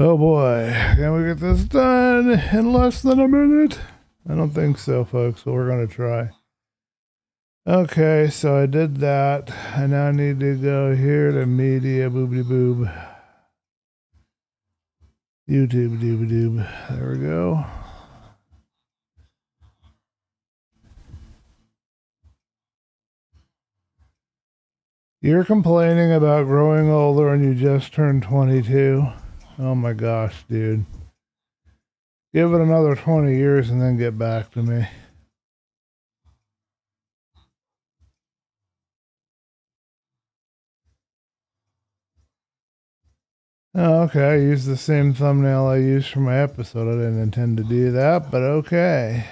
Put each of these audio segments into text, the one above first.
Oh boy, can we get this done in less than a minute? I don't think so, folks, but we're going to try. Okay, so I did that. I now need to go here to media, boobity boob. YouTube, doob doob. There we go. You're complaining about growing older and you just turned 22. Oh my gosh, dude. Give it another 20 years and then get back to me. Oh, okay, I used the same thumbnail I used for my episode. I didn't intend to do that, but okay.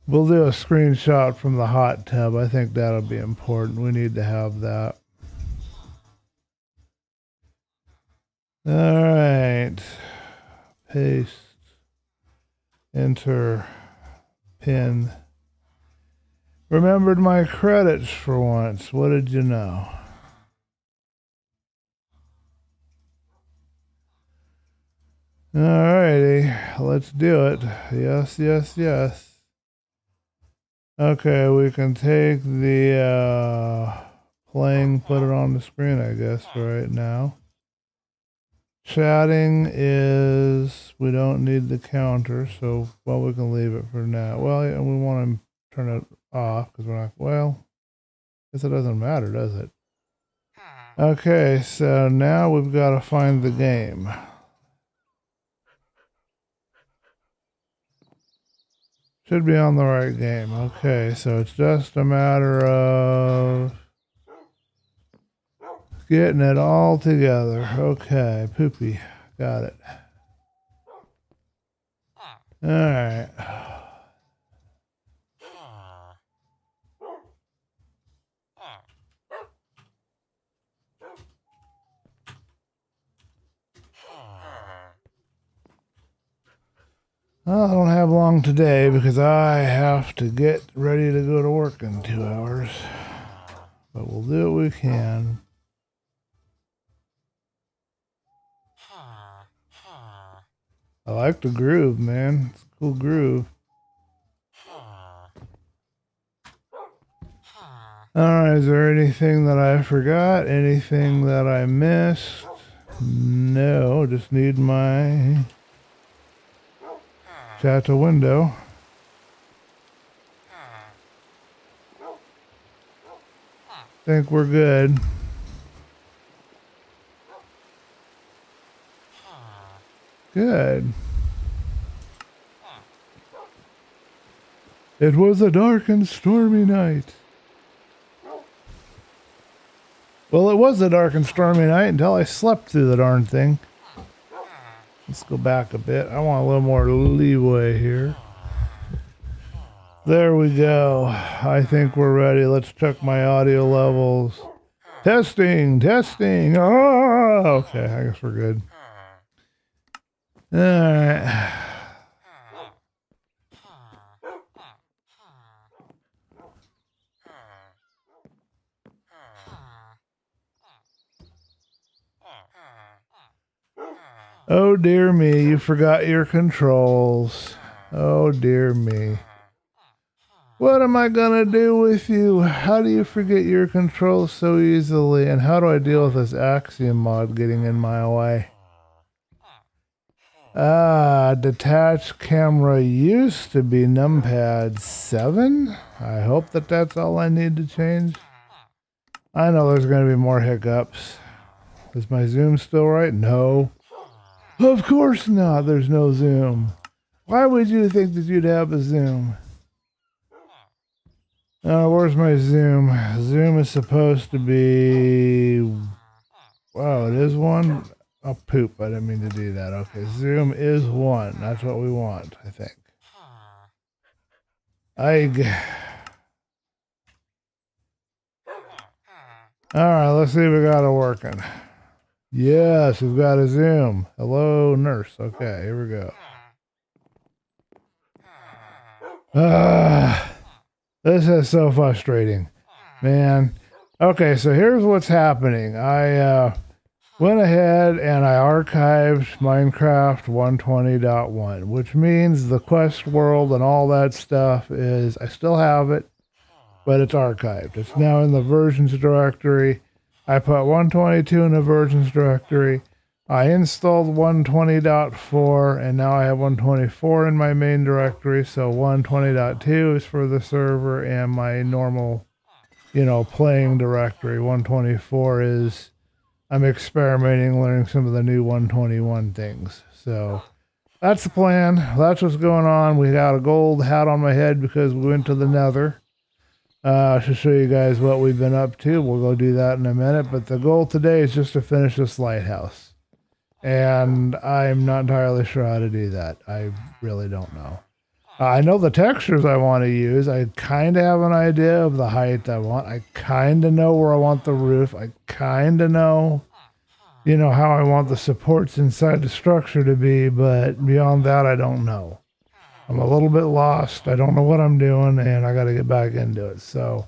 We'll do a screenshot from the hot tub. I think that'll be important. We need to have that. All right. Paste. Enter. Pin. Remembered my credits for once. What did you know? All righty. Let's do it. Yes, yes, yes. Okay, we can take the playing, put it on the screen, I guess, right now. Chatting is, we don't need the counter, so, well, we can leave it for now. Well, yeah, we want to turn it off, because we're not, well, I guess it doesn't matter, does it? Okay, so now we've got to find the game. Should be on the right game. Okay, so it's just a matter of getting it all together. Okay, poopy. Got it. All right. Well, I don't have long today because I have to get ready to go to work in 2 hours. But we'll do what we can. I like the groove, man. It's a cool groove. Alright, is there anything that I forgot? Anything that I missed? No, just need my chat to window. Think we're good. Good. It was a dark and stormy night. Well, it was a dark and stormy night until I slept through the darn thing. Let's go back a bit. I want a little more leeway here. There we go. I think we're ready. Let's check my audio levels. Testing, testing. Oh, okay. I guess we're good. All right. Oh dear me, you forgot your controls. Oh dear me. What am I gonna do with you? How do you forget your controls so easily? And how do I deal with this Axiom mod getting in my way? Detached camera used to be numpad 7. I hope that that's all I need to change. I know there's going to be more hiccups. Is my zoom still right? No. Of course not. There's no zoom. Why would you think that you'd have a zoom? Where's my zoom? Zoom is supposed to be... Wow, it is 1? Oh, poop. I didn't mean to do that. Okay, zoom is 1. That's what we want, I think. Alright, let's see if we got it working. Yes, we've got a zoom. Hello, nurse. Okay, here we go. This is so frustrating. Man, Okay, so here's what's happening. I went ahead and I archived Minecraft 120.1, which means the quest world and all that stuff is, I still have it, but it's archived. It's now in the versions directory. I put 122 in the versions directory. I installed 120.4 and now I have 124 in my main directory. So 120.2 is for the server and my normal, playing directory. 124 is, I'm experimenting, learning some of the new 121 things. So that's the plan. That's what's going on. We got a gold hat on my head because we went to the Nether. I should show you guys what we've been up to. We'll go do that in a minute. But the goal today is just to finish this lighthouse. And I'm not entirely sure how to do that. I really don't know. I know the textures I want to use. I kind of have an idea of the height I want. I kind of know where I want the roof. I kind of know, how I want the supports inside the structure to be. But beyond that, I don't know. I'm a little bit lost. I don't know what I'm doing, and I got to get back into it. So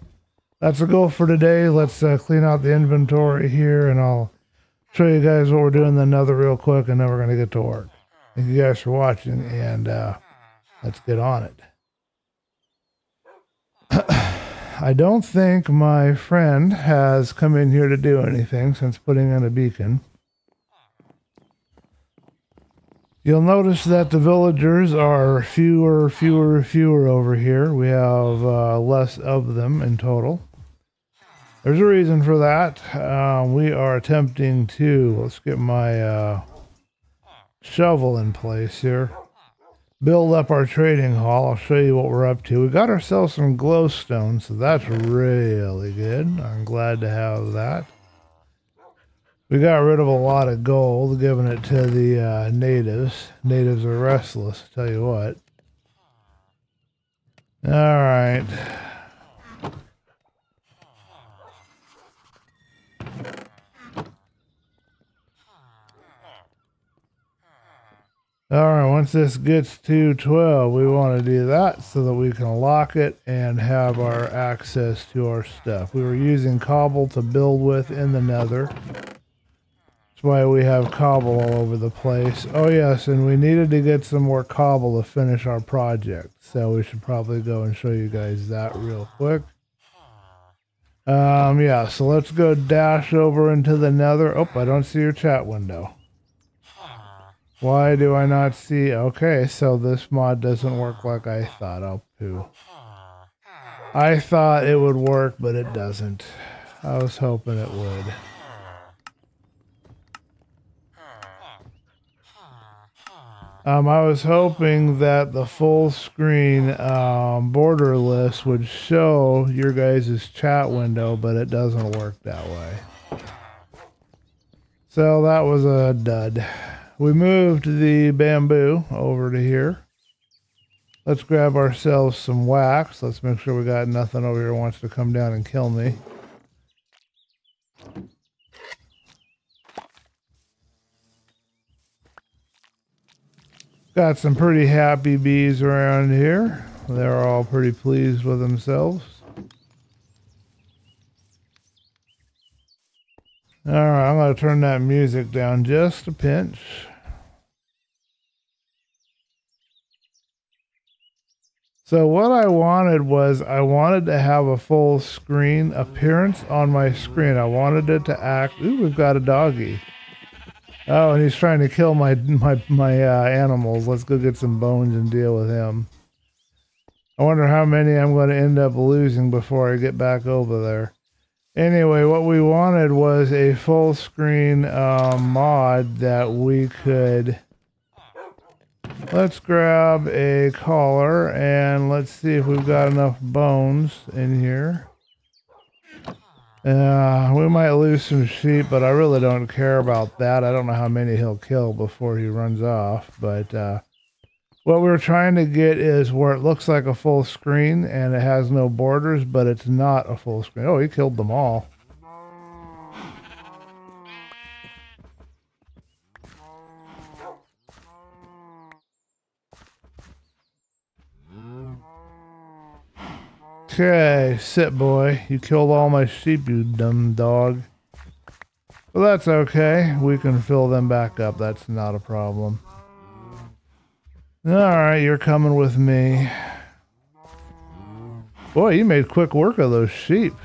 that's the goal for today. Let's clean out the inventory here, and I'll show you guys what we're doing in the Nether real quick, and then we're going to get to work. Thank you guys for watching, and let's get on it. I don't think my friend has come in here to do anything since putting in a beacon. You'll notice that the villagers are fewer over here. We have less of them in total. There's a reason for that. We are attempting to, let's get my shovel in place here, build up our trading hall. I'll show you what we're up to. We got ourselves some glowstone, so that's really good. I'm glad to have that. We got rid of a lot of gold, giving it to the natives. Natives are restless, I tell you what. All right. All right, once this gets to 12, we want to do that so that we can lock it and have our access to our stuff. We were using cobble to build with in the Nether. Why we have cobble all over the place. Oh yes, and we needed to get some more cobble to finish our project, so we should probably go and show you guys that real quick. Yeah, so let's go dash over into the Nether. Oh, I don't see your chat window. Why do I not see? Okay, so this mod doesn't work like I thought. Oh, poo. I thought it would work, but it doesn't. I was hoping it would. I was hoping that the full screen border list would show your guys' chat window, but it doesn't work that way. So that was a dud. We moved the bamboo over to here. Let's grab ourselves some wax. Let's make sure we got nothing over here that wants to come down and kill me. Got some pretty happy bees around here. They're all pretty pleased with themselves. Alright, I'm going to turn that music down just a pinch. So what I wanted was, I wanted to have a full screen appearance on my screen. I wanted it to act... Ooh, we've got a doggy. Oh, and he's trying to kill my animals. Let's go get some bones and deal with him. I wonder how many I'm going to end up losing before I get back over there. Anyway, what we wanted was a full screen mod that we could... Let's grab a collar and let's see if we've got enough bones in here. We might lose some sheep, but I really don't care about that. I don't know how many he'll kill before he runs off, but what we're trying to get is where it looks like a full screen and it has no borders, but it's not a full screen. Oh, he killed them all. Okay, sit boy. You killed all my sheep, you dumb dog. Well, that's okay. We can fill them back up. That's not a problem. Alright, you're coming with me. Boy, you made quick work of those sheep.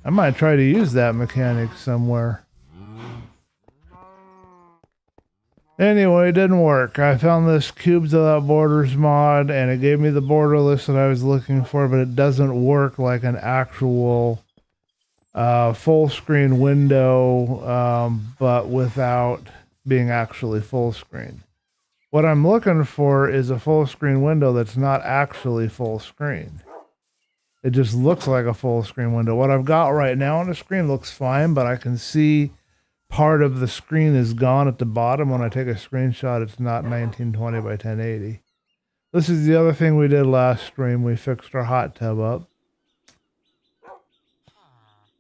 I might try to use that mechanic somewhere. Anyway, it didn't work. I found this Cubes Without Borders mod, and it gave me the border list that I was looking for, but it doesn't work like an actual full screen window, but without being actually full screen. What I'm looking for is a full screen window that's not actually full screen. It just looks like a full screen window. What I've got right now on the screen looks fine, but I can see part of the screen is gone at the bottom. When I take a screenshot, it's not 1920 by 1080. This is the other thing we did last stream. We fixed our hot tub up.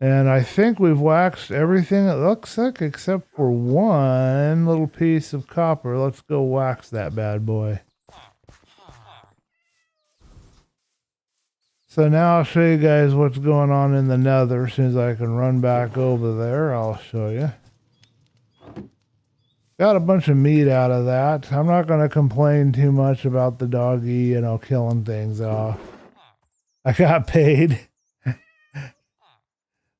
And I think we've waxed everything, it looks like, except for one little piece of copper. Let's go wax that bad boy. So now I'll show you guys what's going on in the nether. As soon as I can run back over there, I'll show you. Got a bunch of meat out of that. I'm not going to complain too much about the doggy, killing things off. I got paid.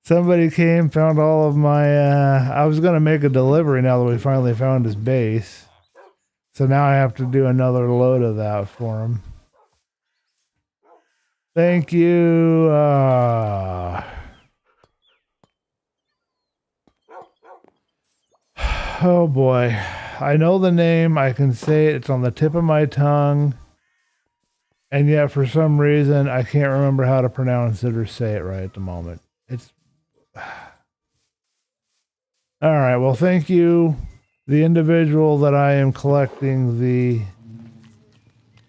Somebody came, found all of my, I was going to make a delivery now that we finally found his base. So now I have to do another load of that for him. Thank you. Oh boy. I know the name. I can say it. It's on the tip of my tongue. And yet for some reason, I can't remember how to pronounce it or say it right at the moment. It's... All right. Well, thank you. The individual that I am collecting the...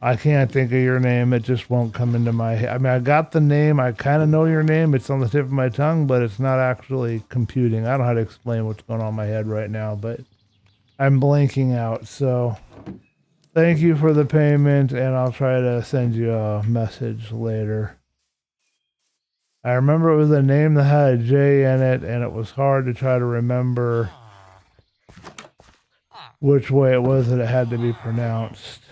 I can't think of your name. It just won't come into my head. I mean, I got the name. I kind of know your name. It's on the tip of my tongue, but it's not actually computing. I don't know how to explain what's going on in my head right now, but I'm blanking out. So thank you for the payment, and I'll try to send you a message later. I remember it was a name that had a J in it, and it was hard to try to remember which way it was that it had to be pronounced.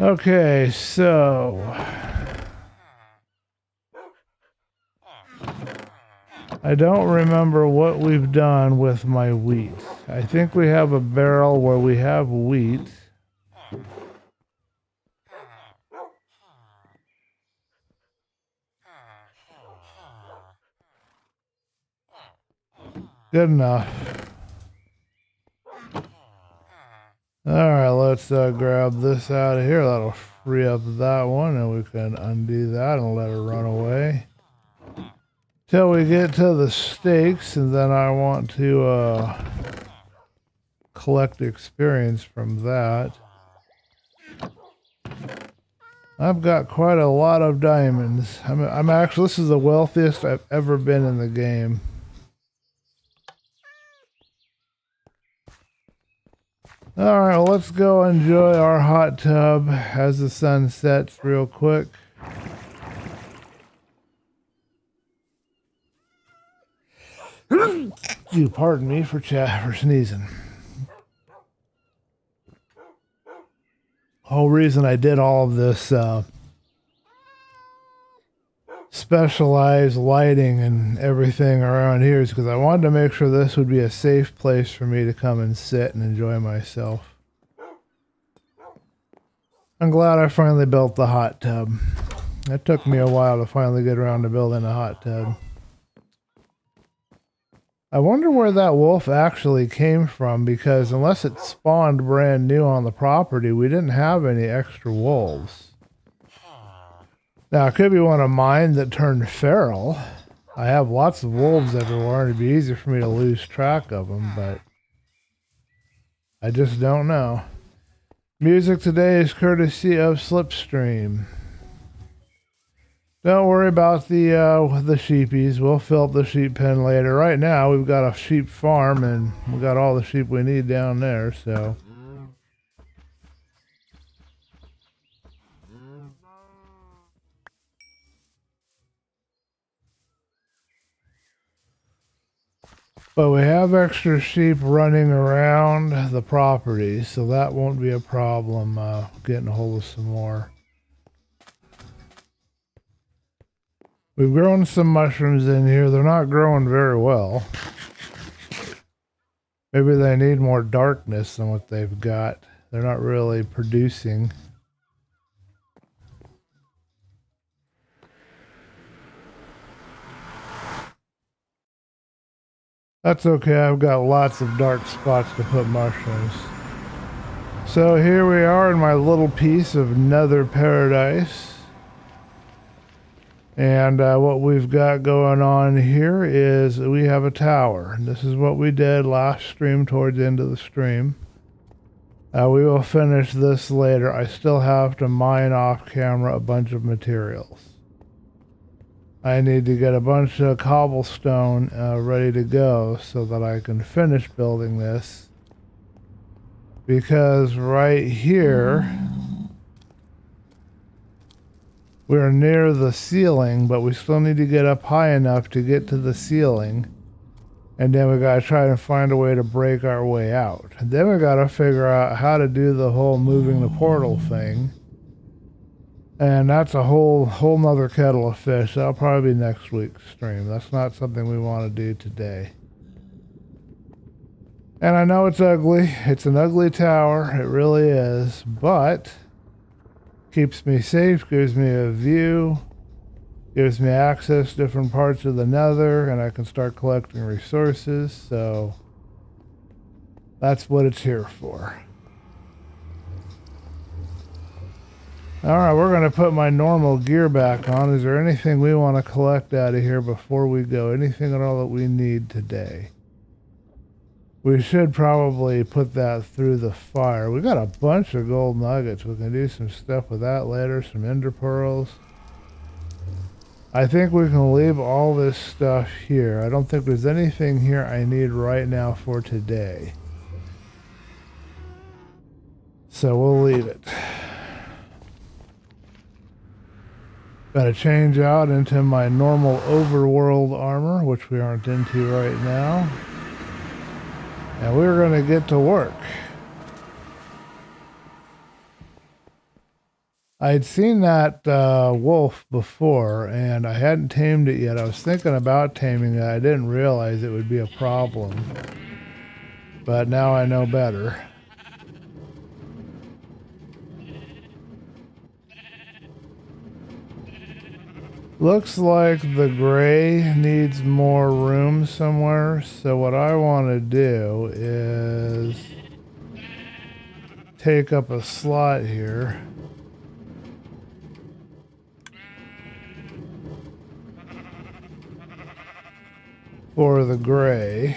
Okay, so I don't remember what we've done with my wheat. I think we have a barrel where we have wheat. Good enough. Alright, let's grab this out of here. That'll free up that one, and we can undo that and let it run away. Till we get to the steaks, and then I want to collect experience from that. I've got quite a lot of diamonds. I'm actually, this is the wealthiest I've ever been in the game. Alright, well, let's go enjoy our hot tub as the sun sets real quick. You pardon me for sneezing. Whole reason I did all of this specialized lighting and everything around here is because I wanted to make sure this would be a safe place for me to come and sit and enjoy myself. I'm glad I finally built the hot tub. It took me a while to finally get around to building a hot tub. I wonder where that wolf actually came from, because unless it spawned brand new on the property, we didn't have any extra wolves. Now, it could be one of mine that turned feral. I have lots of wolves everywhere, and it'd be easier for me to lose track of them, but I just don't know. Music today is courtesy of Slipstream. Don't worry about the sheepies. We'll fill up the sheep pen later. Right now, we've got a sheep farm, and we got all the sheep we need down there, so... But we have extra sheep running around the property, so that won't be a problem getting a hold of some more. We've grown some mushrooms in here. They're not growing very well. Maybe they need more darkness than what they've got. They're not really producing. That's okay, I've got lots of dark spots to put mushrooms. So here we are in my little piece of nether paradise. And what we've got going on here is we have a tower. This is what we did last stream towards the end of the stream. We will finish this later. I still have to mine off camera a bunch of materials. I need to get a bunch of cobblestone ready to go so that I can finish building this. Because right here, we're near the ceiling, but we still need to get up high enough to get to the ceiling. And then we gotta try and find a way to break our way out. And then we gotta figure out how to do the whole moving the portal thing. And that's a whole nother kettle of fish. That'll probably be next week's stream. That's not something we want to do today. And I know it's ugly. It's an ugly tower. It really is. But keeps me safe, gives me a view, gives me access to different parts of the nether, and I can start collecting resources. So that's what it's here for. Alright, we're going to put my normal gear back on. Is there anything we want to collect out of here before we go? Anything at all that we need today? We should probably put that through the fire. We got a bunch of gold nuggets. We can do some stuff with that later. Some ender pearls. I think we can leave all this stuff here. I don't think there's anything here I need right now for today. So we'll leave it. Gotta change out into my normal overworld armor, which we aren't into right now. And we're gonna get to work. I'd seen that wolf before, and I hadn't tamed it yet. I was thinking about taming it. I didn't realize it would be a problem. But now I know better. Looks like the gray needs more room somewhere, so what I want to do is take up a slot here. For the gray.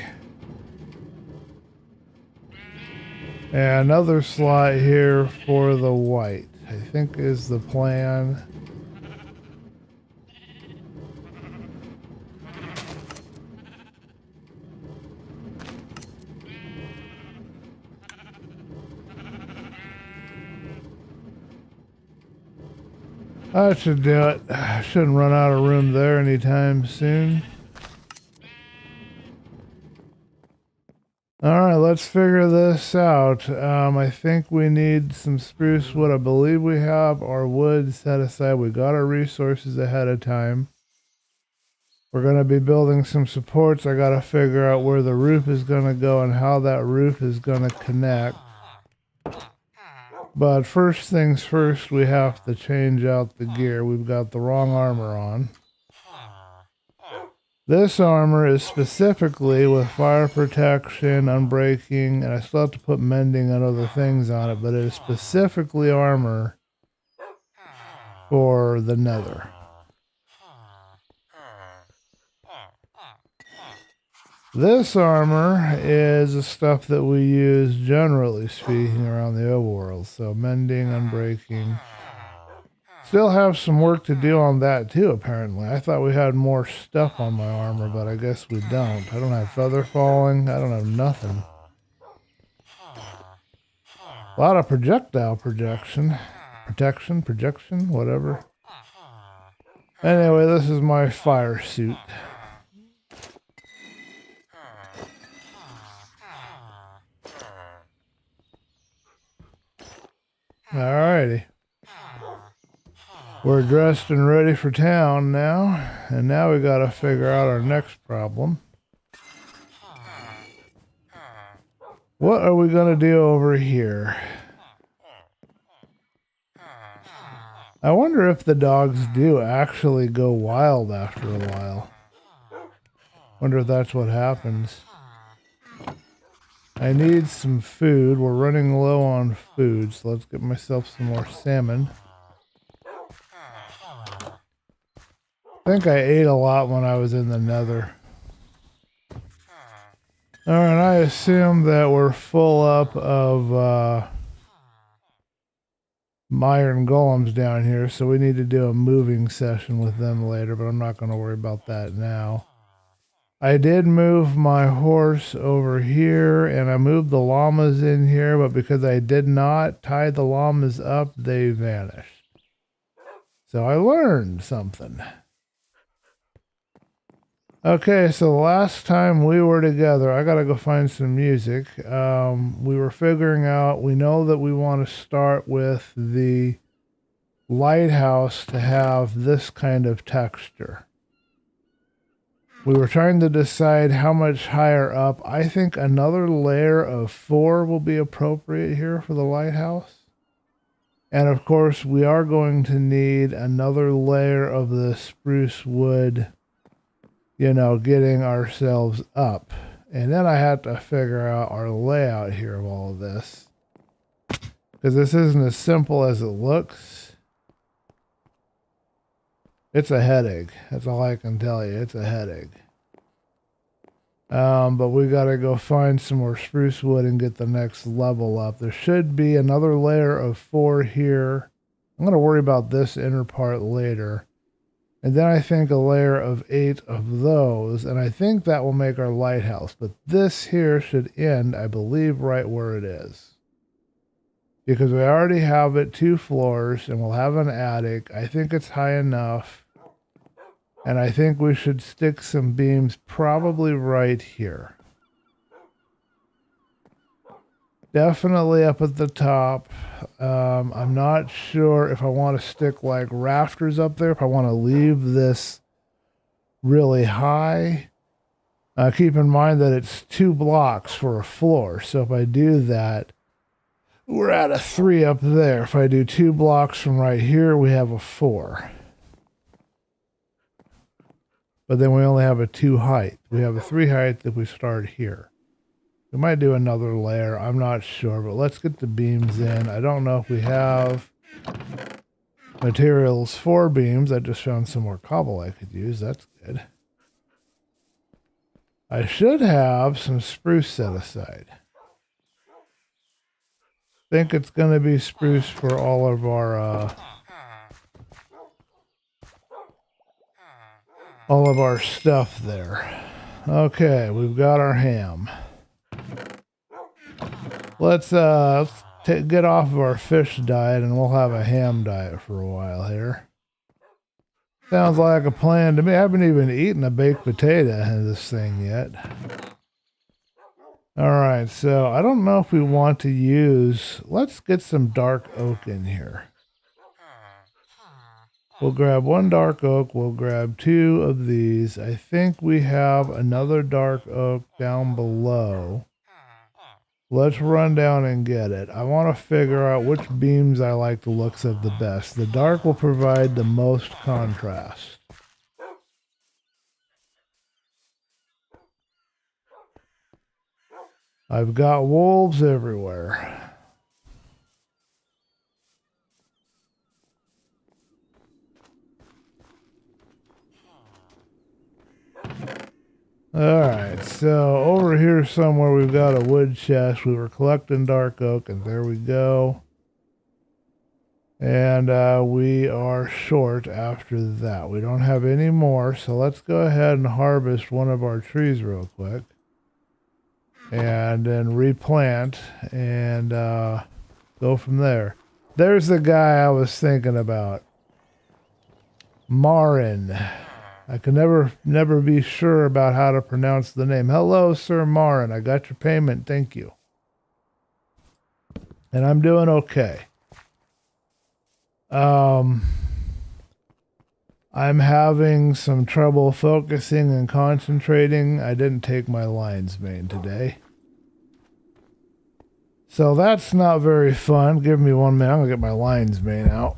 And another slot here for the white, I think is the plan. That should do it. I shouldn't run out of room there anytime soon. Alright, let's figure this out. I think we need some spruce wood. I believe we have our wood set aside. We got our resources ahead of time. We're going to be building some supports. I got to figure out where the roof is going to go and how that roof is going to connect. But first things first, we have to change out the gear. We've got the wrong armor on. This armor is specifically with fire protection, unbreaking, and I still have to put mending and other things on it, but it is specifically armor for the nether. This armor is the stuff that we use, generally speaking, around the overworld. So mending, unbreaking. Still have some work to do on that too, apparently. I thought we had more stuff on my armor, but I guess we don't. I don't have feather falling. I don't have nothing. A lot of projectile projection, whatever. Anyway, this is my fire suit. Alrighty. We're dressed and ready for town now. And now we gotta figure out our next problem. What are we gonna do over here? I wonder if the dogs do actually go wild after a while. Wonder if that's what happens. I need some food. We're running low on food, so let's get myself some more salmon. I think I ate a lot when I was in the Nether. Alright, I assume that we're full up of iron golems down here, so we need to do a moving session with them later, but I'm not going to worry about that now. I did move my horse over here, and I moved the llamas in here, but because I did not tie the llamas up, they vanished. So I learned something. Okay, so the last time we were together, I gotta go find some music. We were figuring out, we know that we want to start with the lighthouse to have this kind of texture. We were trying to decide how much higher up. I think another layer of 4 will be appropriate here for the lighthouse. And of course, we are going to need another layer of the spruce wood, you know, getting ourselves up. And then I had to figure out our layout here of all of this, because this isn't as simple as it looks. It's a headache. That's all I can tell you. It's a headache. But we got to go find some more spruce wood and get the next level up. There should be another layer of 4 here. I'm going to worry about this inner part later. And then I think a layer of 8 of those, and I think that will make our lighthouse. But this here should end, I believe, right where it is. Because we already have it 2 floors, and we'll have an attic. I think it's high enough. And I think we should stick some beams probably right here. Definitely up at the top. I'm not sure if I want to stick like rafters up there, if I want to leave this really high. Keep in mind that it's 2 blocks for a floor. So if I do that, we're at a 3 up there. If I do 2 blocks from right here, we have a 4. But then we only have a 2 height. We have a 3 height if we start here. We might do another layer. I'm not sure, but let's get the beams in. I don't know if we have materials for beams. I just found some more cobble I could use. That's good. I should have some spruce set aside. I think it's going to be spruce for all of our stuff there. Okay, we've got our ham. Let's get off of our fish diet and we'll have a ham diet for a while here. Sounds like a plan to me. I haven't even eaten a baked potato in this thing yet. Alright, so I don't know if we want to use... Let's get some dark oak in here. We'll grab 1 dark oak. We'll grab 2 of these. I think we have another dark oak down below. Let's run down and get it. I want to figure out which beams I like the looks of the best. The dark will provide the most contrast. I've got wolves everywhere. Alright, so over here somewhere we've got a wood chest. We were collecting dark oak, and there we go. And we are short after that. We don't have any more, so let's go ahead and harvest one of our trees real quick. And then replant and go from there. There's the guy I was thinking about. Marin. I can never be sure about how to pronounce the name. Hello, Sir Marin. I got your payment. Thank you. And I'm doing okay. I'm having some trouble focusing and concentrating. I didn't take my lion's mane today. So that's not very fun. Give me 1 minute. I'm going to get my lion's mane out.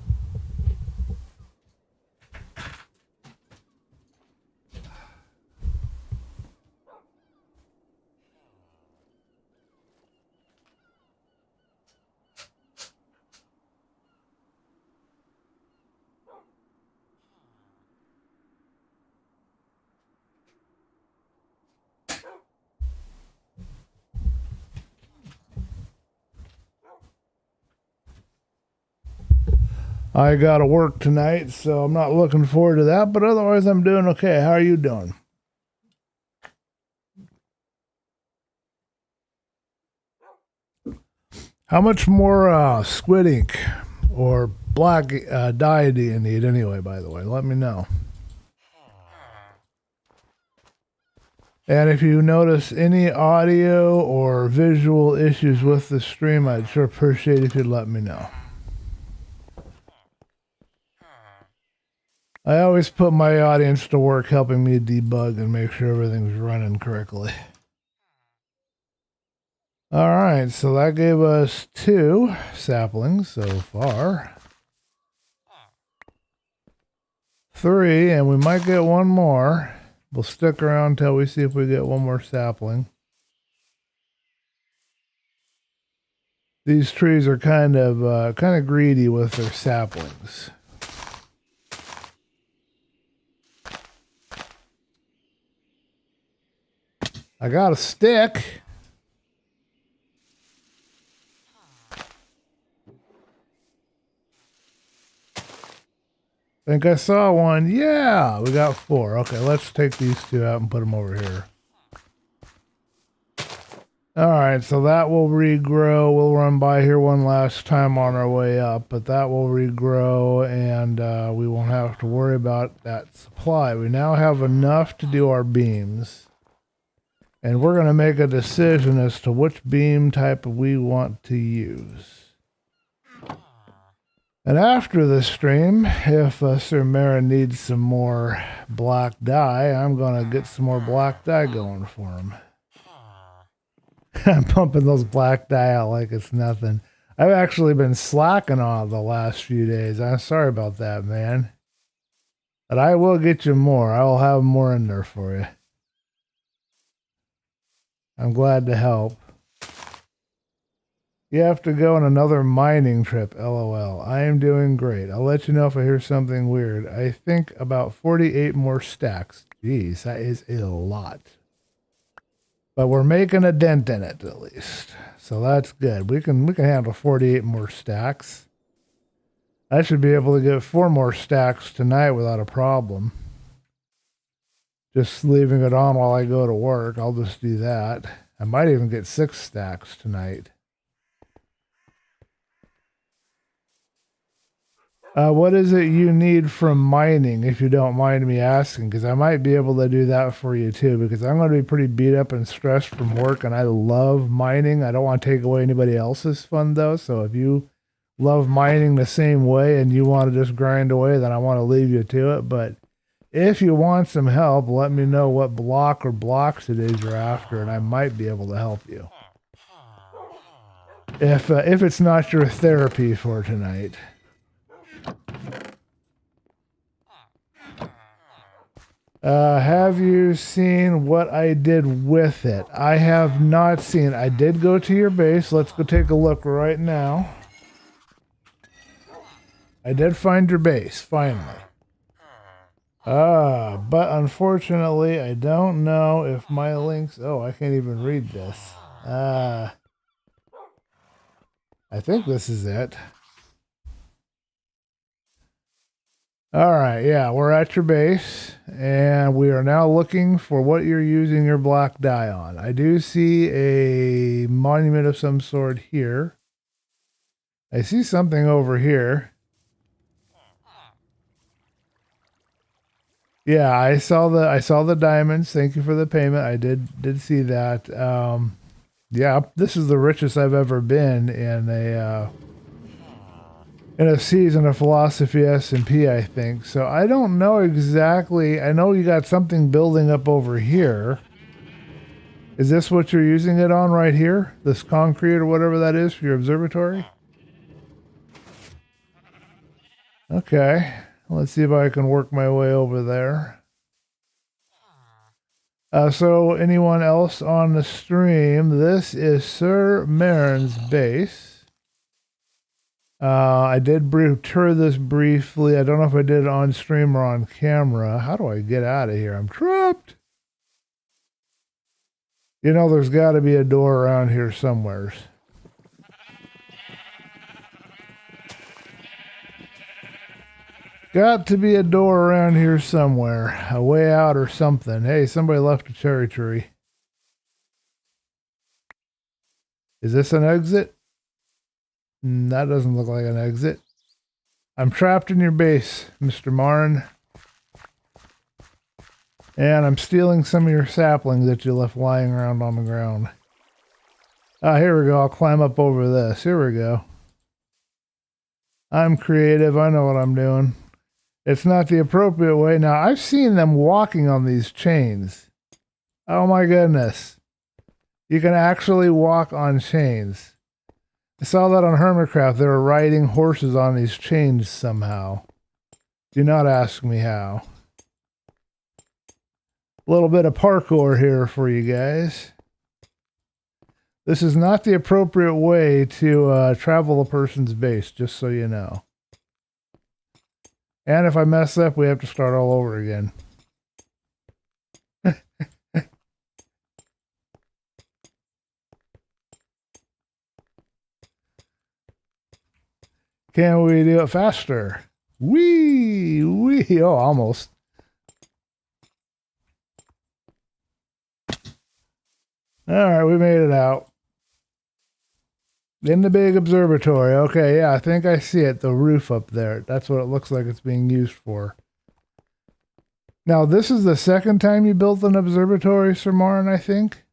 I got to work tonight, so I'm not looking forward to that, but otherwise I'm doing okay. How are you doing? How much more squid ink or black dye do you need anyway, by the way? Let me know. And if you notice any audio or visual issues with the stream, I'd sure appreciate if you'd let me know. I always put my audience to work helping me debug and make sure everything's running correctly. All right, so that gave us 2 saplings so far. 3, and we might get 1 more. We'll stick around until we see if we get 1 more sapling. These trees are kind of greedy with their saplings. I got a stick. Think I saw one. Yeah, we got 4. Okay, let's take these 2 out and put them over here. All right, so that will regrow. We'll run by here one last time on our way up, but that will regrow, and we won't have to worry about that supply. We now have enough to do our beams, and we're going to make a decision as to which beam type we want to use. And after this stream, if Sir Mara needs some more black dye, I'm going to get some more black dye going for him. I'm pumping those black dye out like it's nothing. I've actually been slacking on it the last few days. I'm sorry about that, man. But I will get you more. I will have more in there for you. I'm glad to help. You have to go on another mining trip, LOL. I am doing great. I'll let you know if I hear something weird. I think about 48 more stacks. Jeez, that is a lot. But we're making a dent in it at least. So that's good. We can handle 48 more stacks. I should be able to get 4 more stacks tonight without a problem. Just leaving it on while I go to work. I'll just do that. I might even get 6 stacks tonight. What is it you need from mining, if you don't mind me asking? Because I might be able to do that for you too, because I'm going to be pretty beat up and stressed from work, and I love mining. I don't want to take away anybody else's fun, though, so if you love mining the same way and you want to just grind away, then I want to leave you to it. But if you want some help, let me know what block or blocks it is you're after, and I might be able to help you. If it's not your therapy for tonight. Have you seen what I did with it? I have not seen. I did go to your base. Let's go take a look right now. I did find your base, finally. But unfortunately, I don't know if my links... Oh, I can't even read this. I think this is it. All right, yeah, we're at your base, and we are now looking for what you're using your black dye on. I do see a monument of some sort here. I see something over here. Yeah, I saw the diamonds. Thank you for the payment. I did see that. Yeah, this is the richest I've ever been in a in a season of philosophy SMP, I think. So I don't know exactly. I know you got something building up over here. Is this what you're using it on right here? This concrete or whatever that is for your observatory? Okay. Let's see if I can work my way over there. So anyone else on the stream, this is Sir Marin's base. I did tour this briefly. I don't know if I did it on stream or on camera. How do I get out of here? I'm trapped. You know, there's got to be a door around here somewhere. Got to be a door around here somewhere. A way out or something. Hey, somebody left a cherry tree. Is this an exit? That doesn't look like an exit. I'm trapped in your base, Mr. Marin. And I'm stealing some of your saplings that you left lying around on the ground. Ah, here we go. I'll climb up over this. Here we go. I'm creative. I know what I'm doing. It's not the appropriate way. Now, I've seen them walking on these chains. Oh my goodness. You can actually walk on chains. I saw that on Hermitcraft. They were riding horses on these chains somehow. Do not ask me how. A little bit of parkour here for you guys. This is not the appropriate way to travel a person's base, just so you know. And if I mess up, we have to start all over again. Can we do it faster? Wee! Oh, almost. All right, we made it out. In the big observatory. Okay, yeah, I think I see it. The roof up there. That's what it looks like it's being used for. Now, this is the second time you built an observatory, Sir Marin, I think.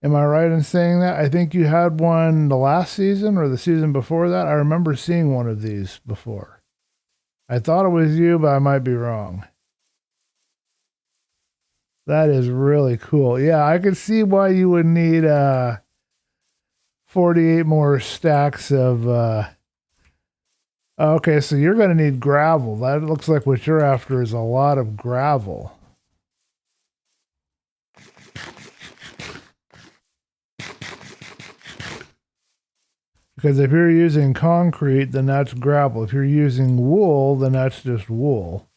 Am I right in saying that? I think you had one the last season or the season before that. I remember seeing one of these before. I thought it was you, but I might be wrong. That is really cool. Yeah, I could see why you would need 48 more stacks of okay, so you're going to need gravel. That looks like what you're after is a lot of gravel. Because if you're using concrete, then that's gravel. If you're using wool, then that's just wool.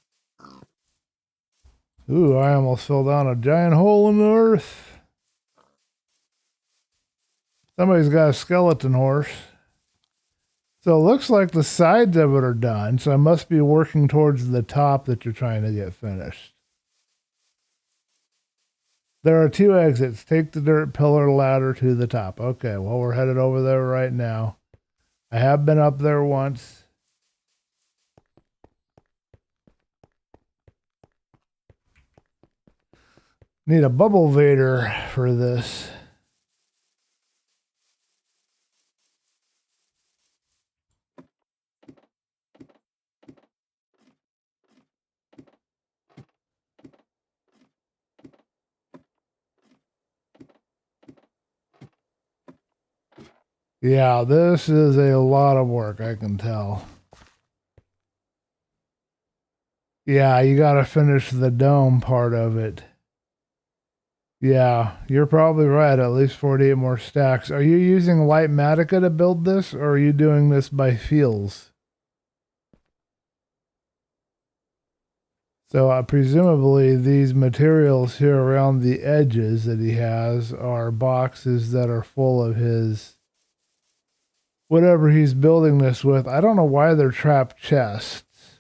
Ooh, I almost fell down a giant hole in the earth. Somebody's got a skeleton horse. So it looks like the sides of it are done. So I must be working towards the top that you're trying to get finished. There are 2 exits. Take the dirt pillar ladder to the top. Okay, well, we're headed over there right now. I have been up there once. Need a bubble vader for this. Yeah, this is a lot of work, I can tell. Yeah, you got to finish the dome part of it. Yeah, you're probably right. At least 48 more stacks. Are you using Lightmatica to build this, or are you doing this by feels? So presumably these materials here around the edges that he has are boxes that are full of his whatever he's building this with. I don't know why they're trapped chests.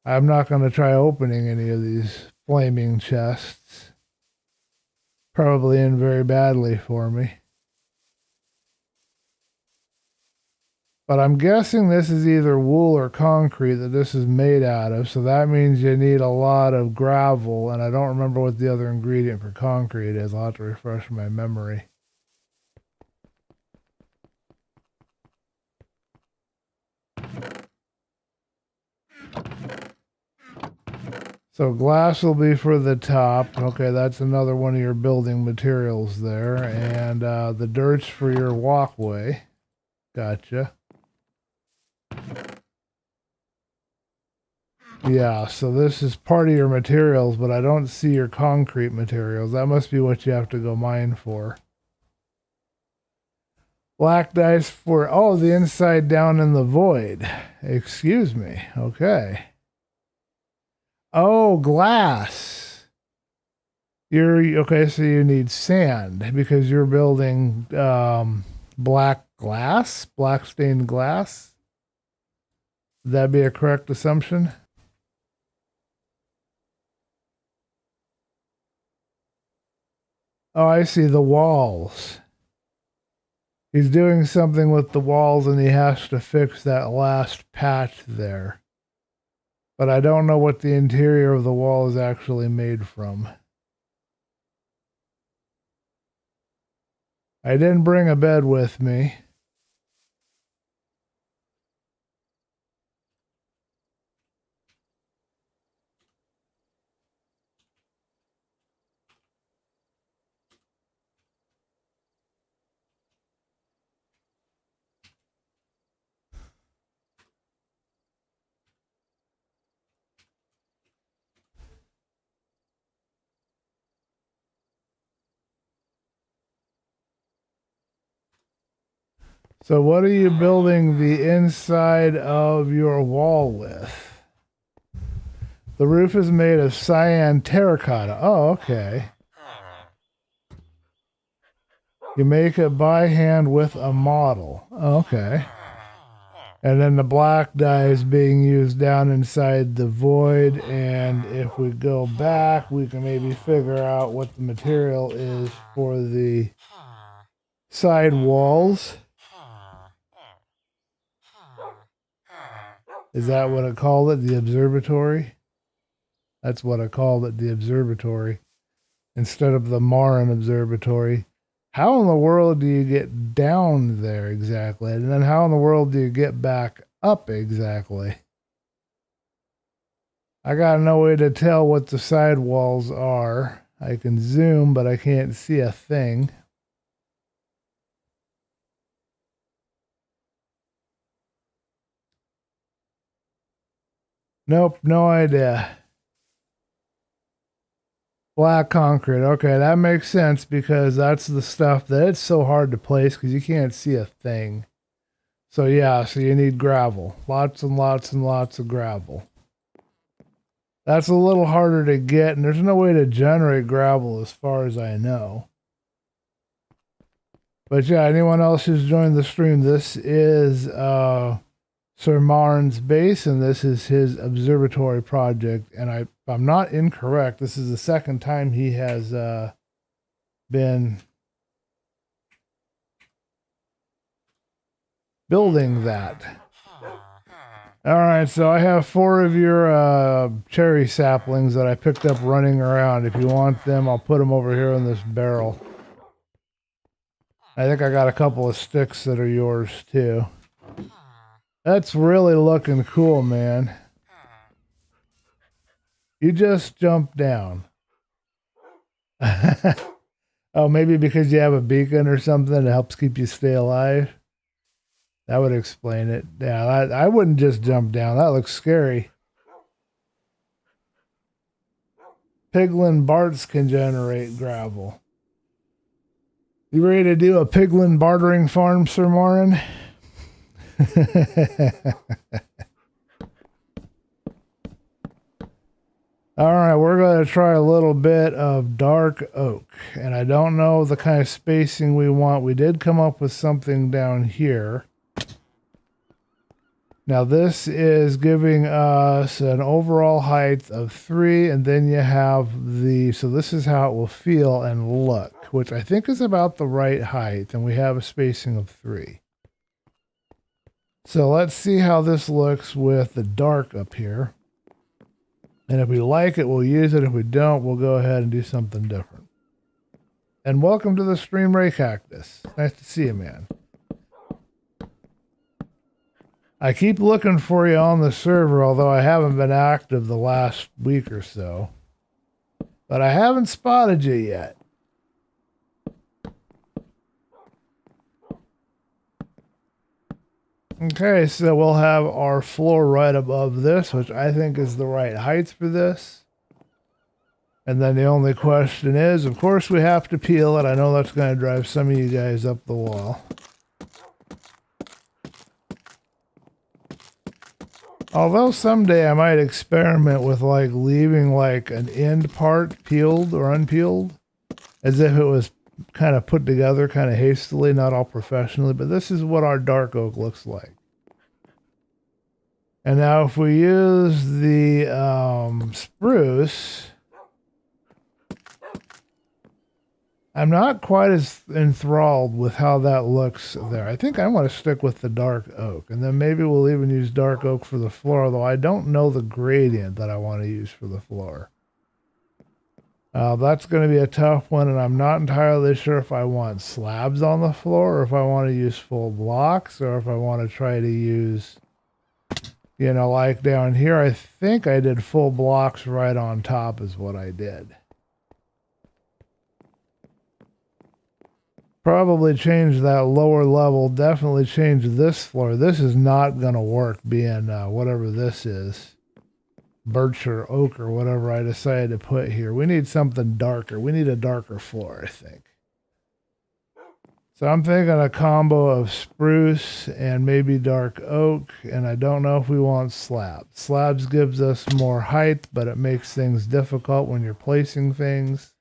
I'm not going to try opening any of these flaming chests. Probably end very badly for me. But I'm guessing this is either wool or concrete that this is made out of. So that means you need a lot of gravel. And I don't remember what the other ingredient for concrete is. I'll have to refresh my memory. So glass will be for the top. Okay, that's another one of your building materials there. And the dirt's for your walkway. Gotcha. Yeah, so this is part of your materials, but I don't see your concrete materials. That must be what you have to go mine for. Black dice for, oh, the inside down in the void. Excuse me. Okay. Oh, glass. Okay, so you need sand because you're building black glass, black stained glass. Would that be a correct assumption? Oh, I see the walls. He's doing something with the walls and he has to fix that last patch there. But I don't know what the interior of the wall is actually made from. I didn't bring a bed with me. So what are you building the inside of your wall with? The roof is made of cyan terracotta. Oh, okay. You make it by hand with a model. Oh, okay. And then the black dye is being used down inside the void. And if we go back, we can maybe figure out what the material is for the side walls. Is that what I called it? The observatory? That's what I called it, the observatory, instead of the Marin Observatory. How in the world do you get down there exactly? And then how in the world do you get back up exactly? I got no way to tell what the side walls are. I can zoom, but I can't see a thing. Nope, no idea. Black concrete. Okay, that makes sense because that's the stuff that it's so hard to place because you can't see a thing. So yeah, so you need gravel. Lots and lots and lots of gravel. That's a little harder to get, and there's no way to generate gravel as far as I know. But yeah, anyone else who's joined the stream, this is Sir Marin's base, and this is his observatory project. And if I'm not incorrect, this is the second time he has been building that. All right, so I have 4 of your cherry saplings that I picked up running around. If you want them, I'll put them over here in this barrel. I think I got a couple of sticks that are yours too. That's really looking cool, man. You just jumped down. Oh, maybe because you have a beacon or something that helps keep you stay alive? That would explain it. Yeah, I wouldn't just jump down. That looks scary. Piglin Barts can generate gravel. You ready to do a piglin bartering farm, Sir Marin? All right, we're going to try a little bit of dark oak. And I don't know the kind of spacing we want. We did come up with something down here. Now this is giving us an overall height of 3, and then you have so this is how it will feel and look, which I think is about the right height, and we have a spacing of 3. So let's see how this looks with the dark up here. And if we like it, we'll use it. If we don't, we'll go ahead and do something different. And welcome to the stream, Ray Cactus. Nice to see you, man. I keep looking for you on the server, although I haven't been active the last week or so. But I haven't spotted you yet. Okay, so we'll have our floor right above this, which I think is the right height for this. And then the only question is, of course, we have to peel it. I know that's going to drive some of you guys up the wall. Although someday I might experiment with like leaving like an end part peeled or unpeeled, as if it was kind of put together kind of hastily, not all professionally. But this is what our dark oak looks like. And now if we use the spruce, I'm not quite as enthralled with how that looks there. I think I'm going to stick with the dark oak. And then maybe we'll even use dark oak for the floor, although I don't know the gradient that I want to use for the floor. That's going to be a tough one, and I'm not entirely sure if I want slabs on the floor or if I want to use full blocks or if I want to try to use, you know, like down here, I think I did full blocks right on top is what I did. Probably change that lower level, definitely change this floor. This is not going to work being whatever this is. Birch or oak or whatever I decided to put here. We need something darker. We need a darker floor, I think. So I'm thinking a combo of spruce and maybe dark oak, and I don't know if we want slabs. Slabs gives us more height, but it makes things difficult when you're placing things.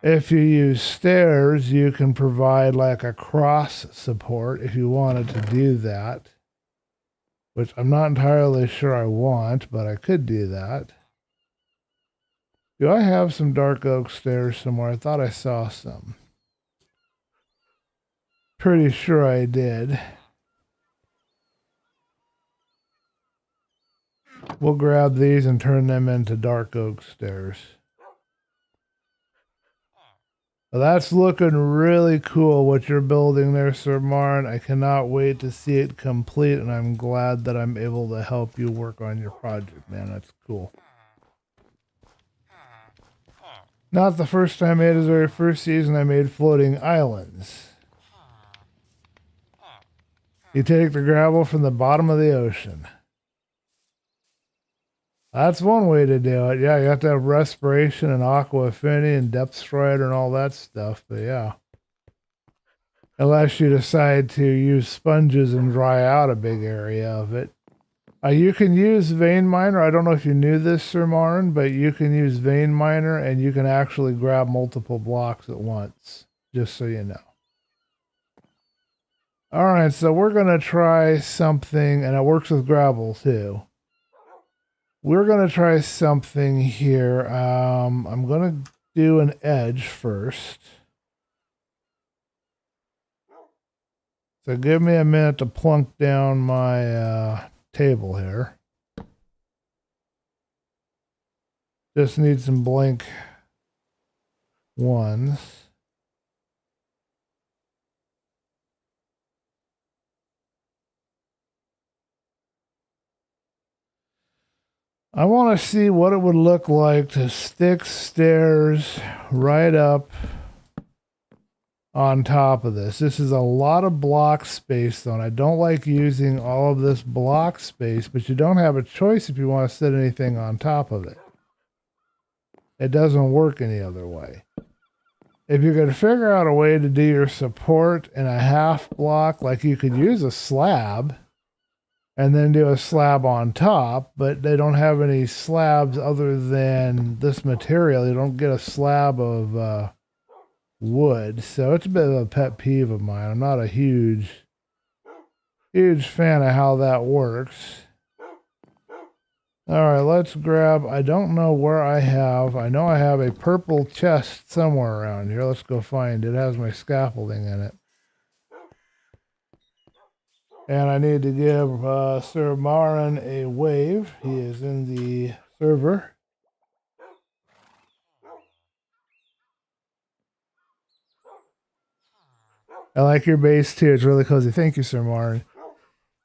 If you use stairs, you can provide like a cross support if you wanted to do that, which I'm not entirely sure I want, but I could do that. Do I have some dark oak stairs somewhere? I thought I saw some. Pretty sure I did. We'll grab these and turn them into dark oak stairs. Well, that's looking really cool what you're building there, Sir Marn. I cannot wait to see it complete, and I'm glad that I'm able to help you work on your project, man. That's cool. Not the first time I made his very first season, I made floating islands. You take the gravel from the bottom of the ocean. That's one way to do it. Yeah, you have to have respiration and aqua affinity and depth strider and all that stuff, but yeah. Unless you decide to use sponges and dry out a big area of it. You can use vein miner. I don't know if you knew this, Sir Marn, but you can use vein miner and you can actually grab multiple blocks at once, just so you know. All right, so we're going to try something, and it works with gravel too. We're going to try something here. I'm going to do an edge first. So give me a minute to plunk down my table here. Just need some blank ones. I want to see what it would look like to stick stairs right up on top of this. This is a lot of block space, though, and I don't like using all of this block space, but you don't have a choice if you want to set anything on top of it. It doesn't work any other way. If you could figure out a way to do your support in a half block, like you could use a slab and then do a slab on top, but they don't have any slabs other than this material. You don't get a slab of wood, so it's a bit of a pet peeve of mine. I'm not a huge fan of how that works. All right, let's grab, I don't know where I know I have a purple chest somewhere around here. Let's go find it. It has my scaffolding in it. And I need to give Sir Marin a wave. He is in the server. I like your base too. It's really cozy. Thank you, Sir Marin.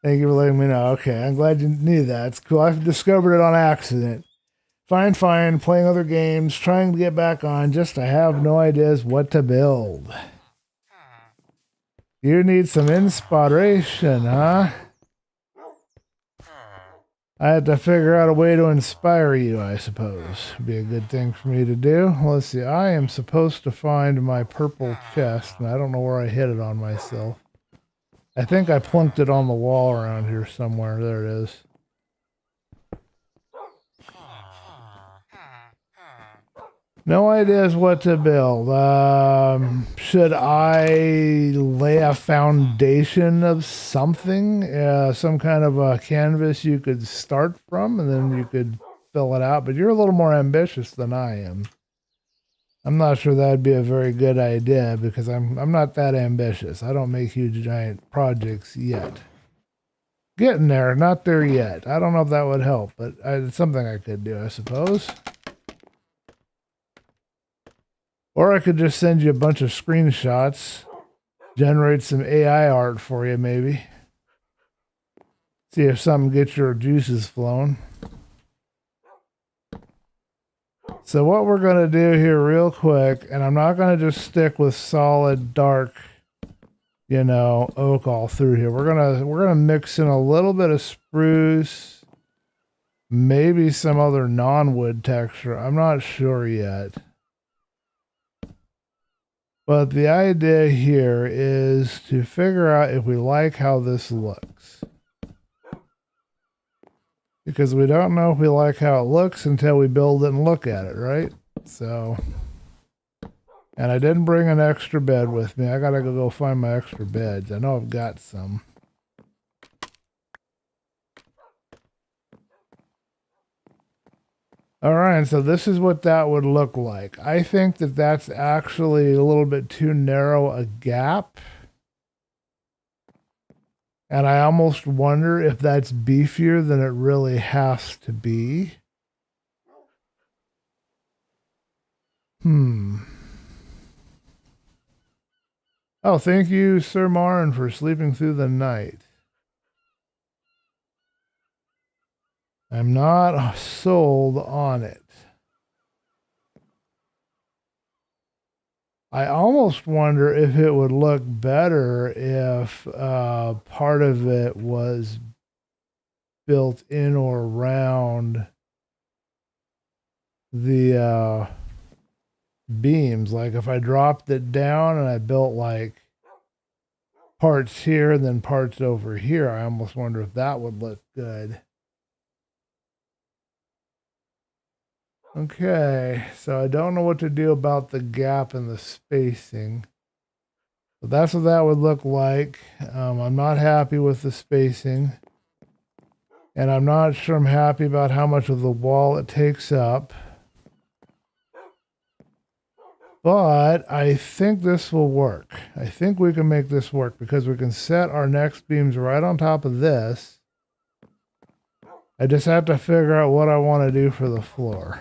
Thank you for letting me know. Okay, I'm glad you knew that. It's cool. I discovered it on accident. Fine, playing other games, trying to get back on, just I have no ideas what to build. You need some inspiration, huh? I had to figure out a way to inspire you, I suppose. Be a good thing for me to do. Let's see, I am supposed to find my purple chest, and I don't know where I hid it on myself. I think I plunked it on the wall around here somewhere. There it is. No ideas what to build. Should I lay a foundation of something? Some kind of a canvas you could start from, and then you could fill it out. But you're a little more ambitious than I am. I'm not sure that'd be a very good idea because I'm not that ambitious. I don't make huge giant projects yet. Getting there, not there yet. I don't know if that would help, but it's something I could do, I suppose. Or I could just send you a bunch of screenshots, generate some AI art for you, maybe. See if something gets your juices flowing. So what we're going to do here real quick, and I'm not going to just stick with solid dark, you know, oak all through here. We're gonna mix in a little bit of spruce, maybe some other non-wood texture. I'm not sure yet. But the idea here is to figure out if we like how this looks. Because we don't know if we like how it looks until we build it and look at it, right? So, and I didn't bring an extra bed with me. I gotta go find my extra beds. I know I've got some. All right, so this is what that would look like. I think that that's actually a little bit too narrow a gap. And I almost wonder if that's beefier than it really has to be. Oh, thank you, Sir Marin, for sleeping through the night. I'm not sold on it. I almost wonder if it would look better if part of it was built in or around the beams. Like if I dropped it down and I built like parts here and then parts over here, I almost wonder if that would look good. Okay, so I don't know what to do about the gap and the spacing. But that's what that would look like. I'm not happy with the spacing. And I'm not sure I'm happy about how much of the wall it takes up. But I think this will work. I think we can make this work because we can set our next beams right on top of this. I just have to figure out what I want to do for the floor.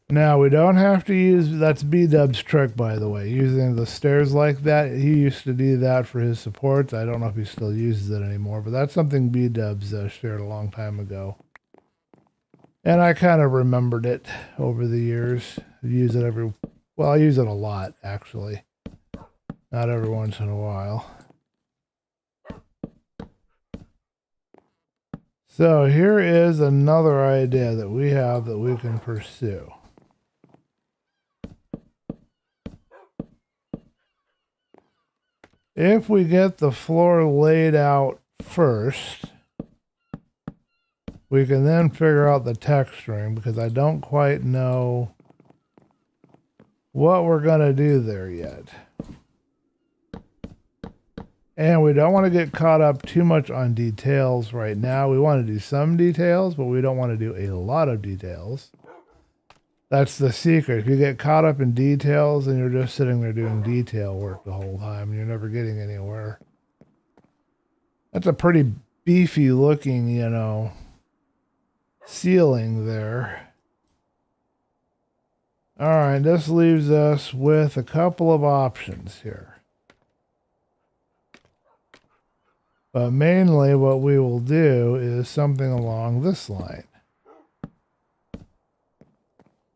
Now, we don't have to use, that's B-Dub's trick, by the way, using the stairs like that. He used to do that for his supports. I don't know if he still uses it anymore, but that's something B-Dub's shared a long time ago. And I kind of remembered it over the years. I use it I use it a lot, actually. Not every once in a while. So here is another idea that we have that we can pursue. If we get the floor laid out first, we can then figure out the texturing because I don't quite know what we're going to do there yet. And we don't want to get caught up too much on details right now. We want to do some details, but we don't want to do a lot of details. That's the secret. If you get caught up in details and you're just sitting there doing detail work the whole time, and you're never getting anywhere. That's a pretty beefy looking, you know, ceiling there. All right, this leaves us with a couple of options here. But mainly what we will do is something along this line.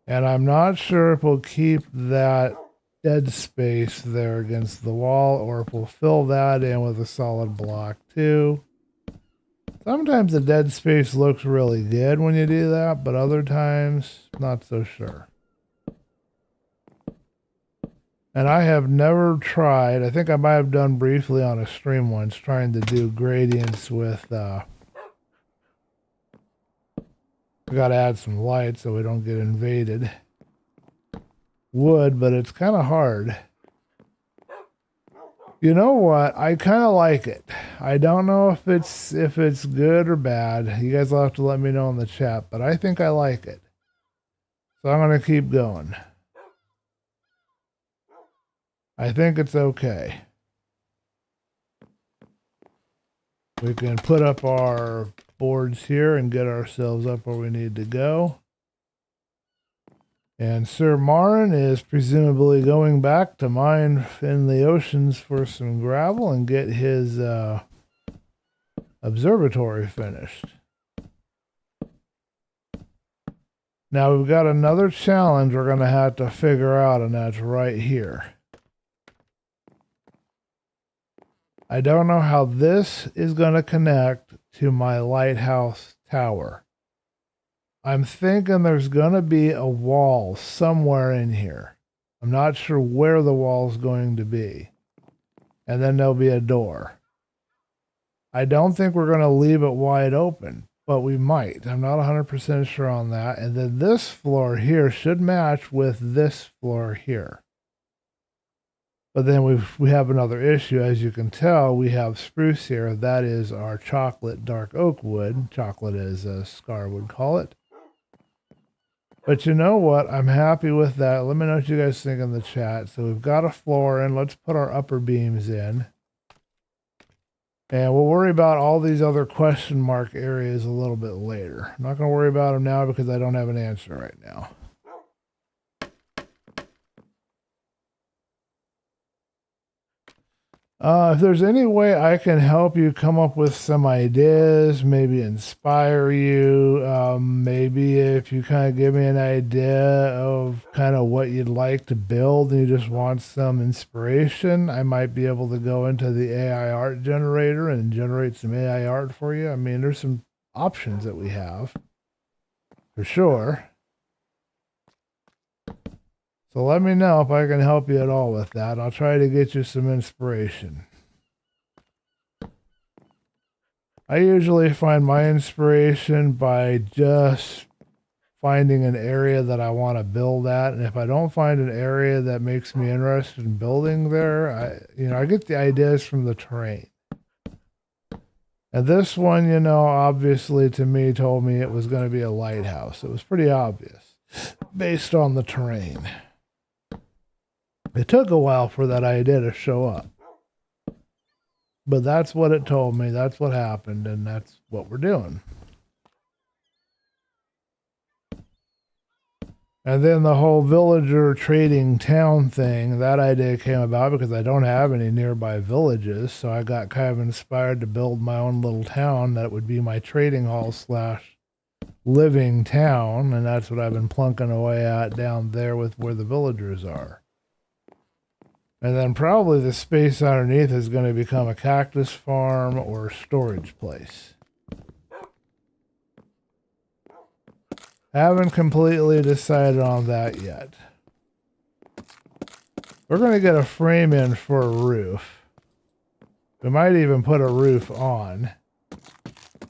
And I'm not sure if we'll keep that dead space there against the wall or if we'll fill that in with a solid block too. Sometimes the dead space looks really good when you do that, but other times, not so sure. And I have never tried, I think I might have done briefly on a stream once, trying to do gradients with, we gotta add some light so we don't get invaded. Wood, but it's kind of hard. You know what? I kind of like it. I don't know if it's good or bad. You guys will have to let me know in the chat, but I think I like it. So I'm going to keep going. I think it's okay. We can put up our boards here and get ourselves up where we need to go. And Sir Marin is presumably going back to mine in the oceans for some gravel and get his observatory finished. Now we've got another challenge we're going to have to figure out, and that's right here. I don't know how this is going to connect to my lighthouse tower. I'm thinking there's going to be a wall somewhere in here. I'm not sure where the wall is going to be. And then there'll be a door. I don't think we're going to leave it wide open, but we might. I'm not 100% sure on that. And then this floor here should match with this floor here. But then we have another issue. As you can tell, we have spruce here. That is our chocolate dark oak wood. Chocolate, as Scar would call it. But you know what? I'm happy with that. Let me know what you guys think in the chat. So we've got a floor in. Let's put our upper beams in. And we'll worry about all these other question mark areas a little bit later. I'm not going to worry about them now because I don't have an answer right now. If there's any way I can help you come up with some ideas, maybe inspire you, maybe if you kind of give me an idea of kind of what you'd like to build and you just want some inspiration, I might be able to go into the AI art generator and generate some AI art for you. I mean, there's some options that we have for sure. So let me know if I can help you at all with that. I'll try to get you some inspiration. I usually find my inspiration by just finding an area that I want to build at. And if I don't find an area that makes me interested in building there, I get the ideas from the terrain. And this one, obviously to me told me it was going to be a lighthouse. It was pretty obvious based on the terrain. It took a while for that idea to show up. But that's what it told me. That's what happened. And that's what we're doing. And then the whole villager trading town thing, that idea came about because I don't have any nearby villages. So I got kind of inspired to build my own little town that would be my trading hall / living town. And that's what I've been plunking away at down there with where the villagers are. And then probably the space underneath is going to become a cactus farm or storage place. Haven't completely decided on that yet. We're going to get a frame in for a roof. We might even put a roof on.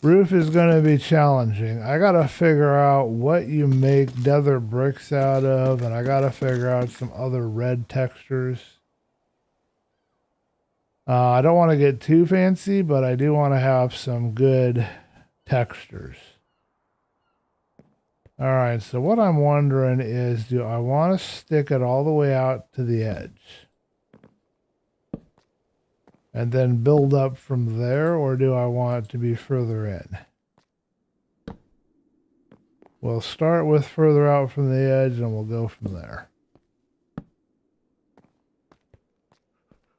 Roof is going to be challenging. I got to figure out what you make desert bricks out of, and I got to figure out some other red textures. I don't want to get too fancy, but I do want to have some good textures. All right, so what I'm wondering is, do I want to stick it all the way out to the edge and then build up from there, or do I want it to be further in? We'll start with further out from the edge and we'll go from there.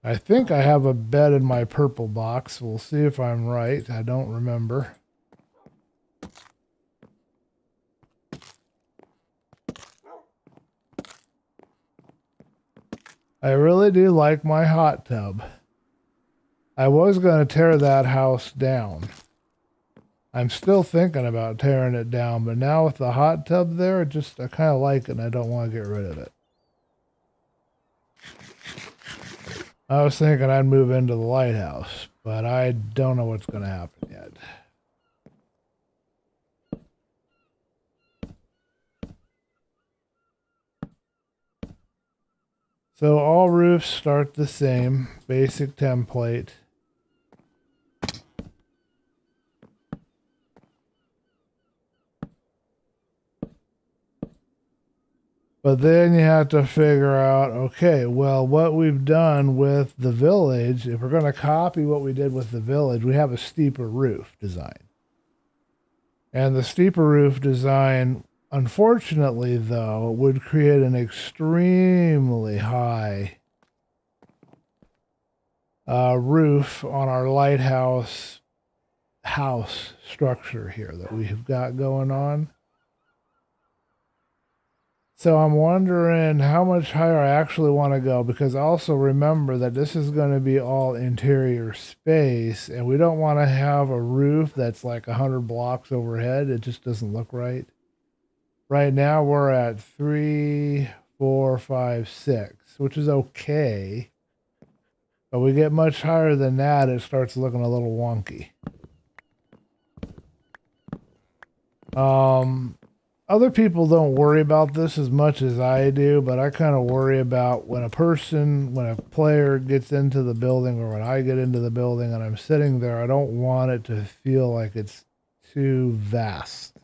I think I have a bed in my purple box. We'll see if I'm right. I don't remember. I really do like my hot tub. I was going to tear that house down. I'm still thinking about tearing it down, but now with the hot tub there, I kind of like it and I don't want to get rid of it. I was thinking I'd move into the lighthouse, but I don't know what's going to happen yet. So all roofs start the same, basic template. But then you have to figure out, okay, well, what we've done with the village, if we're going to copy what we did with the village, we have a steeper roof design. And the steeper roof design, unfortunately, though, would create an extremely high roof on our lighthouse house structure here that we have got going on. So I'm wondering how much higher I actually want to go, because also remember that this is going to be all interior space and we don't want to have a roof that's like 100 blocks overhead. It just doesn't look right. Right now we're at 3, 4, 5, 6, which is okay. But we get much higher than that, it starts looking a little wonky. Other people don't worry about this as much as I do, but I kind of worry about when a player gets into the building or when I get into the building and I'm sitting there, I don't want it to feel like it's too vast.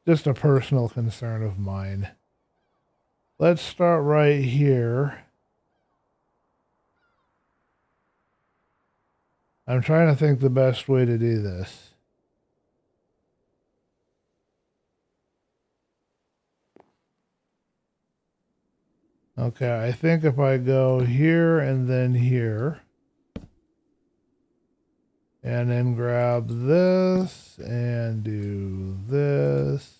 Just a personal concern of mine. Let's start right here. I'm trying to think the best way to do this. Okay, I think if I go here and then here, and then grab this and do this.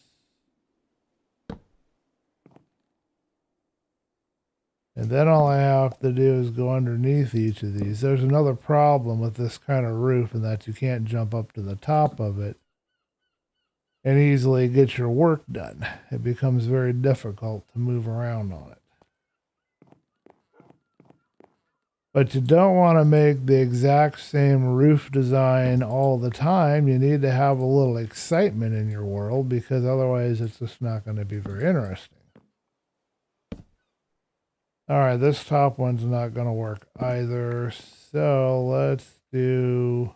And then all I have to do is go underneath each of these. There's another problem with this kind of roof, and that you can't jump up to the top of it and easily get your work done. It becomes very difficult to move around on it. But you don't want to make the exact same roof design all the time. You need to have a little excitement in your world, because otherwise it's just not going to be very interesting. All right, this top one's not going to work either. So let's do...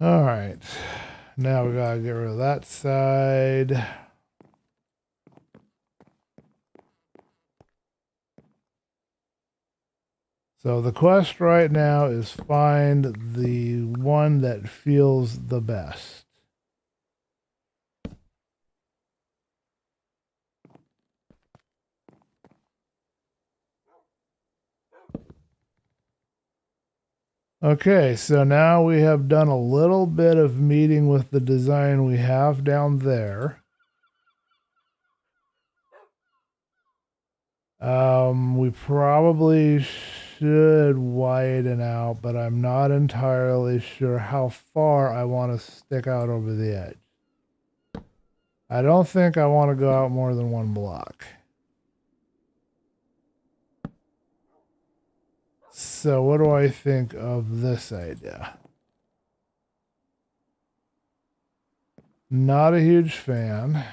All right, now we got to get rid of that side. So the quest right now is find the one that feels the best. Okay, so now we have done a little bit of meeting with the design we have down there. We probably should widen out, but I'm not entirely sure how far I want to stick out over the edge. I don't think I want to go out more than 1 block. So what do I think of this idea? Not a huge fan.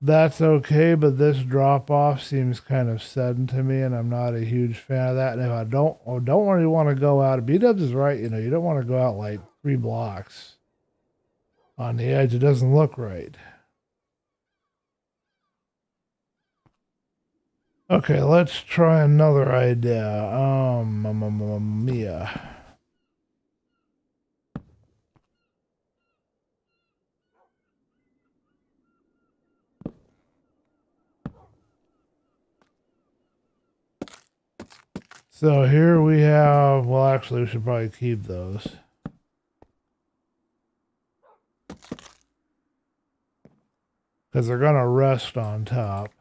that's okay, but this drop off seems kind of sudden to me, and I'm not a huge fan of that. And if I don't really want to go out, B-Dubs is right, you know, you don't want to go out like 3 blocks on the edge. It doesn't look right. Okay, let's try another idea. Mia. So here we have, well, actually, we should probably keep those. Because they're going to rest on top.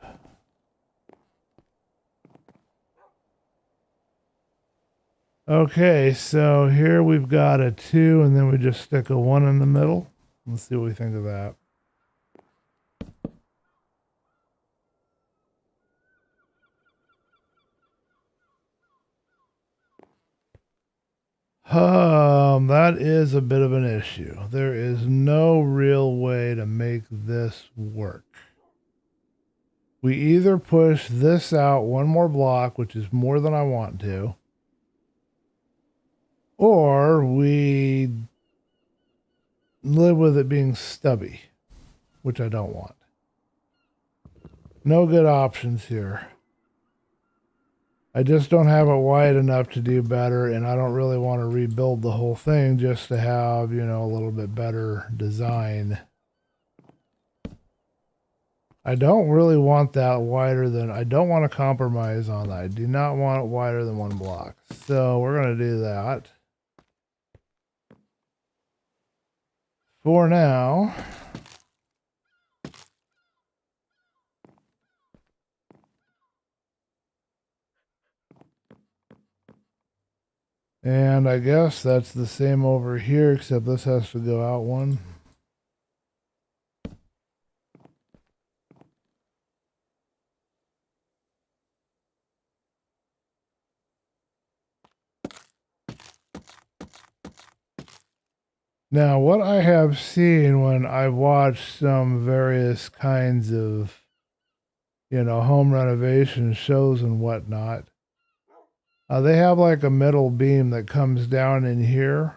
Okay, so here we've got a 2, and then we just stick a 1 in the middle. Let's see what we think of that. That is a bit of an issue. There is no real way to make this work. We either push this out 1 more block, which is more than I want to, or we live with it being stubby, which I don't want. No good options here. I just don't have it wide enough to do better, and I don't really want to rebuild the whole thing just to have, you know, a little bit better design. I don't really want that wider than, I don't want to compromise on that. I do not want it wider than 1 block. So we're going to do that for now. And I guess that's the same over here, except this has to go out 1. Now, what I have seen when I've watched some various kinds of, you know, home renovation shows and whatnot, they have like a metal beam that comes down in here.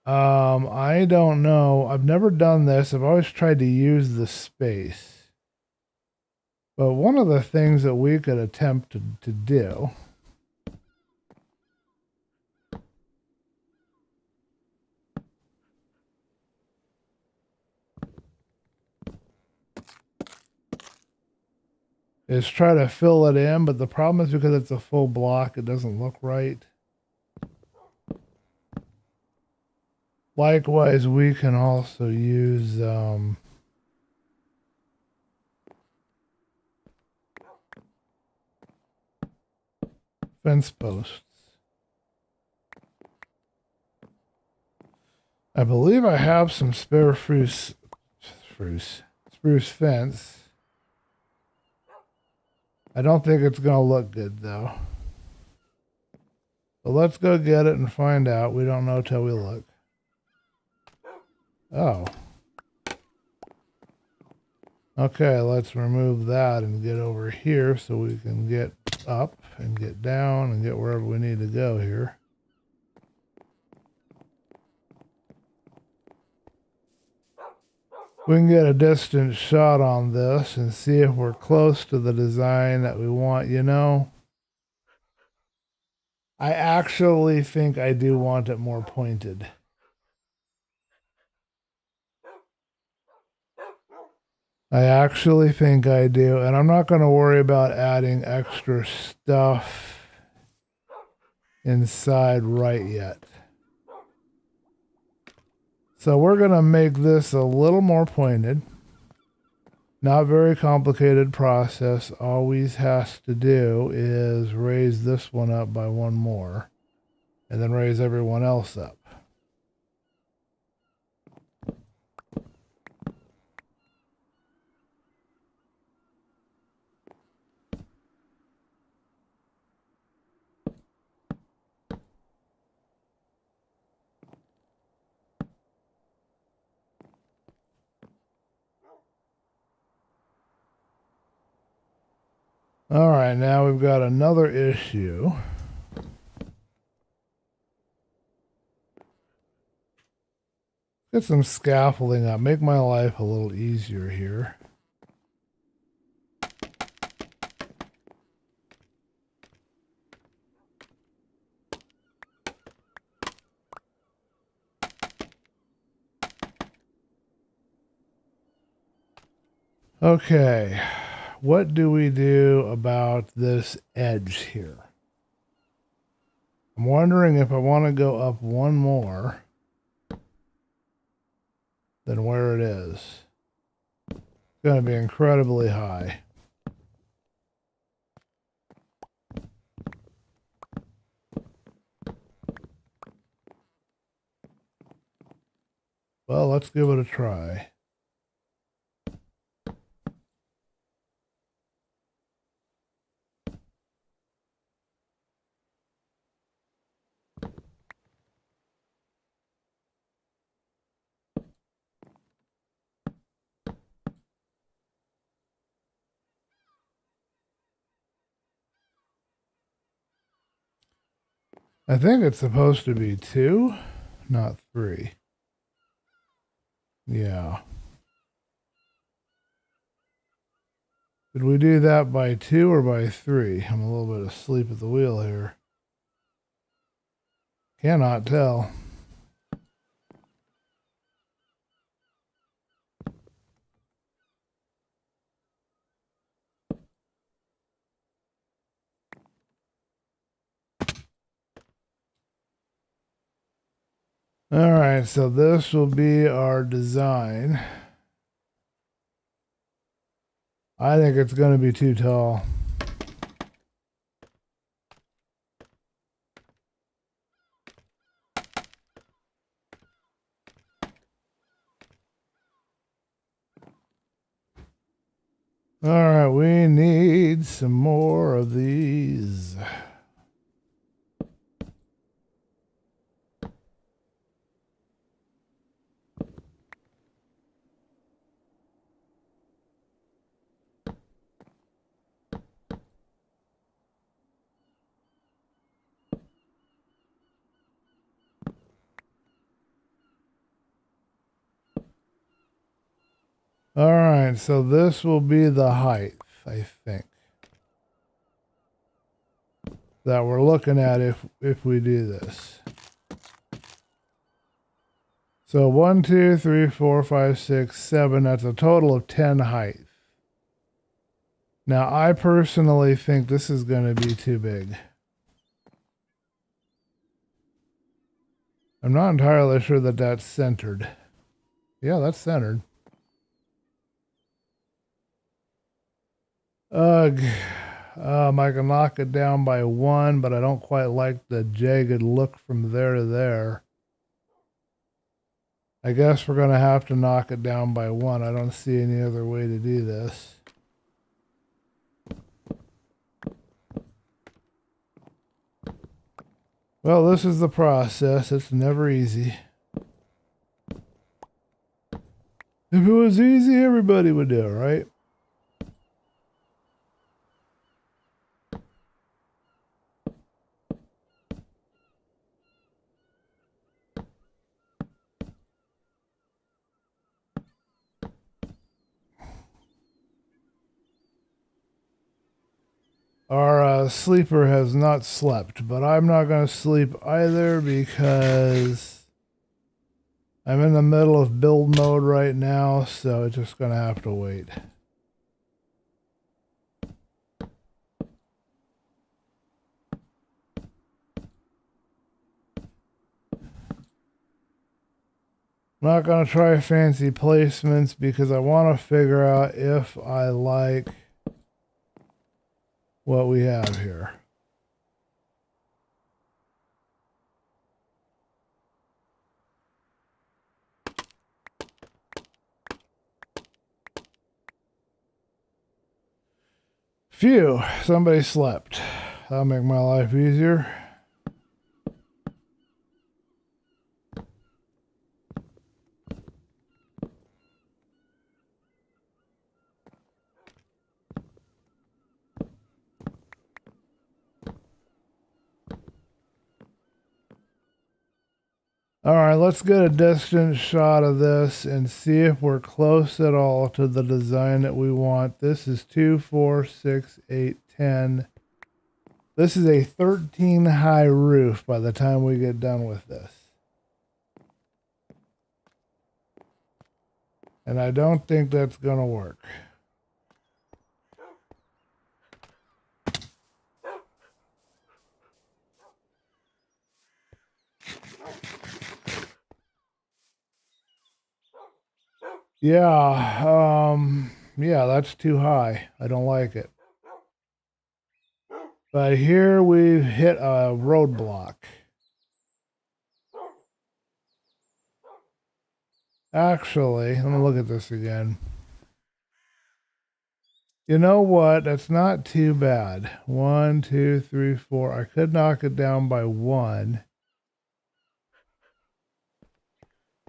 I don't know. I've never done this. I've always tried to use the space. But one of the things that we could attempt to do is try to fill it in, but the problem is because it's a full block, it doesn't look right. Likewise, we can also use fence posts. I believe I have some spare spruce fence. I don't think it's going to look good, though. But let's go get it and find out. We don't know till we look. Oh. Okay, let's remove that and get over here so we can get up and get down and get wherever we need to go here. We can get a distant shot on this and see if we're close to the design that we want. You know, I actually think I do want it more pointed. I actually think I do, and I'm not going to worry about adding extra stuff inside right yet. So we're going to make this a little more pointed. Not very complicated process. All we has to do is raise this one up by 1 more, and then raise everyone else up. All right, now we've got another issue. Get some scaffolding up, make my life a little easier here. Okay, what do we do about this edge here? I'm wondering if I want to go up one more than where it is. It's going to be incredibly high. Well, let's give it a try. I think it's supposed to be 2, not 3. Yeah. Did we do that by 2 or by 3? I'm a little bit asleep at the wheel here. Cannot tell. All right, so this will be our design. I think it's going to be too tall. All right, we need some more of these. All right, so this will be the height, I think, that we're looking at if we do this. So 1, 2, 3, 4, 5, 6, 7. That's a total of 10 height. Now, I personally think this is going to be too big. I'm not entirely sure that that's centered. Yeah, that's centered. Ugh. I can knock it down by 1, but I don't quite like the jagged look from there to there. I guess we're going to have to knock it down by 1. I don't see any other way to do this. Well, this is the process. It's never easy. If it was easy, everybody would do it, right? Our sleeper has not slept, but I'm not going to sleep either because I'm in the middle of build mode right now, so it's just going to have to wait. I'm not going to try fancy placements because I want to figure out if I like what we have here. Phew, somebody slept. That'll make my life easier. All right, let's get a distance shot of this and see if we're close at all to the design that we want. This is 2, 4, 6, 8, 10. This is a 13 high roof by the time we get done with this. And I don't think that's going to work. Yeah, that's too high. I don't like it. But here we've hit a roadblock. Actually, let me look at this again. You know what? That's not too bad. 1, 2, 3, 4. I could knock it down by 1.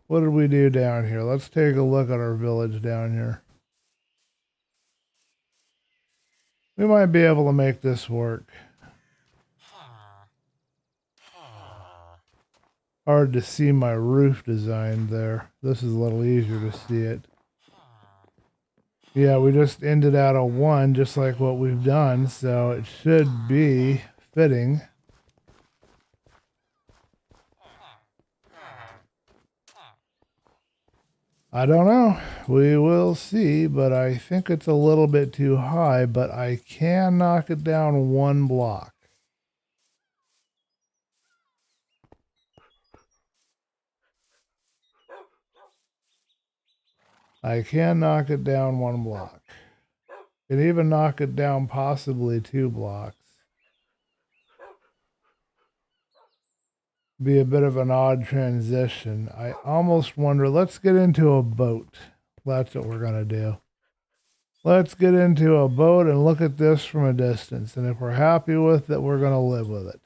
What did we do down here? Let's take a look at our village down here. We might be able to make this work. Hard to see my roof design there. This is a little easier to see it. Yeah, we just ended out a 1 just like what we've done, so it should be fitting. I don't know. We will see, but I think it's a little bit too high, but I can knock it down 1 block. I can knock it down 1 block. Can even knock it down possibly 2 blocks. Be a bit of an odd transition. I almost wonder, let's get into a boat. That's what we're going to do. Let's get into a boat and look at this from a distance. And if we're happy with it, we're going to live with it.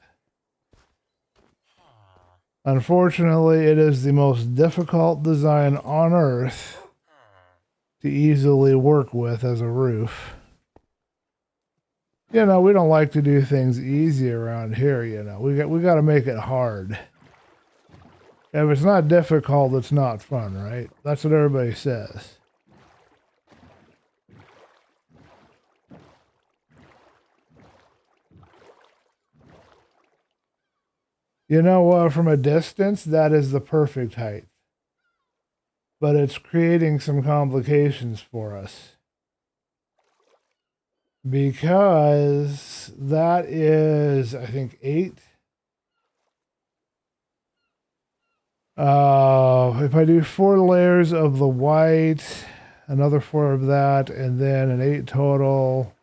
Unfortunately, it is the most difficult design on Earth to easily work with as a roof. You know, we don't like to do things easy around here, you know. We got to make it hard. If it's not difficult, it's not fun, right? That's what everybody says. You know what? From a distance, that is the perfect height. But it's creating some complications for us. Because that is, I think, 8. If I do 4 layers of the white, another 4 of that, and then an 8 total,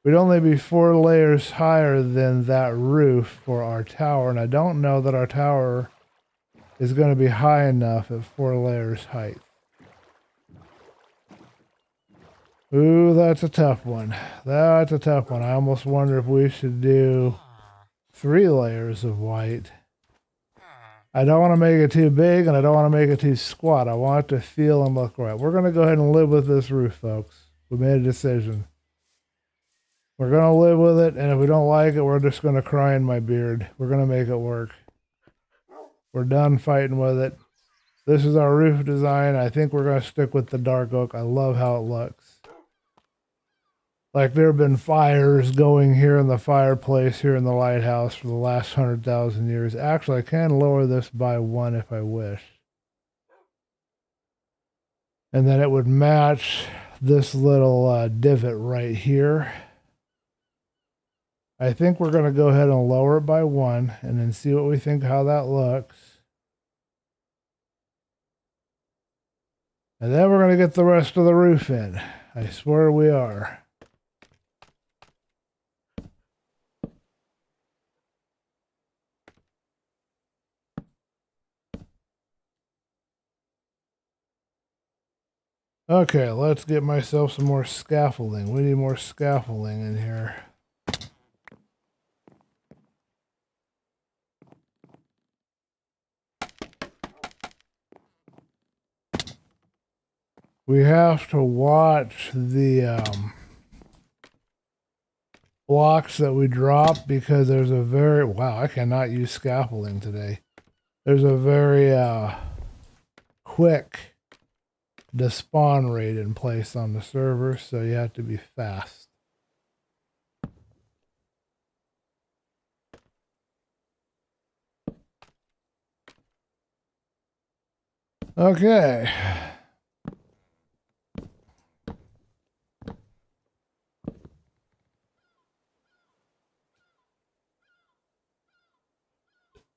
we'd only be 4 layers higher than that roof for our tower. And I don't know that our tower is going to be high enough at 4 layers height. Ooh, that's a tough one. That's a tough one. I almost wonder if we should do 3 layers of white. I don't want to make it too big, and I don't want to make it too squat. I want it to feel and look right. We're going to go ahead and live with this roof, folks. We made a decision. We're going to live with it, and if we don't like it, we're just going to cry in my beard. We're going to make it work. We're done fighting with it. This is our roof design. I think we're going to stick with the dark oak. I love how it looks. Like there have been fires going here in the fireplace here in the lighthouse for the last 100,000 years. Actually, I can lower this by 1 if I wish. And then it would match this little divot right here. I think we're going to go ahead and lower it by 1 and then see what we think how that looks. And then we're going to get the rest of the roof in. I swear we are. Okay, let's get myself some more scaffolding. We need more scaffolding in here. We have to watch the blocks that we drop because there's a very... Wow, I cannot use scaffolding today. there's a very quick despawn rate in place on the server, so you have to be fast. Okay.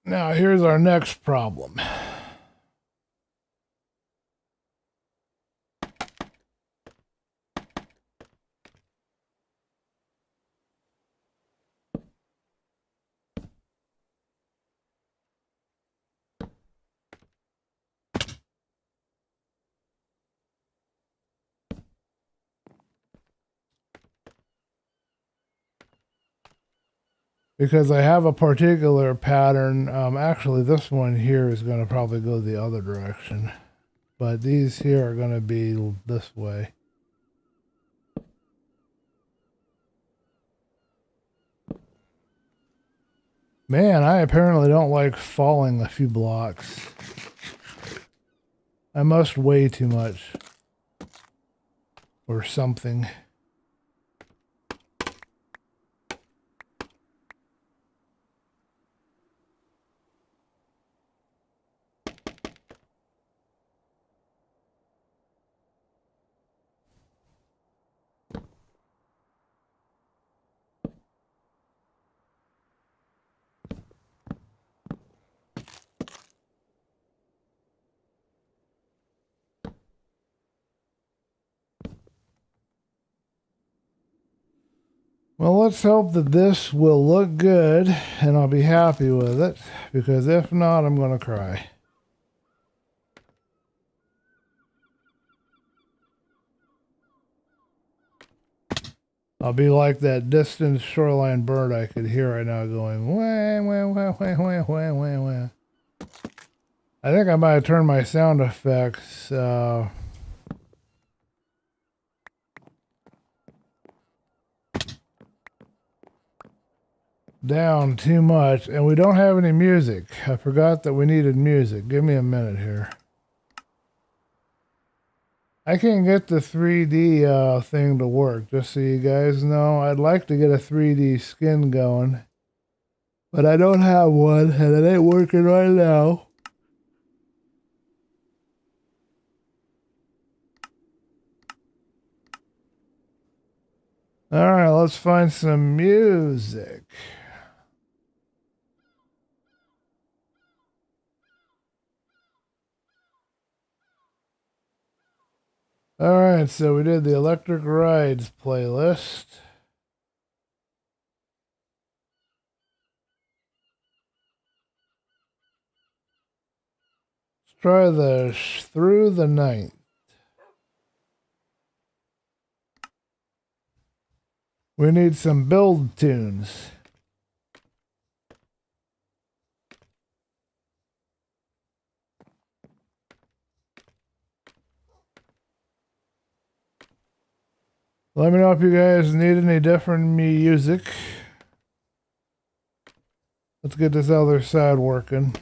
Now here's our next problem. Because I have a particular pattern. Actually, this one here is going to probably go the other direction. But these here are going to be this way. Man, I apparently don't like falling a few blocks. I must weigh too much. Or something. Well, let's hope that this will look good and I'll be happy with it, because if not, I'm going to cry. I'll be like that distant shoreline bird I could hear right now going, wah, wah, wah, wah, wah, wah, wah, wah. I think I might turn my sound effects down too much, and we don't have any music. I forgot that we needed music. Give me a minute here. I can't get the 3D thing to work, just so you guys know. I'd like to get a 3D skin going, but I don't have one, and it ain't working right now. All right, let's find some music. All right, so we did the Electric Rides playlist. Let's try the Through the Night. We need some build tunes. Let me know if you guys need any different music. Let's get this other side working.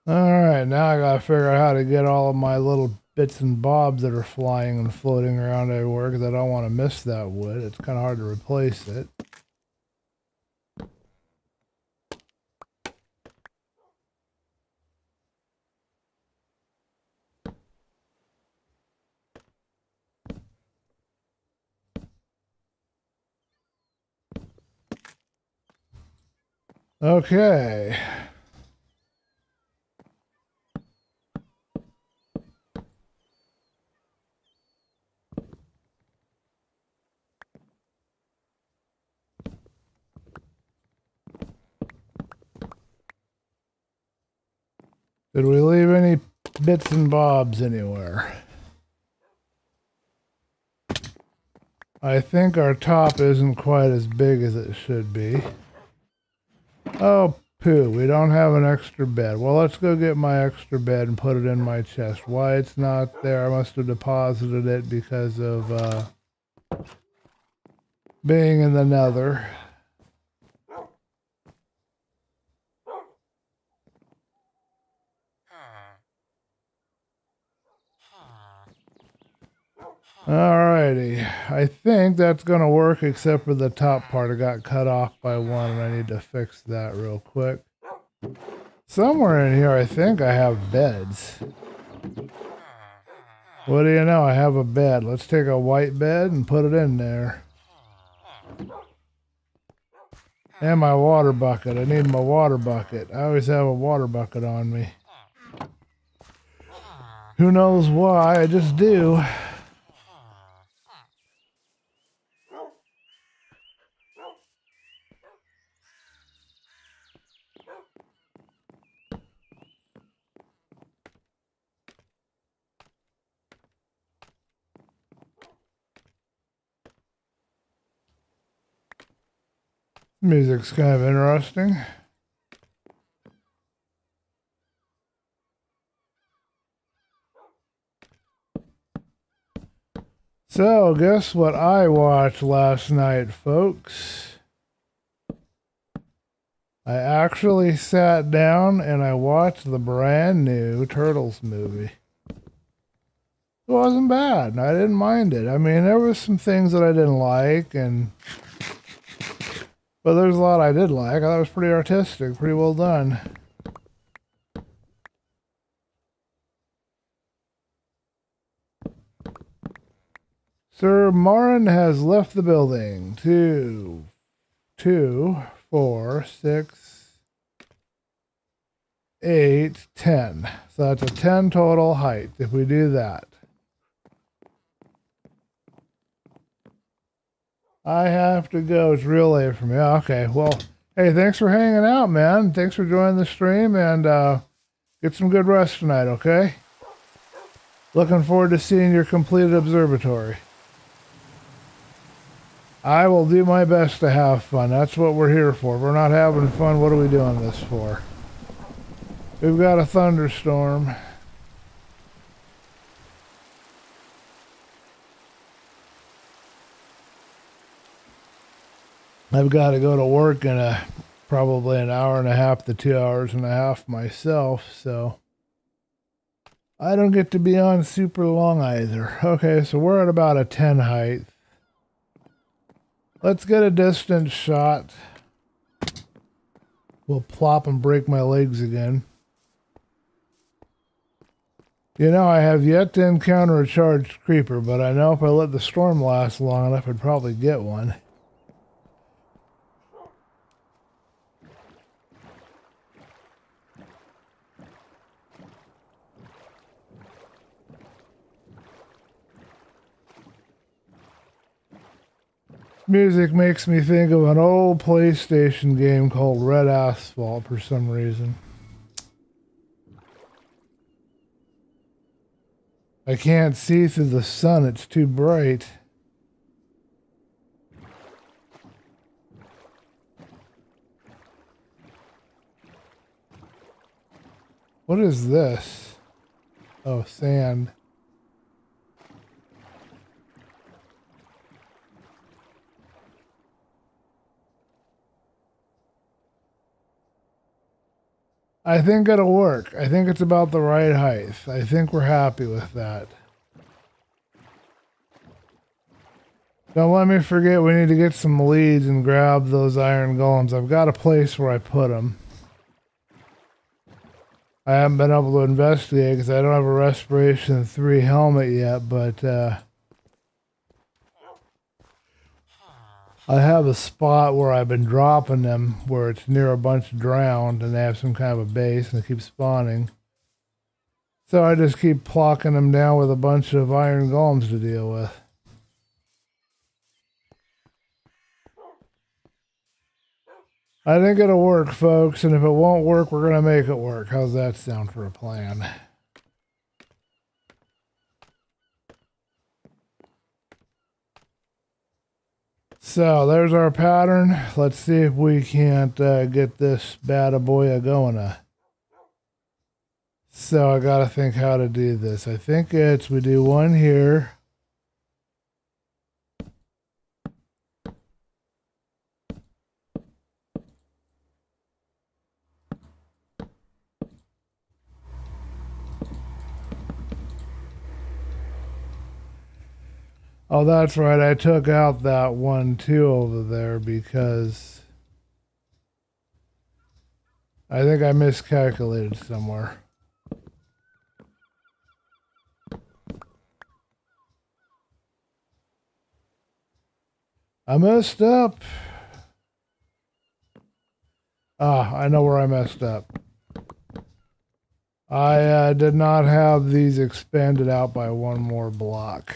Alright, now I gotta figure out how to get all of my little bits and bobs that are flying and floating around everywhere, because I don't want to miss that wood. It's kind of hard to replace it. Okay. Did we leave any bits and bobs anywhere? I think our top isn't quite as big as it should be. Oh, poo, we don't have an extra bed. Well, let's go get my extra bed and put it in my chest. Why it's not there, I must have deposited it because of being in the nether. Alrighty, I think that's gonna work except for the top part. It got cut off by one and I need to fix that real quick. Somewhere in here I think I have beds. What do you know, I have a bed. Let's take a white bed and put it in there. And my water bucket. I need my water bucket. I always have a water bucket on me. Who knows why, I just do. Music's kind of interesting. So, guess what I watched last night, folks? I actually sat down and I watched the brand new Turtles movie. It wasn't bad. I didn't mind it. I mean, there was some things that I didn't like, but there's a lot I did like. I thought it was pretty artistic, pretty well done. Sir Marin has left the building. 2, 4, 6, 8, 10. So that's a 10 total height if we do that. I have to go. It's real late for me. Okay, well, hey, thanks for hanging out, man. Thanks for joining the stream, and get some good rest tonight, okay? Looking forward to seeing your completed observatory. I will do my best to have fun. That's what we're here for. If we're not having fun, what are we doing this for? We've got a thunderstorm. I've got to go to work in probably an hour and a half to 2 hours and a half myself, so I don't get to be on super long either. Okay, so we're at about a 10 height. Let's get a distance shot. We'll plop and break my legs again. You know, I have yet to encounter a charged creeper, but I know if I let the storm last long enough, I'd probably get one. Music makes me think of an old PlayStation game called Red Asphalt for some reason. I can't see through the sun, it's too bright. What is this? Oh, sand. I think it'll work. I think it's about the right height. I think we're happy with that. Don't let me forget we need to get some leads and grab those iron golems. I've got a place where I put them. I haven't been able to investigate because I don't have a Respiration 3 helmet yet, but I have a spot where I've been dropping them where it's near a bunch drowned and they have some kind of a base and they keep spawning. So I just keep plocking them down with a bunch of iron golems to deal with. I think it'll work, folks, and if it won't work, we're going to make it work. How's that sound for a plan? So there's our pattern. Let's see if we can't get this bad boy going. So I got to think how to do this. I think we do one here. Oh, that's right. I took out that one too over there because I think I miscalculated somewhere. I messed up. Ah, I know where I messed up. I did not have these expanded out by one more block.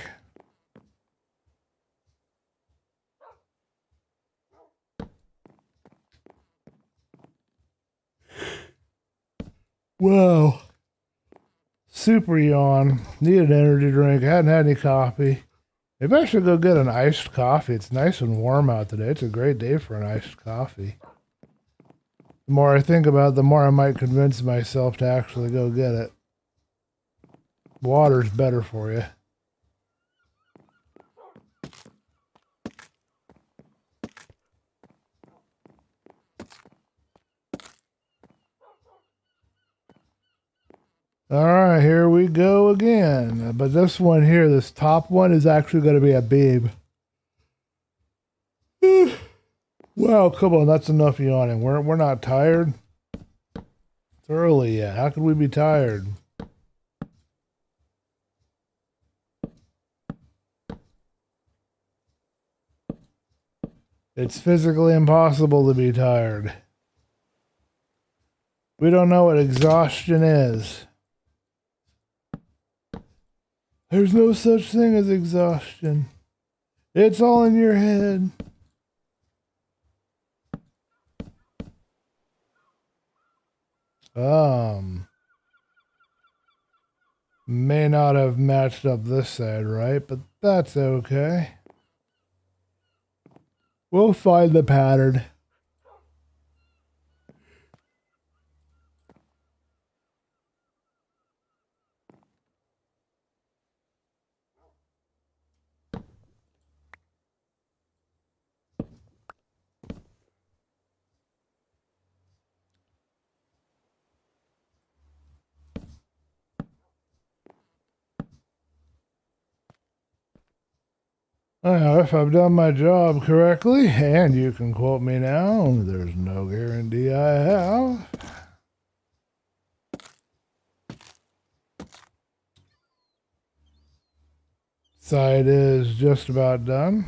Wow. Super yawn. Need an energy drink. Hadn't had any coffee. Maybe I should go get an iced coffee. It's nice and warm out today. It's a great day for an iced coffee. The more I think about it, the more I might convince myself to actually go get it. Water's better for you. All right, here we go again. But this one here, this top one, is actually going to be a beam. Wow, come on, that's enough yawning. We're not tired. It's early yet. How could we be tired? It's physically impossible to be tired. We don't know what exhaustion is. There's no such thing as exhaustion. It's all in your head. May not have matched up this side right, but that's okay. We'll find the pattern. If I've done my job correctly, and you can quote me now, there's no guarantee I have. Side is just about done.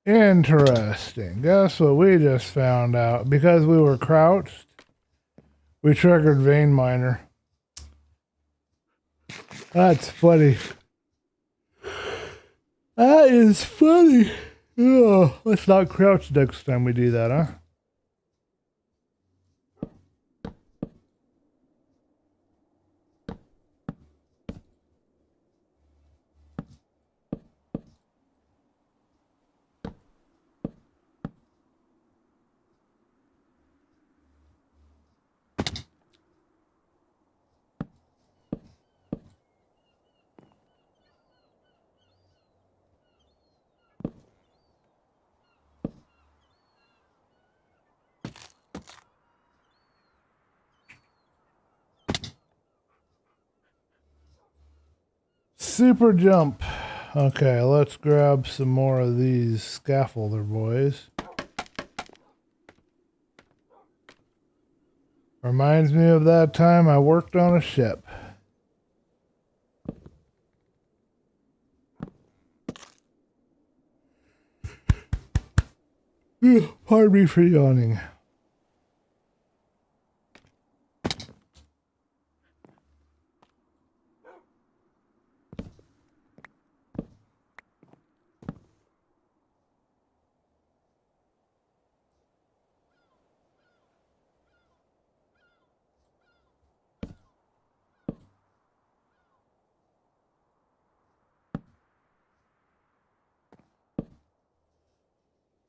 Interesting. Guess what we just found out? Because we were crouched, we triggered vein miner. That's funny. That is funny. Oh, let's not crouch next time we do that, huh? Super jump. Okay, let's grab some more of these scaffolder boys. Reminds me of that time I worked on a ship. Pardon me for yawning.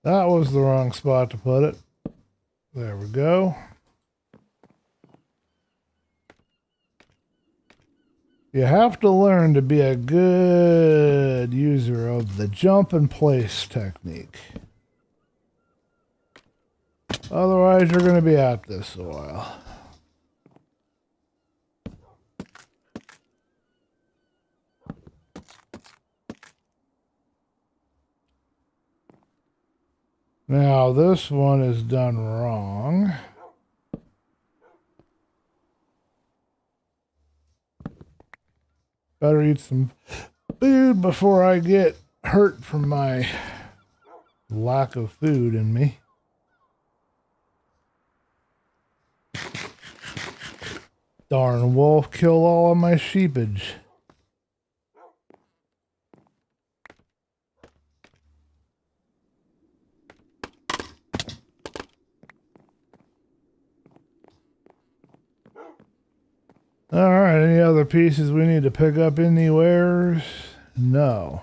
That was the wrong spot to put it. There we go. You have to learn to be a good user of the jump and place technique. Otherwise, you're going to be at this a while. Now, this one is done wrong. Better eat some food before I get hurt from my lack of food in me. Darn wolf killed all of my sheepage. Alright, any other pieces we need to pick up anywhere? No.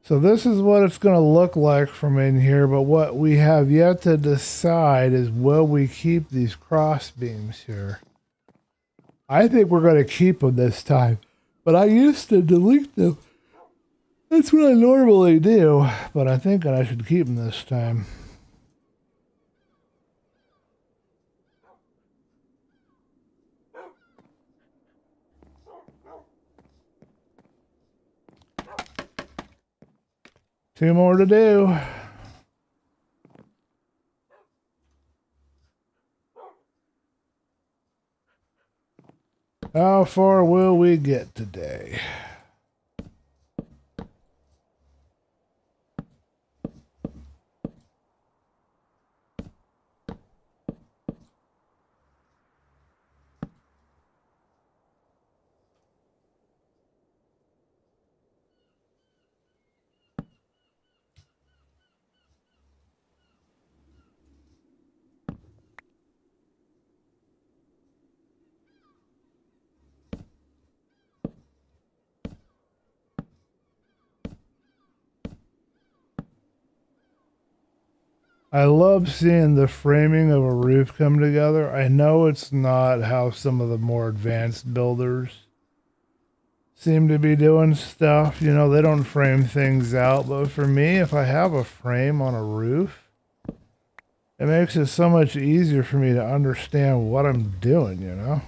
So this is what it's going to look like from in here, but what we have yet to decide is will we keep these cross beams here? I think we're going to keep them this time, but I used to delete them. That's what I normally do, but I think I should keep them this time. Two more to do. How far will we get today? I love seeing the framing of a roof come together. I know it's not how some of the more advanced builders seem to be doing stuff. You know, they don't frame things out. But for me, if I have a frame on a roof, it makes it so much easier for me to understand what I'm doing, you know?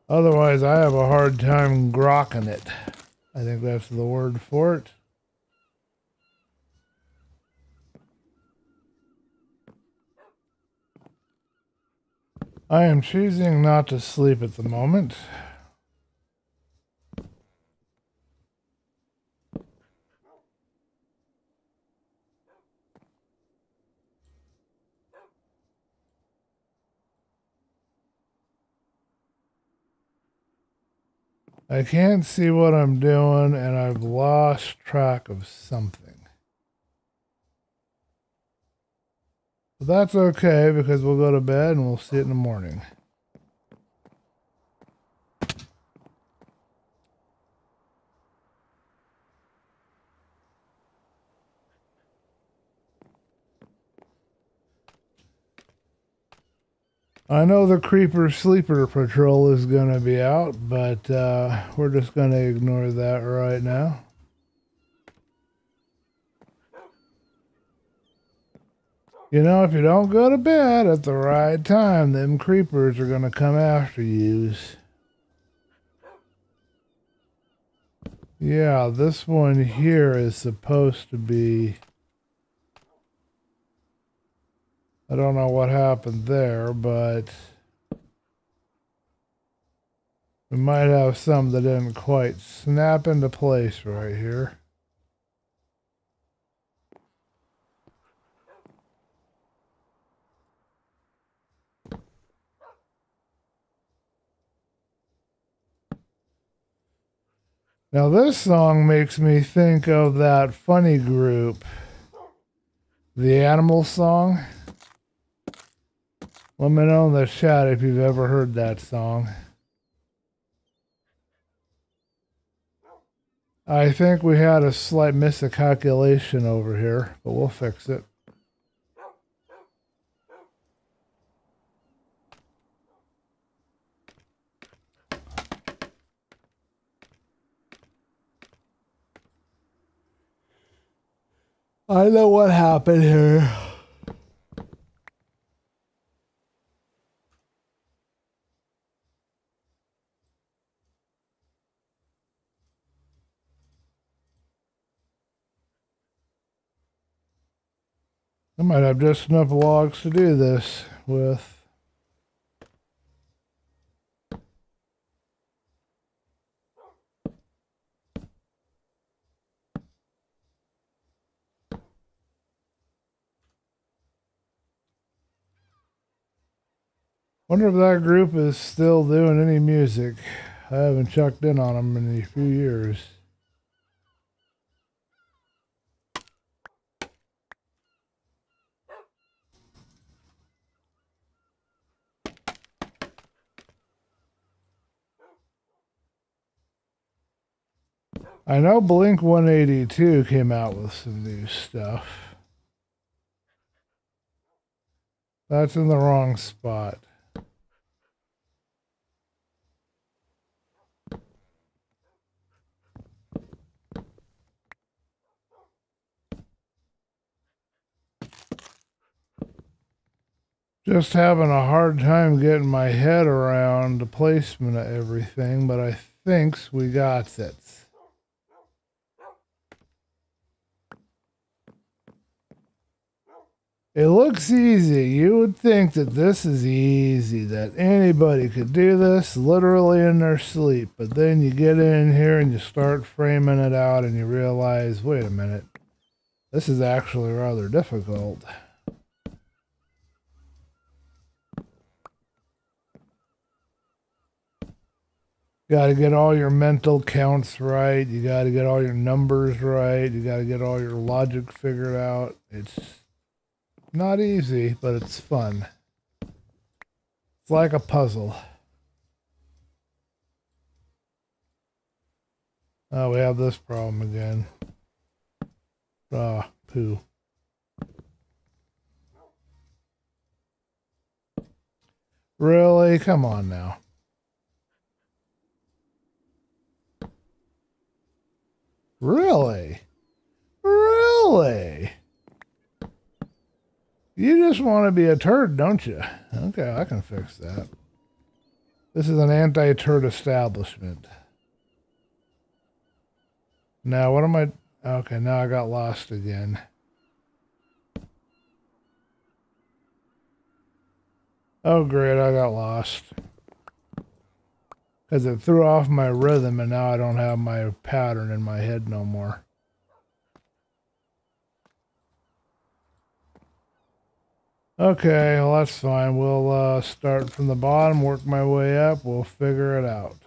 Otherwise, I have a hard time grokking it. I think that's the word for it. I am choosing not to sleep at the moment. I can't see what I'm doing, and I've lost track of something. But that's okay, because we'll go to bed and we'll see it in the morning. I know the Creeper Sleeper Patrol is going to be out, but we're just going to ignore that right now. You know, if you don't go to bed at the right time, them creepers are going to come after you. Yeah, this one here is supposed to be... I don't know what happened there, but we might have some that didn't quite snap into place right here. Now this song makes me think of that funny group, the Animal Song. Let me know in the chat if you've ever heard that song. I think we had a slight miscalculation over here, but we'll fix it. I know what happened here. I might have just enough logs to do this with. Wonder if that group is still doing any music. I haven't checked in on them in a few years. I know Blink 182 came out with some new stuff. That's in the wrong spot. Just having a hard time getting my head around the placement of everything, but I think we got it. It looks easy. You would think that this is easy, that anybody could do this literally in their sleep. But then you get in here and you start framing it out and you realize, wait a minute, this is actually rather difficult. Got to get all your mental counts right. You got to get all your numbers right. You got to get all your logic figured out. It's not easy, but it's fun. It's like a puzzle. Oh, we have this problem again. Ah, poo. Really? Come on now. Really? Really? You just want to be a turd, don't you? Okay, I can fix that. This is an anti-turd establishment. Now, what am I... Okay, now I got lost again. Oh, great, I got lost. Because it threw off my rhythm, and now I don't have my pattern in my head no more. Okay, well, that's fine. We'll start from the bottom, work my way up. We'll figure it out.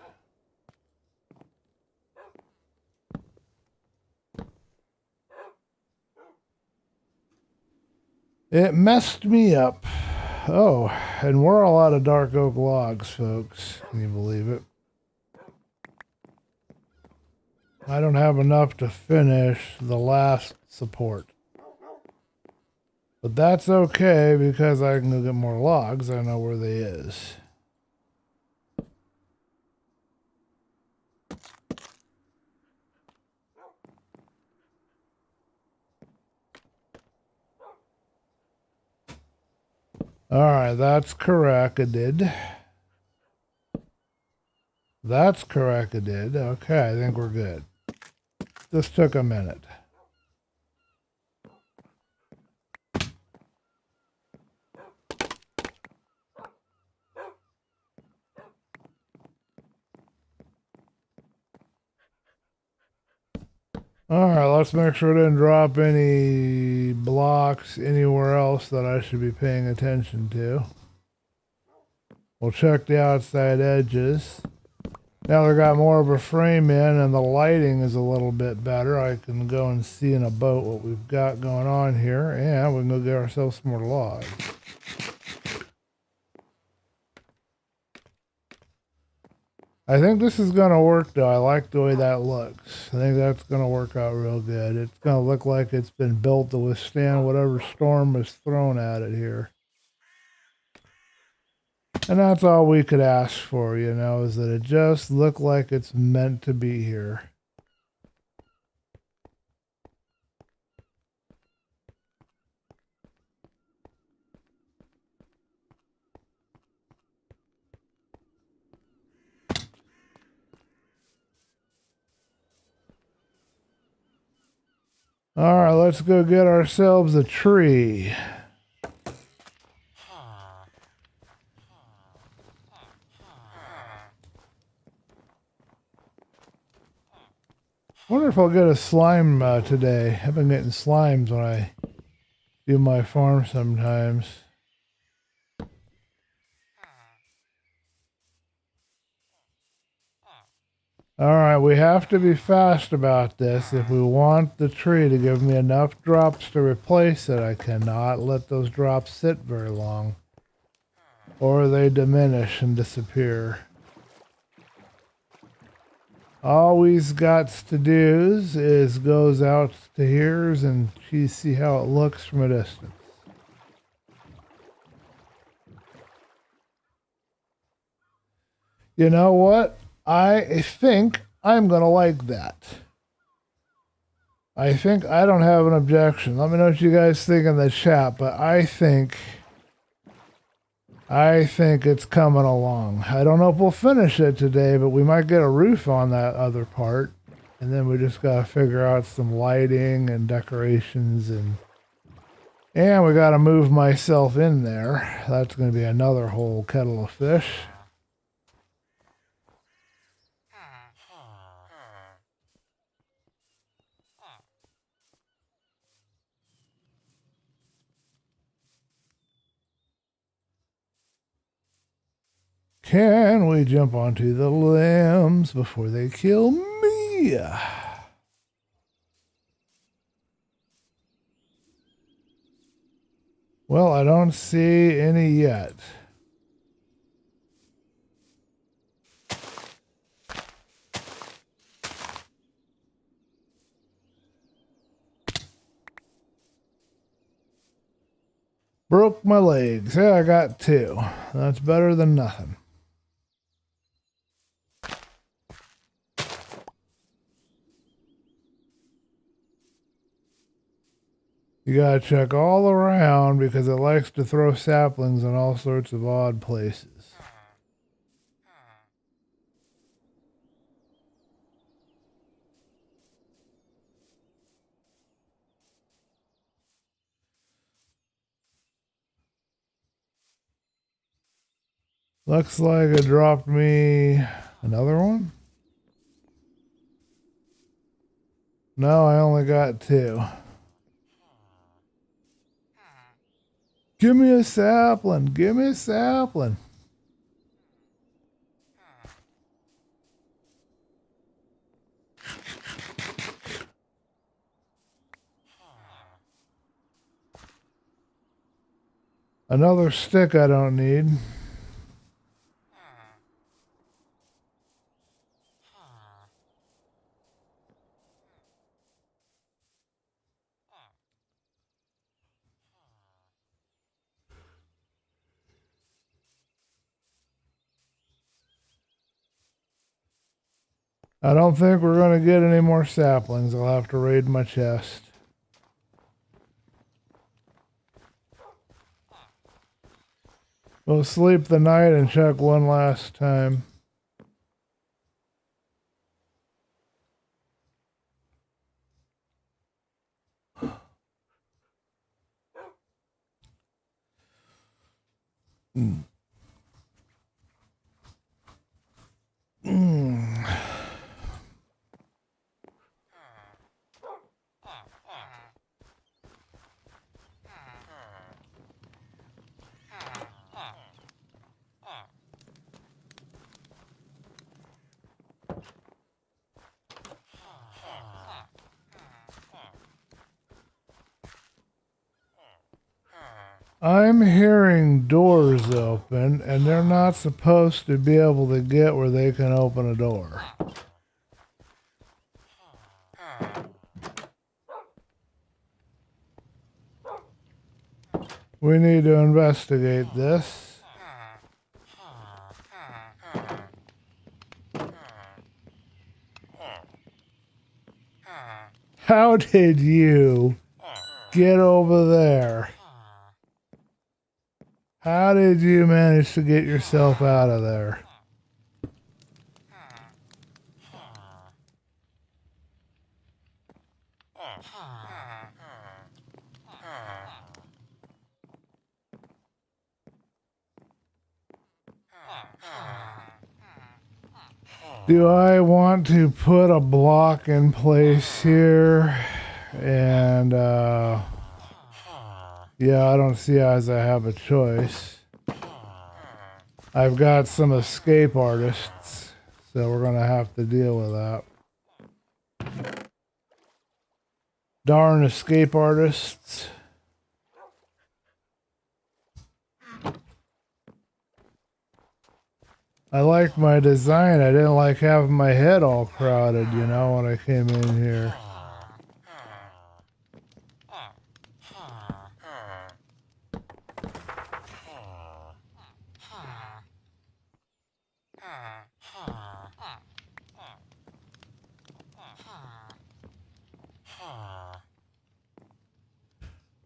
It messed me up. Oh, and we're all out of dark oak logs, folks. Can you believe it? I don't have enough to finish the last support. But that's okay because I can go get more logs. I know where they is. All right, that's corrected. That's corrected. Okay, I think we're good. This took a minute. All right, let's make sure I didn't drop any blocks anywhere else that I should be paying attention to. We'll check the outside edges. Now they got more of a frame in and the lighting is a little bit better. I can go and see in a boat what we've got going on here, and we can go get ourselves some more logs. I think this is going to work, though. I like the way that looks. I think that's going to work out real good. It's going to look like it's been built to withstand whatever storm is thrown at it here. And that's all we could ask for, you know, is that it just looked like it's meant to be here. All right, let's go get ourselves a tree. Wonder if I'll get a slime today. I've been getting slimes when I do my farm sometimes. All right, we have to be fast about this if we want the tree to give me enough drops to replace it. I cannot let those drops sit very long, or they diminish and disappear. All we've got to do is goes out to here's and see how it looks from a distance. You know what? I think I'm going to like that. I think I don't have an objection. Let me know what you guys think in the chat, but I think it's coming along. I don't know if we'll finish it today, but we might get a roof on that other part. And then we just got to figure out some lighting and decorations and we got to move myself in there. That's going to be another whole kettle of fish. Can we jump onto the limbs before they kill me? Well, I don't see any yet. Broke my legs. Yeah, I got 2. That's better than nothing. You gotta check all around because it likes to throw saplings in all sorts of odd places. Looks like it dropped me another one. No, I only got 2. Give me a sapling. Give me a sapling. Another stick I don't need. I don't think we're going to get any more saplings. I'll have to raid my chest. We'll sleep the night and check one last time. Mm. I'm hearing doors open, and they're not supposed to be able to get where they can open a door. We need to investigate this. How did you get over there? How did you manage to get yourself out of there? Do I want to put a block in place here? And, yeah, I don't see as I have a choice. I've got some escape artists, so we're going to have to deal with that. Darn escape artists. I like my design. I didn't like having my head all crowded, you know, when I came in here.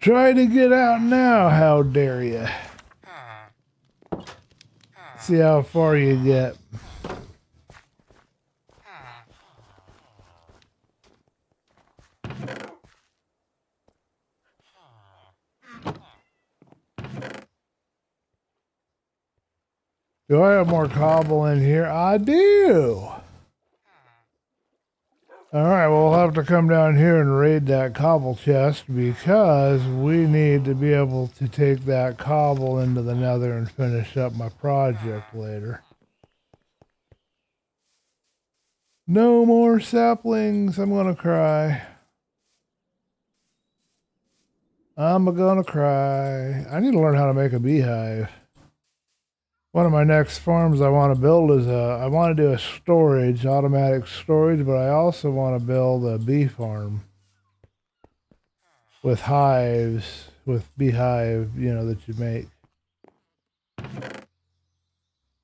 Try to get out now, how dare you? See how far you get. Do I have more cobble in here? I do. Alright, well, we'll have to come down here and raid that cobble chest because we need to be able to take that cobble into the nether and finish up my project later. No more saplings. I'm gonna cry. I'm gonna cry. I need to learn how to make a beehive. One of my next farms I want to build is I want to do a storage, automatic storage, but I also want to build a bee farm with hives, with beehive, you know, that you make.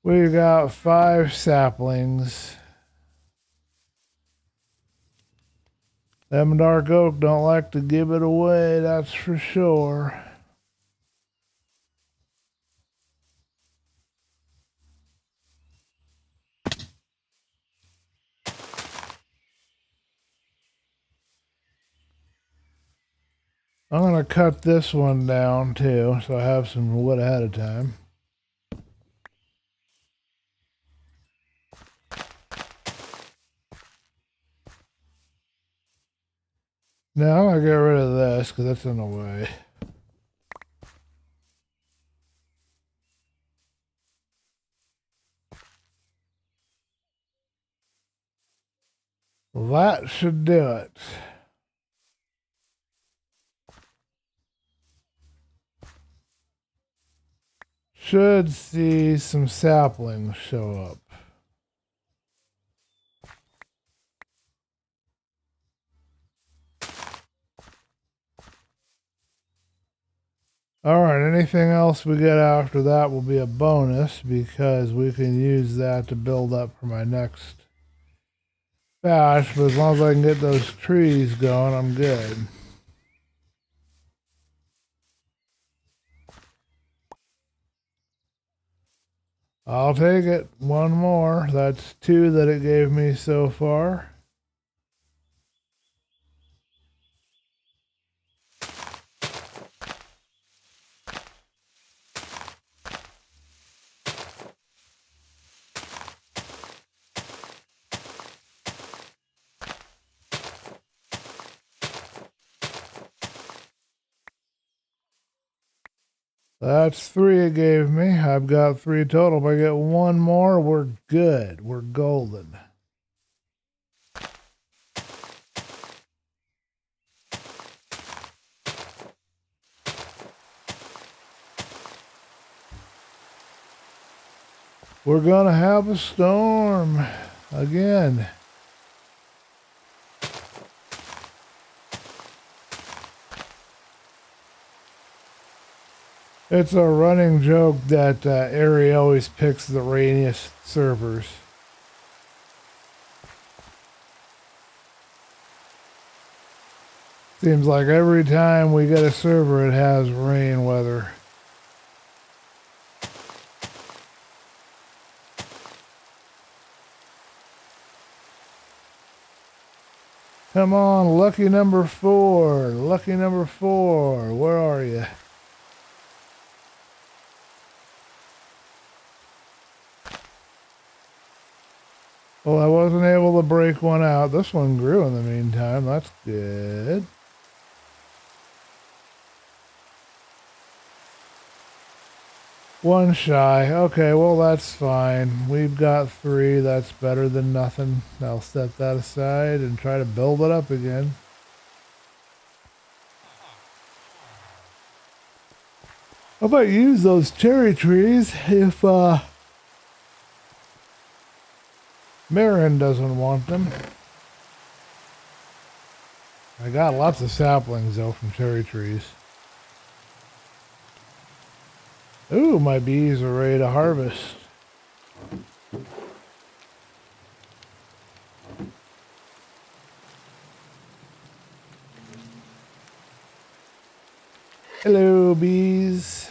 We've got 5 saplings. Them dark oak don't like to give it away, that's for sure. I'm going to cut this one down too, so I have some wood ahead of time. Now I'm going to get rid of this because that's in the way. That should do it. Should see some saplings show up. Alright, anything else we get after that will be a bonus because we can use that to build up for my next batch, but as long as I can get those trees going, I'm good. I'll take it. One more. That's 2 that it gave me so far. That's 3 it gave me. I've got 3 total. If I get 1 more, we're good. We're golden. We're gonna have a storm again. It's a running joke that Ari always picks the rainiest servers. Seems like every time we get a server, it has rain weather. Come on, lucky number 4. Lucky number 4. Where are you? Well, I wasn't able to break one out. This one grew in the meantime. That's good. One shy. Okay, well, that's fine. We've got 3. That's better than nothing. I'll set that aside and try to build it up again. I might use those cherry trees if Marin doesn't want them. I got lots of saplings though from cherry trees. Ooh, my bees are ready to harvest. Hello, bees.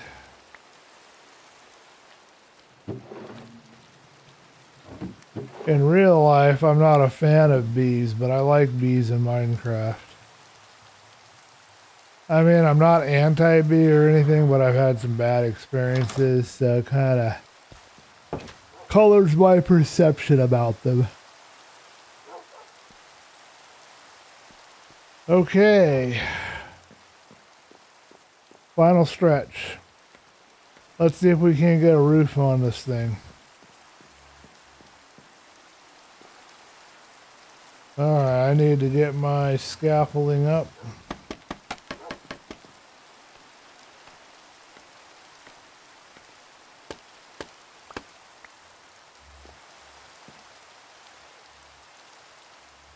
In real life, I'm not a fan of bees, but I like bees in Minecraft. I mean, I'm not anti-bee or anything, but I've had some bad experiences, so kind of colors my perception about them. Okay. Final stretch. Let's see if we can't get a roof on this thing. Alright, I need to get my scaffolding up.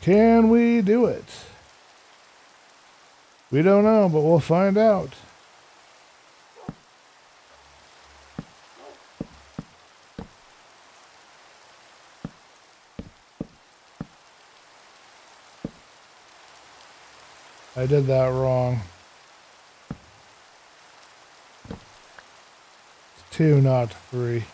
Can we do it? We don't know, but we'll find out. I did that wrong. It's 2, not 3.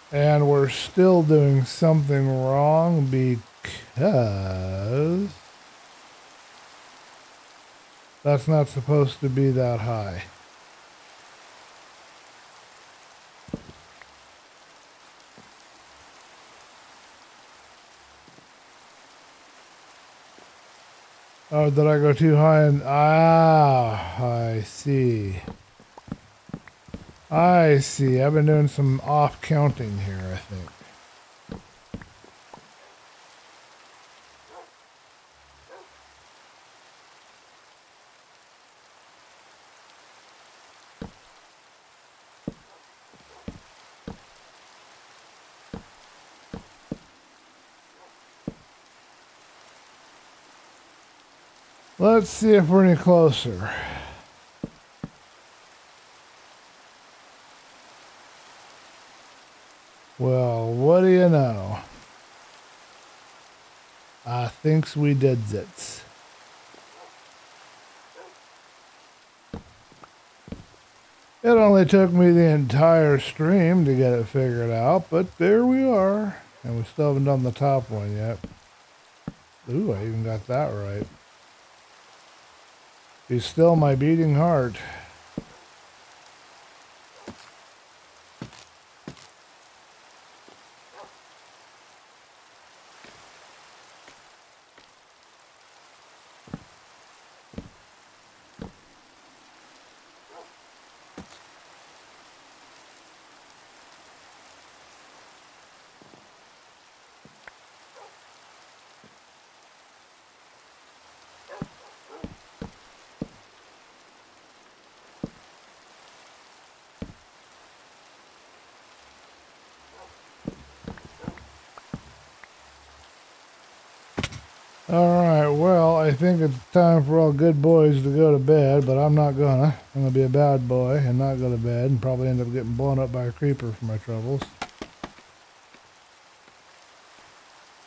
And we're still doing something wrong because that's not supposed to be that high. Oh, did I go too high? I see. I see. I've been doing some off counting here, I think. Let's see if we're any closer. Well, what do you know? I thinks we did zits. It only took me the entire stream to get it figured out, but there we are. And we still haven't done the top one yet. Ooh, I even got that right. Be still my beating heart. Alright, well, I think it's time for all good boys to go to bed, but I'm not gonna. I'm gonna be a bad boy and not go to bed and probably end up getting blown up by a creeper for my troubles.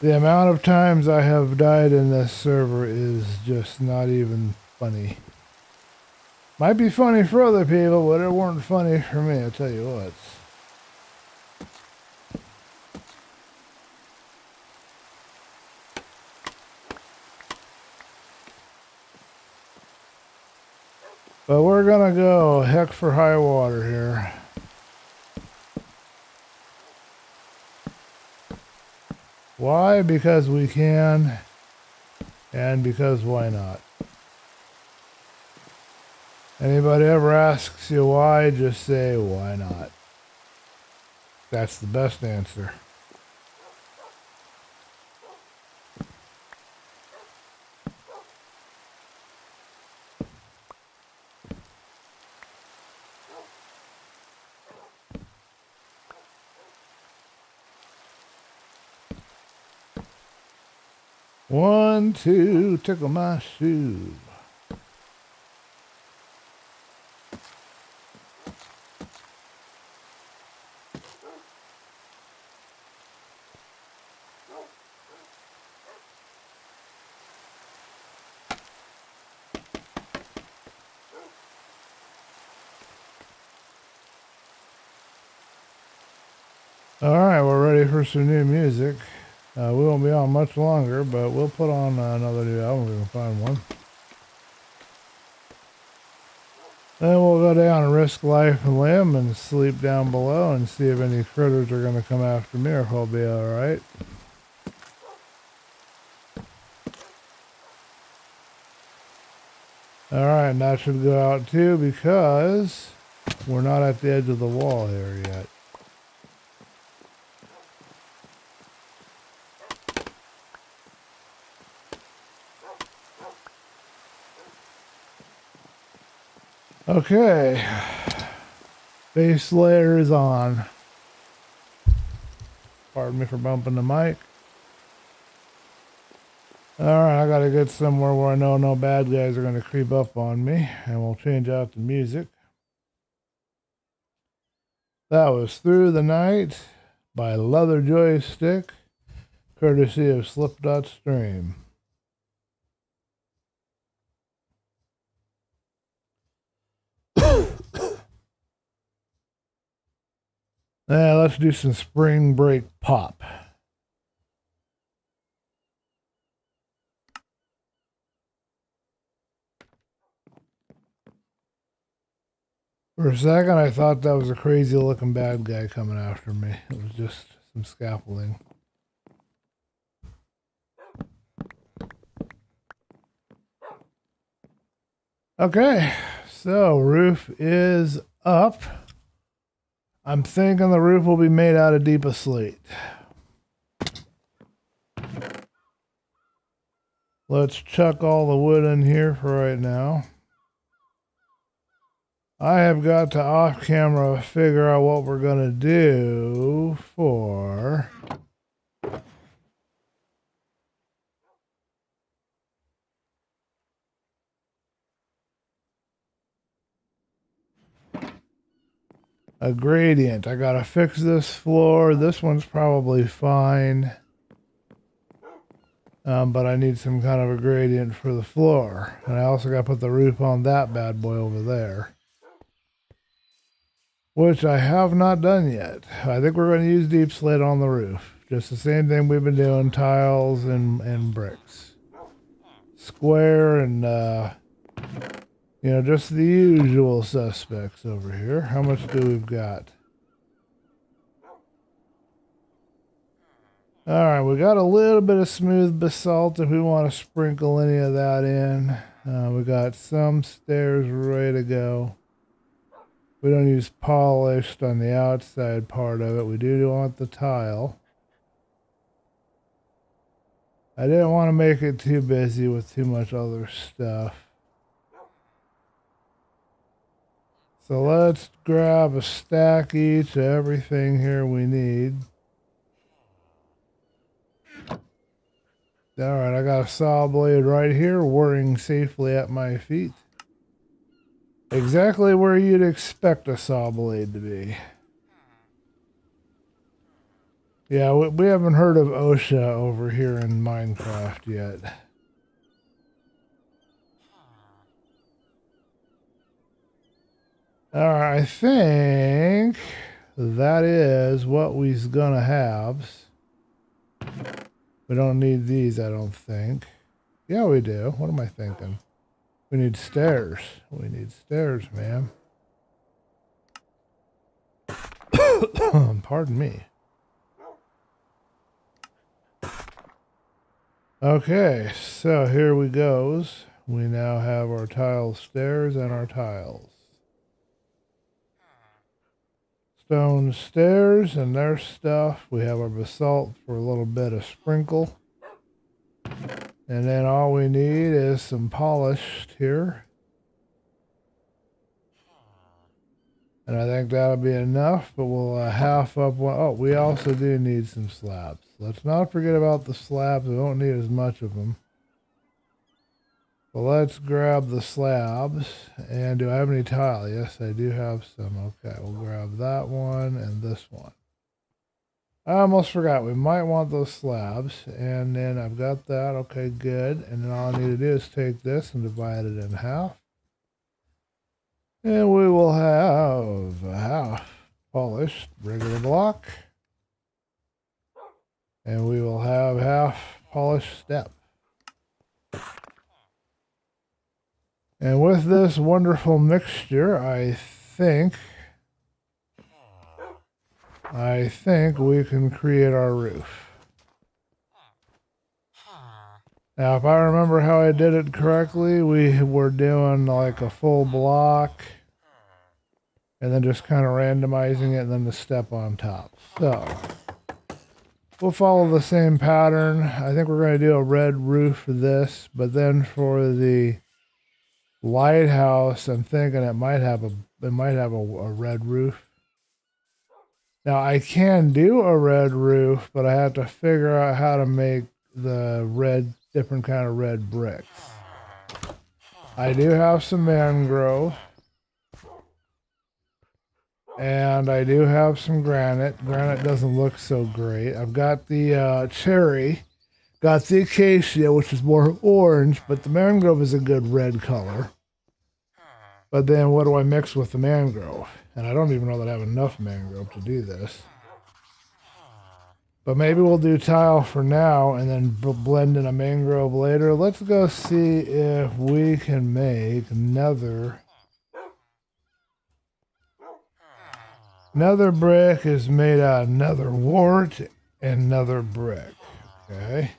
The amount of times I have died in this server is just not even funny. Might be funny for other people, but it weren't funny for me, I'll tell you what. But we're gonna go heck for high water here. Why? Because we can, and because why not? Anybody ever asks you why, just say why not. That's the best answer. One, two, tickle my shoe. Alright, we're ready for some new music. We won't be on much longer, but we'll put on another new album if we can find one. Then we'll go down and risk life and limb and sleep down below and see if any critters are going to come after me or if I'll be alright. Alright, and that should go out too because we're not at the edge of the wall here yet. Okay, base layer is on. Pardon me for bumping the mic. Alright, I gotta get somewhere where I know no bad guys are gonna creep up on me, and we'll change out the music. That was Through the Night by Leather Joystick, courtesy of Slipdot Stream. Now let's do some spring break pop. For a second, I thought that was a crazy looking bad guy coming after me. It was just some scaffolding. Okay, so roof is up. I'm thinking the roof will be made out of deep slate. Let's chuck all the wood in here for right now. I have got to off camera figure out what we're going to do for a gradient. I got to fix this floor. This one's probably fine. But I need some kind of a gradient for the floor. And I also got to put the roof on that bad boy over there, which I have not done yet. I think we're going to use deep slate on the roof. Just the same thing we've been doing, tiles and bricks. Square and, you know, just the usual suspects over here. How much do we've got? Alright, we got a little bit of smooth basalt if we want to sprinkle any of that in. We got some stairs ready to go. We don't use polished on the outside part of it. We do want the tile. I didn't want to make it too busy with too much other stuff. So let's grab a stack each of everything here we need. Alright, I got a saw blade right here, whirring safely at my feet. Exactly where you'd expect a saw blade to be. Yeah, we haven't heard of OSHA over here in Minecraft yet. Alright, I think that is what we's gonna have. We don't need these, I don't think. Yeah, we do. What am I thinking? We need stairs. We need stairs, man. Pardon me. Okay, so here we goes. We now have our tile stairs and our tiles. Stone stairs and their stuff. We have our basalt for a little bit of sprinkle. And then all we need is some polished here. And I think that'll be enough, but we'll half up one. Oh, we also do need some slabs. Let's not forget about the slabs. We don't need as much of them. But let's grab the slabs. And do I have any tile? Yes, I do have some. Okay, we'll grab that one and this one. I almost forgot. We might want those slabs. And then I've got that. Okay, good. And then all I need to do is take this and divide it in half. And we will have a half polished regular block. And we will have half polished step. And with this wonderful mixture, I think we can create our roof. Now, if I remember how I did it correctly, we were doing like a full block and then just kind of randomizing it and then the step on top. So we'll follow the same pattern. I think we're going to do a red roof for this, but then for the lighthouse, I'm thinking it might have a red roof. Now I can do a red roof, but I have to figure out how to make the different kind of red bricks. I do have some mangrove. And I do have some granite. Granite doesn't look so great. I've got the cherry. Got the acacia, which is more orange, but the mangrove is a good red color. But then what do I mix with the mangrove? And I don't even know that I have enough mangrove to do this. But maybe we'll do tile for now and then blend in a mangrove later. Let's go see if we can make another brick is made out of another wart and another brick. Okay.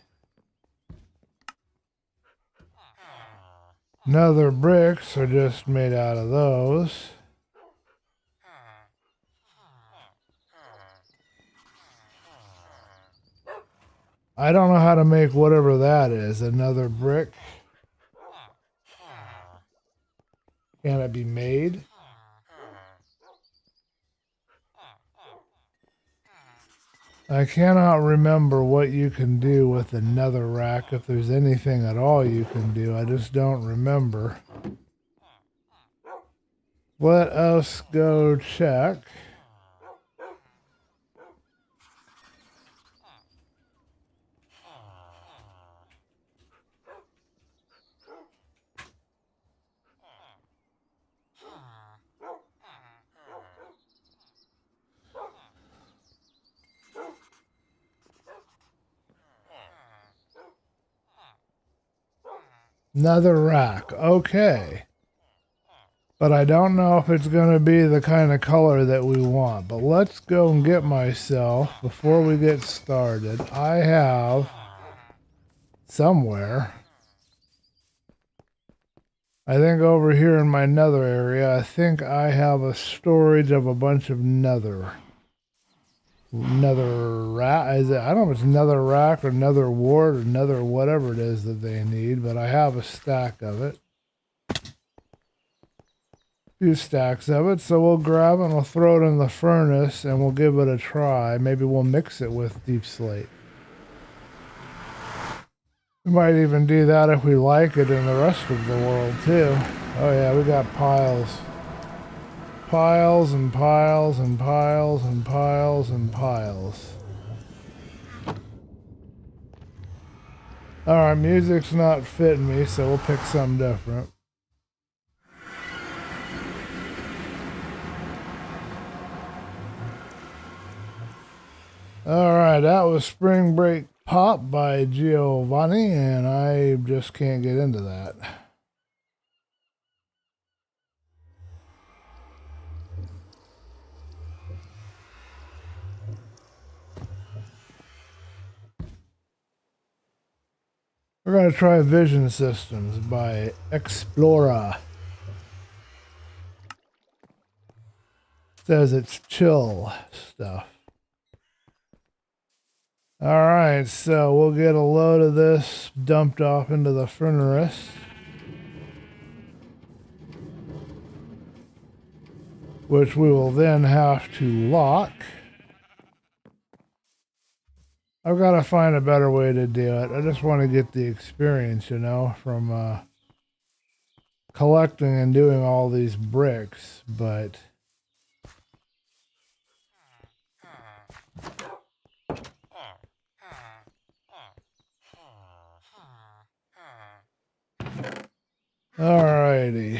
Another bricks are just made out of those. I don't know how to make whatever that is. Another brick. Can it be made? I cannot remember what you can do with a nether rack, if there's anything at all you can do. I just don't remember. Let us go check. Another rack. Okay. But I don't know if it's going to be the kind of color that we want. But let's go and get myself, before we get started, I have somewhere, I think over here in my nether area, I think I have a storage of a bunch of nether rack. Is it? I don't know if it's nether rack or nether wart or nether whatever it is that they need, but I have a stack of it. Few stacks of it, so we'll grab it and we'll throw it in the furnace and we'll give it a try. Maybe we'll mix it with deep slate. We might even do that if we like it in the rest of the world too. Oh yeah, we got piles. Piles and piles and piles and piles and piles. Alright, music's not fitting me, so we'll pick something different. Alright, that was Spring Break Pop by Giovanni, and I just can't get into that. We're going to try Vision Systems by Explora. Says it's chill stuff. Alright, so we'll get a load of this dumped off into the furnace. Which we will then have to lock. I've got to find a better way to do it. I just want to get the experience, you know, from collecting and doing all these bricks, but alrighty.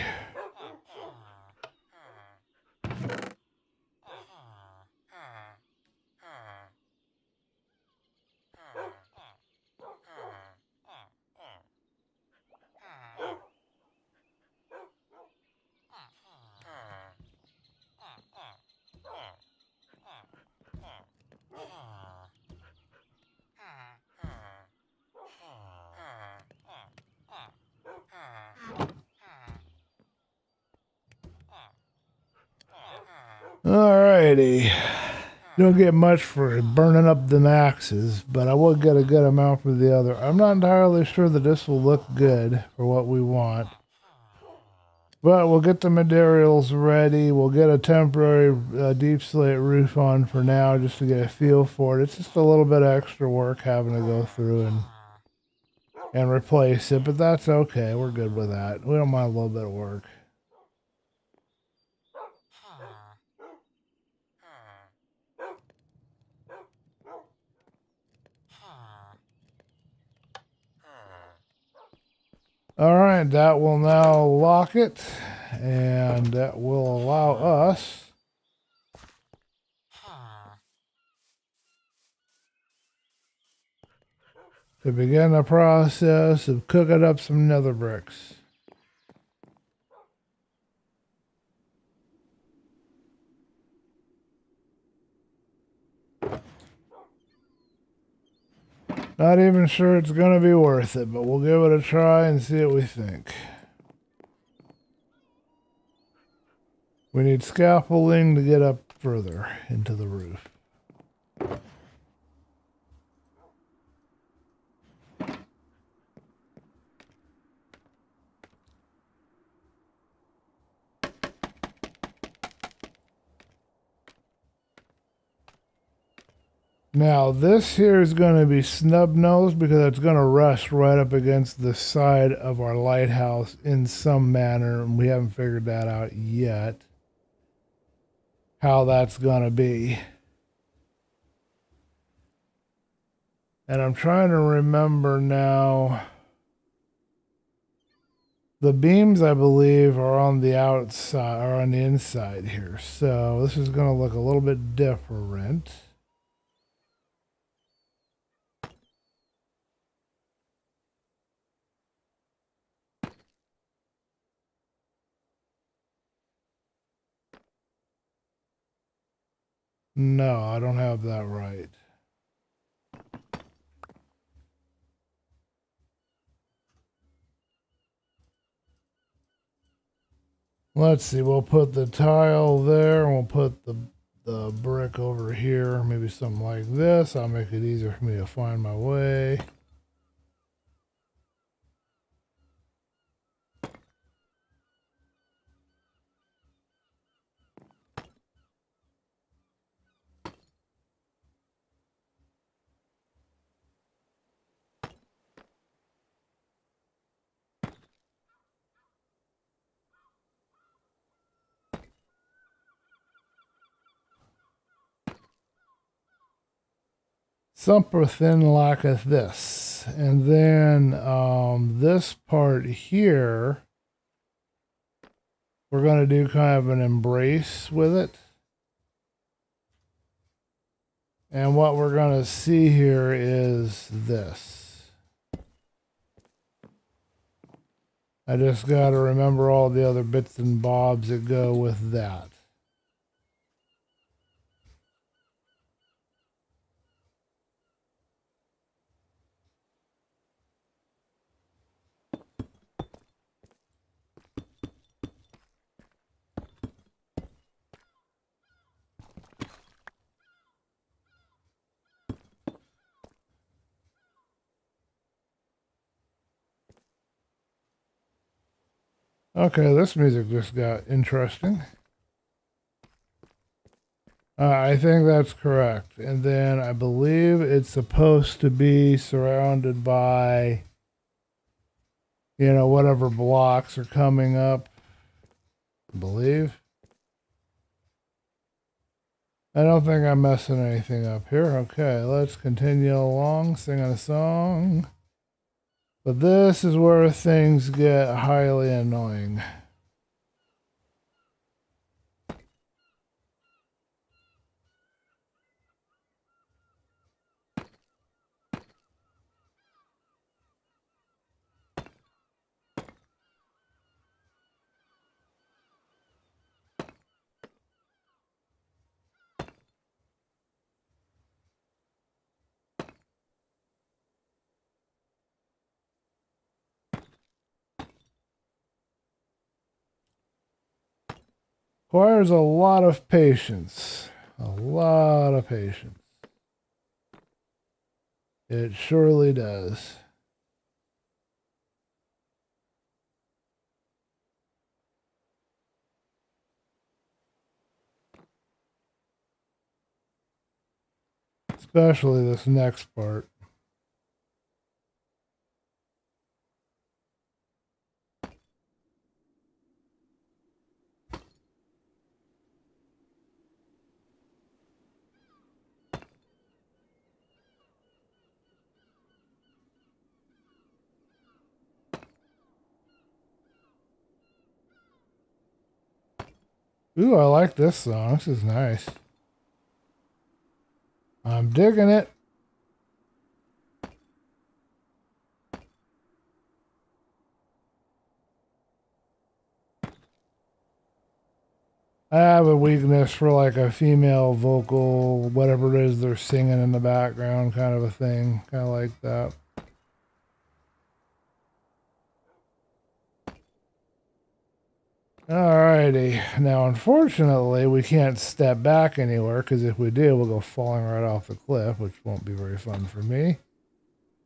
Alrighty. Don't get much for burning up the maxes, but I will get a good amount for the other. I'm not entirely sure that this will look good for what we want. But we'll get the materials ready. We'll get a temporary deep slate roof on for now just to get a feel for it. It's just a little bit of extra work having to go through and replace it, but that's okay. We're good with that. We don't mind a little bit of work. All right, that will now lock it, and that will allow us to begin the process of cooking up some nether bricks. Not even sure it's going to be worth it, but we'll give it a try and see what we think. We need scaffolding to get up further into the roof. Now this here is going to be snub nosed because it's going to rest right up against the side of our lighthouse in some manner, and we haven't figured that out yet, how that's going to be. And I'm trying to remember now. The beams, I believe, are on the outside, or on the inside here. So this is going to look a little bit different. No, I don't have that right. Let's see, we'll put the tile there, and we'll put the brick over here, maybe something like this. I'll make it easier for me to find my way. something like this. And then this part here, we're going to do kind of an embrace with it. And what we're going to see here is this. I just got to remember all the other bits and bobs that go with that. Okay, this music just got interesting. I think that's correct. And then I believe it's supposed to be surrounded by, you know, whatever blocks are coming up. I believe. I don't think I'm messing anything up here. Okay, let's continue along, singing a song. But this is where things get highly annoying. Requires a lot of patience. A lot of patience. It surely does. Especially this next part. Ooh, I like this song. This is nice. I'm digging it. I have a weakness for like a female vocal, whatever it is they're singing in the background, kind of a thing. Kind of like that. Alrighty. Now, unfortunately, we can't step back anywhere because if we do, we'll go falling right off the cliff, which won't be very fun for me.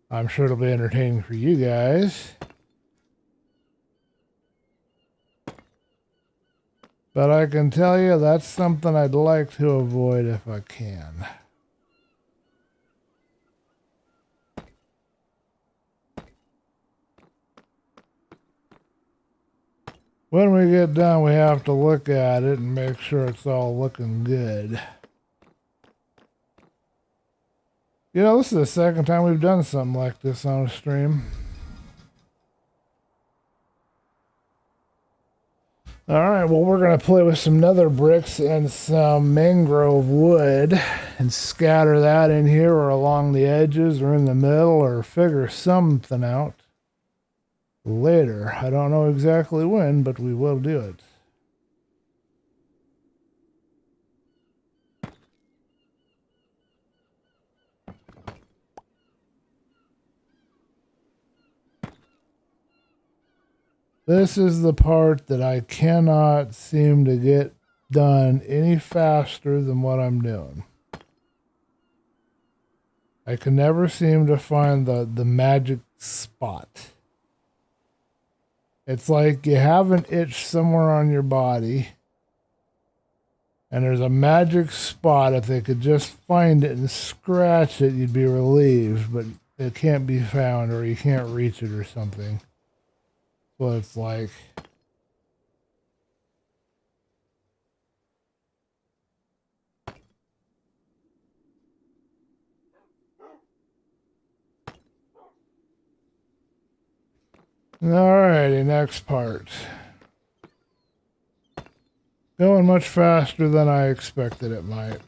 I'm sure it'll be entertaining for you guys. But I can tell you that's something I'd like to avoid if I can. When we get done, we have to look at it and make sure it's all looking good. You know, this is the second time we've done something like this on a stream. Alright, well, we're going to play with some nether bricks and some mangrove wood and scatter that in here or along the edges or in the middle or figure something out later. I don't know exactly when, but we will do it. This is the part that I cannot seem to get done any faster than what I'm doing. I can never seem to find the magic spot. It's like you have an itch somewhere on your body, and there's a magic spot. If they could just find it and scratch it, you'd be relieved, but it can't be found, or you can't reach it or something. So it's like... Alrighty, next part. Going much faster than I expected it might.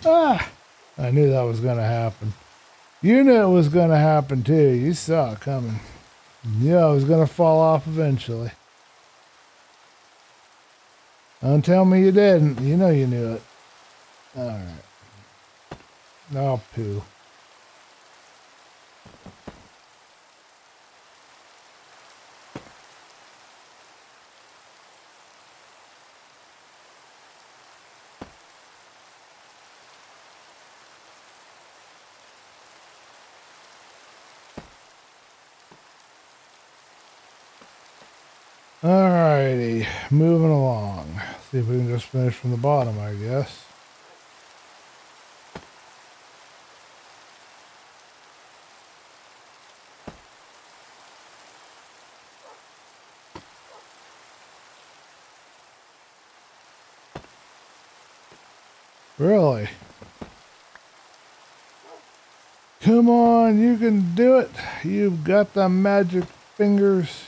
Ah! I knew that was going to happen. You knew it was going to happen too. You saw it coming. Yeah, it was going to fall off eventually. Don't tell me you didn't. You know you knew it. Alright. Oh, poo. Alrighty, moving along. See if we can just finish from the bottom, I guess. Really? Come on, you can do it. You've got the magic fingers.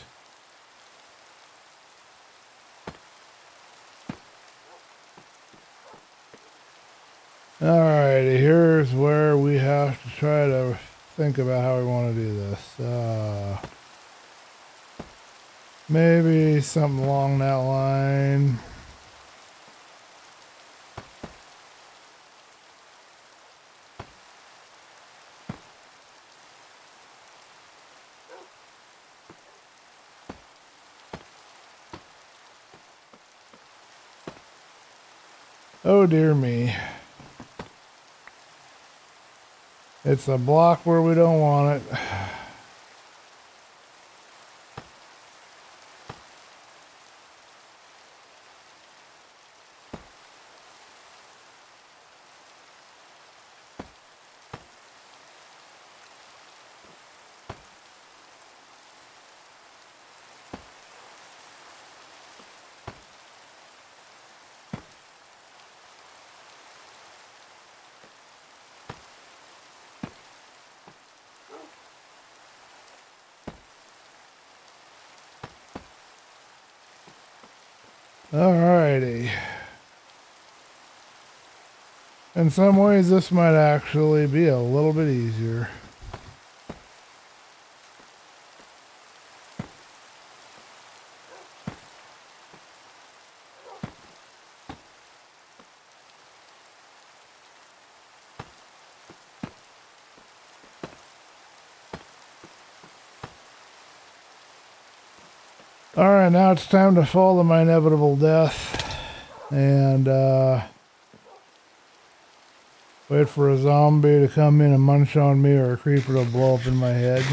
Alrighty, here's where we have to try to think about how we want to do this. Maybe something along that line. Oh dear me. It's a block where we don't want it. Alrighty. In some ways, this might actually be a little bit easier. Alright, now it's time to fall to my inevitable death. And, wait for a zombie to come in and munch on me or a creeper to blow up in my head.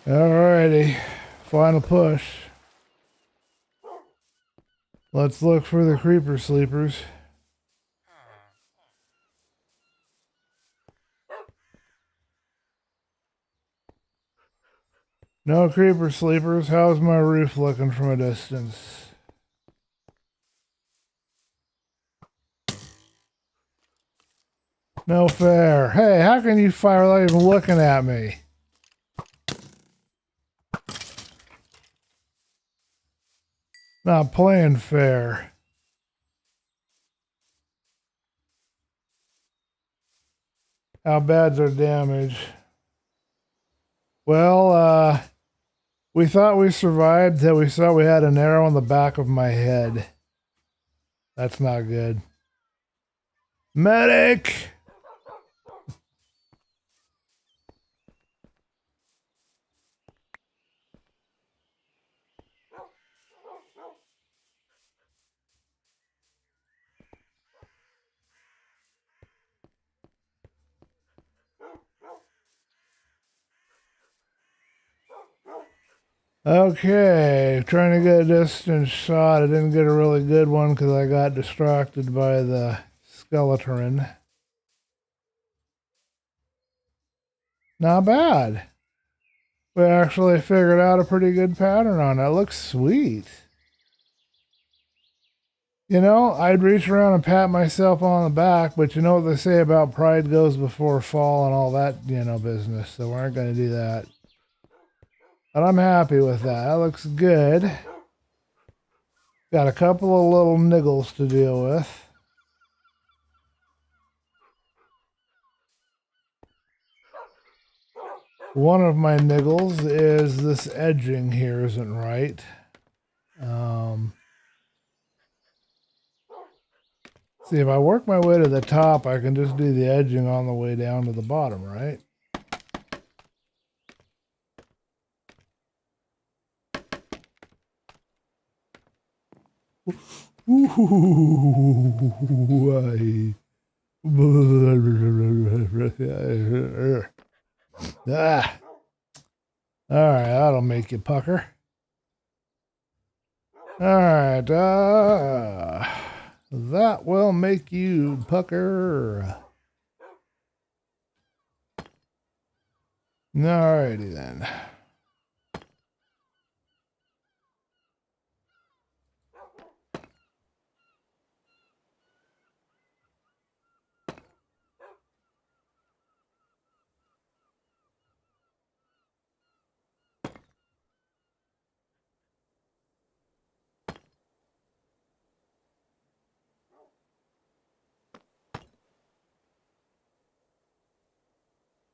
Alrighty, final push. Let's look for the creeper sleepers. No creeper sleepers. How's my roof looking from a distance? No fair. Hey, how can you fire without even looking at me? Not playing fair. How bad's our damage? Well, we thought we survived till we saw we had an arrow on the back of my head. That's not good. Medic! Okay, trying to get a distance shot. I didn't get a really good one because I got distracted by the skeleton. Not bad. We actually figured out a pretty good pattern on it. It looks sweet. You know, I'd reach around and pat myself on the back, but you know what they say about pride goes before fall and all that, you know, business. So we aren't going to do that. But I'm happy with that. That looks good. Got a couple of little niggles to deal with. One of my niggles is this edging here isn't right. See, if I work my way to the top, I can just do the edging on the way down to the bottom, right? Ah. All right, that'll make you pucker. All right, that will make you pucker. Alrighty then.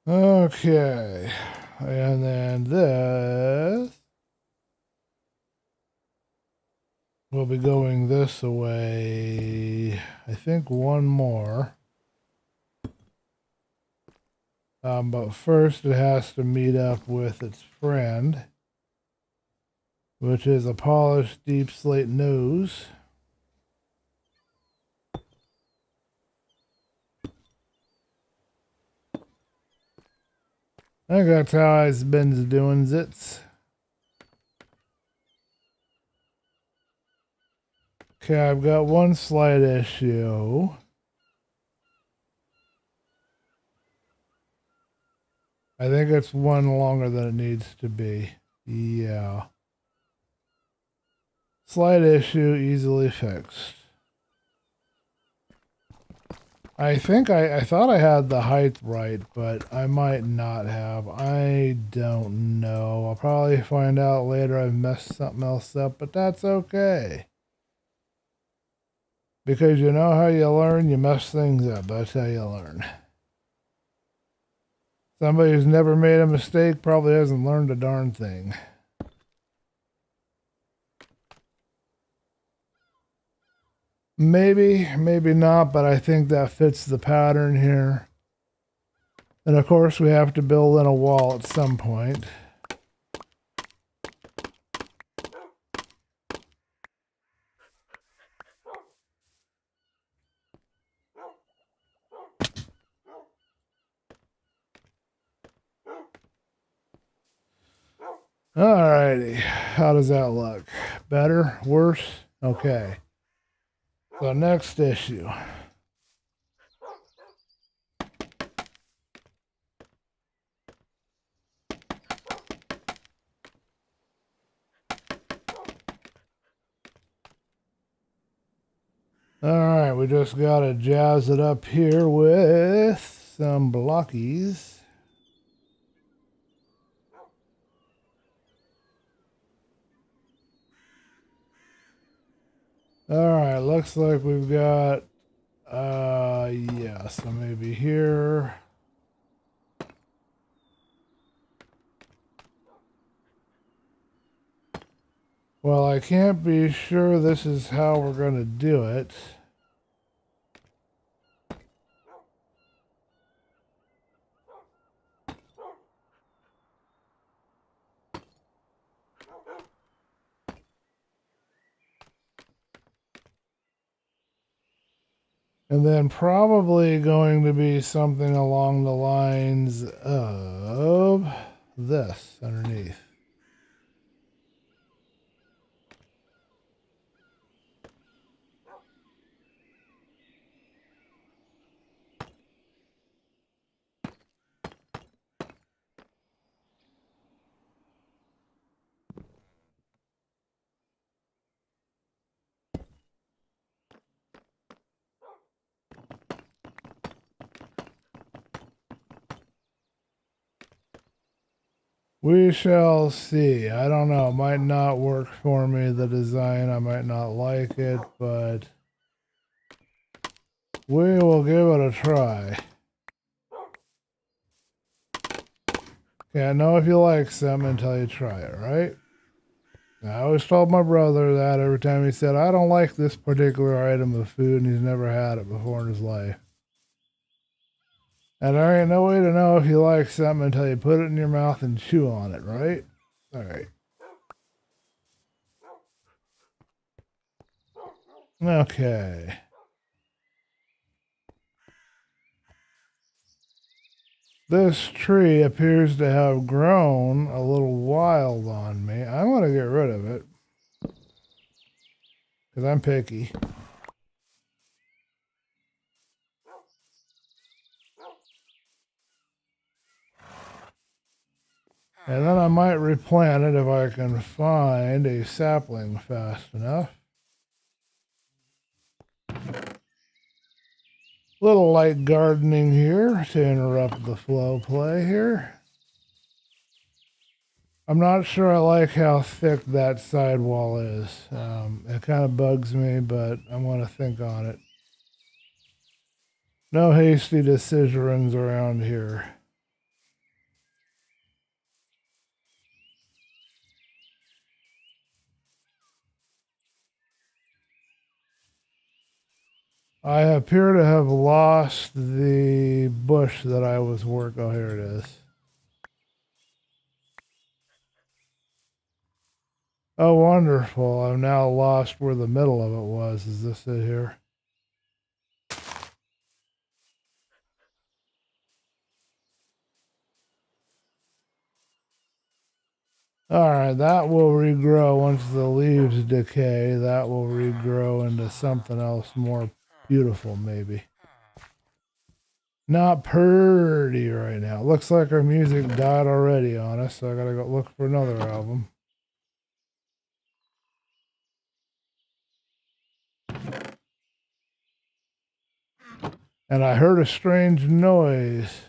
Okay, and then this will be going this way. I think one more. But first it has to meet up with its friend, which is a polished deep slate nose. I think that's how I've been doing zits. Okay, I've got one slight issue. I think it's one longer than it needs to be. Yeah. Slight issue, easily fixed. I think I thought I had the height right, but I might not have. I don't know. I'll probably find out later I've messed something else up, but that's okay. Because you know how you learn, you mess things up. That's how you learn. Somebody who's never made a mistake probably hasn't learned a darn thing. Maybe, maybe not, but I think that fits the pattern here. And of course we have to build in a wall at some point. Alrighty, how does that look? Better? Worse? Okay. So next issue. Alright, we just gotta jazz it up here with some blockies. Alright, looks like we've got yeah, so maybe here. Well, I can't be sure this is how we're gonna do it. And then probably going to be something along the lines of this underneath. We shall see. I don't know. It might not work for me, the design. I might not like it, but we will give it a try. Can't know if you like something until you try it, right? I always told my brother that every time he said, I don't like this particular item of food, and he's never had it before in his life. And there ain't no way to know if you like something until you put it in your mouth and chew on it, right? All right. Okay. This tree appears to have grown a little wild on me. I want to get rid of it because I'm picky. And then I might replant it if I can find a sapling fast enough. Little light gardening here to interrupt the flow play here. I'm not sure I like how thick that sidewall is. It kind of bugs me, but I want to think on it. No hasty decisions around here. I appear to have lost the bush that I was working. Oh, here it is. Oh, wonderful. I've now lost where the middle of it was. Is this it here? All right, that will regrow once the leaves decay. That will regrow into something else more beautiful, maybe. Not pretty right now. Looks like our music died already on us, so I gotta go look for another album. And I heard a strange noise.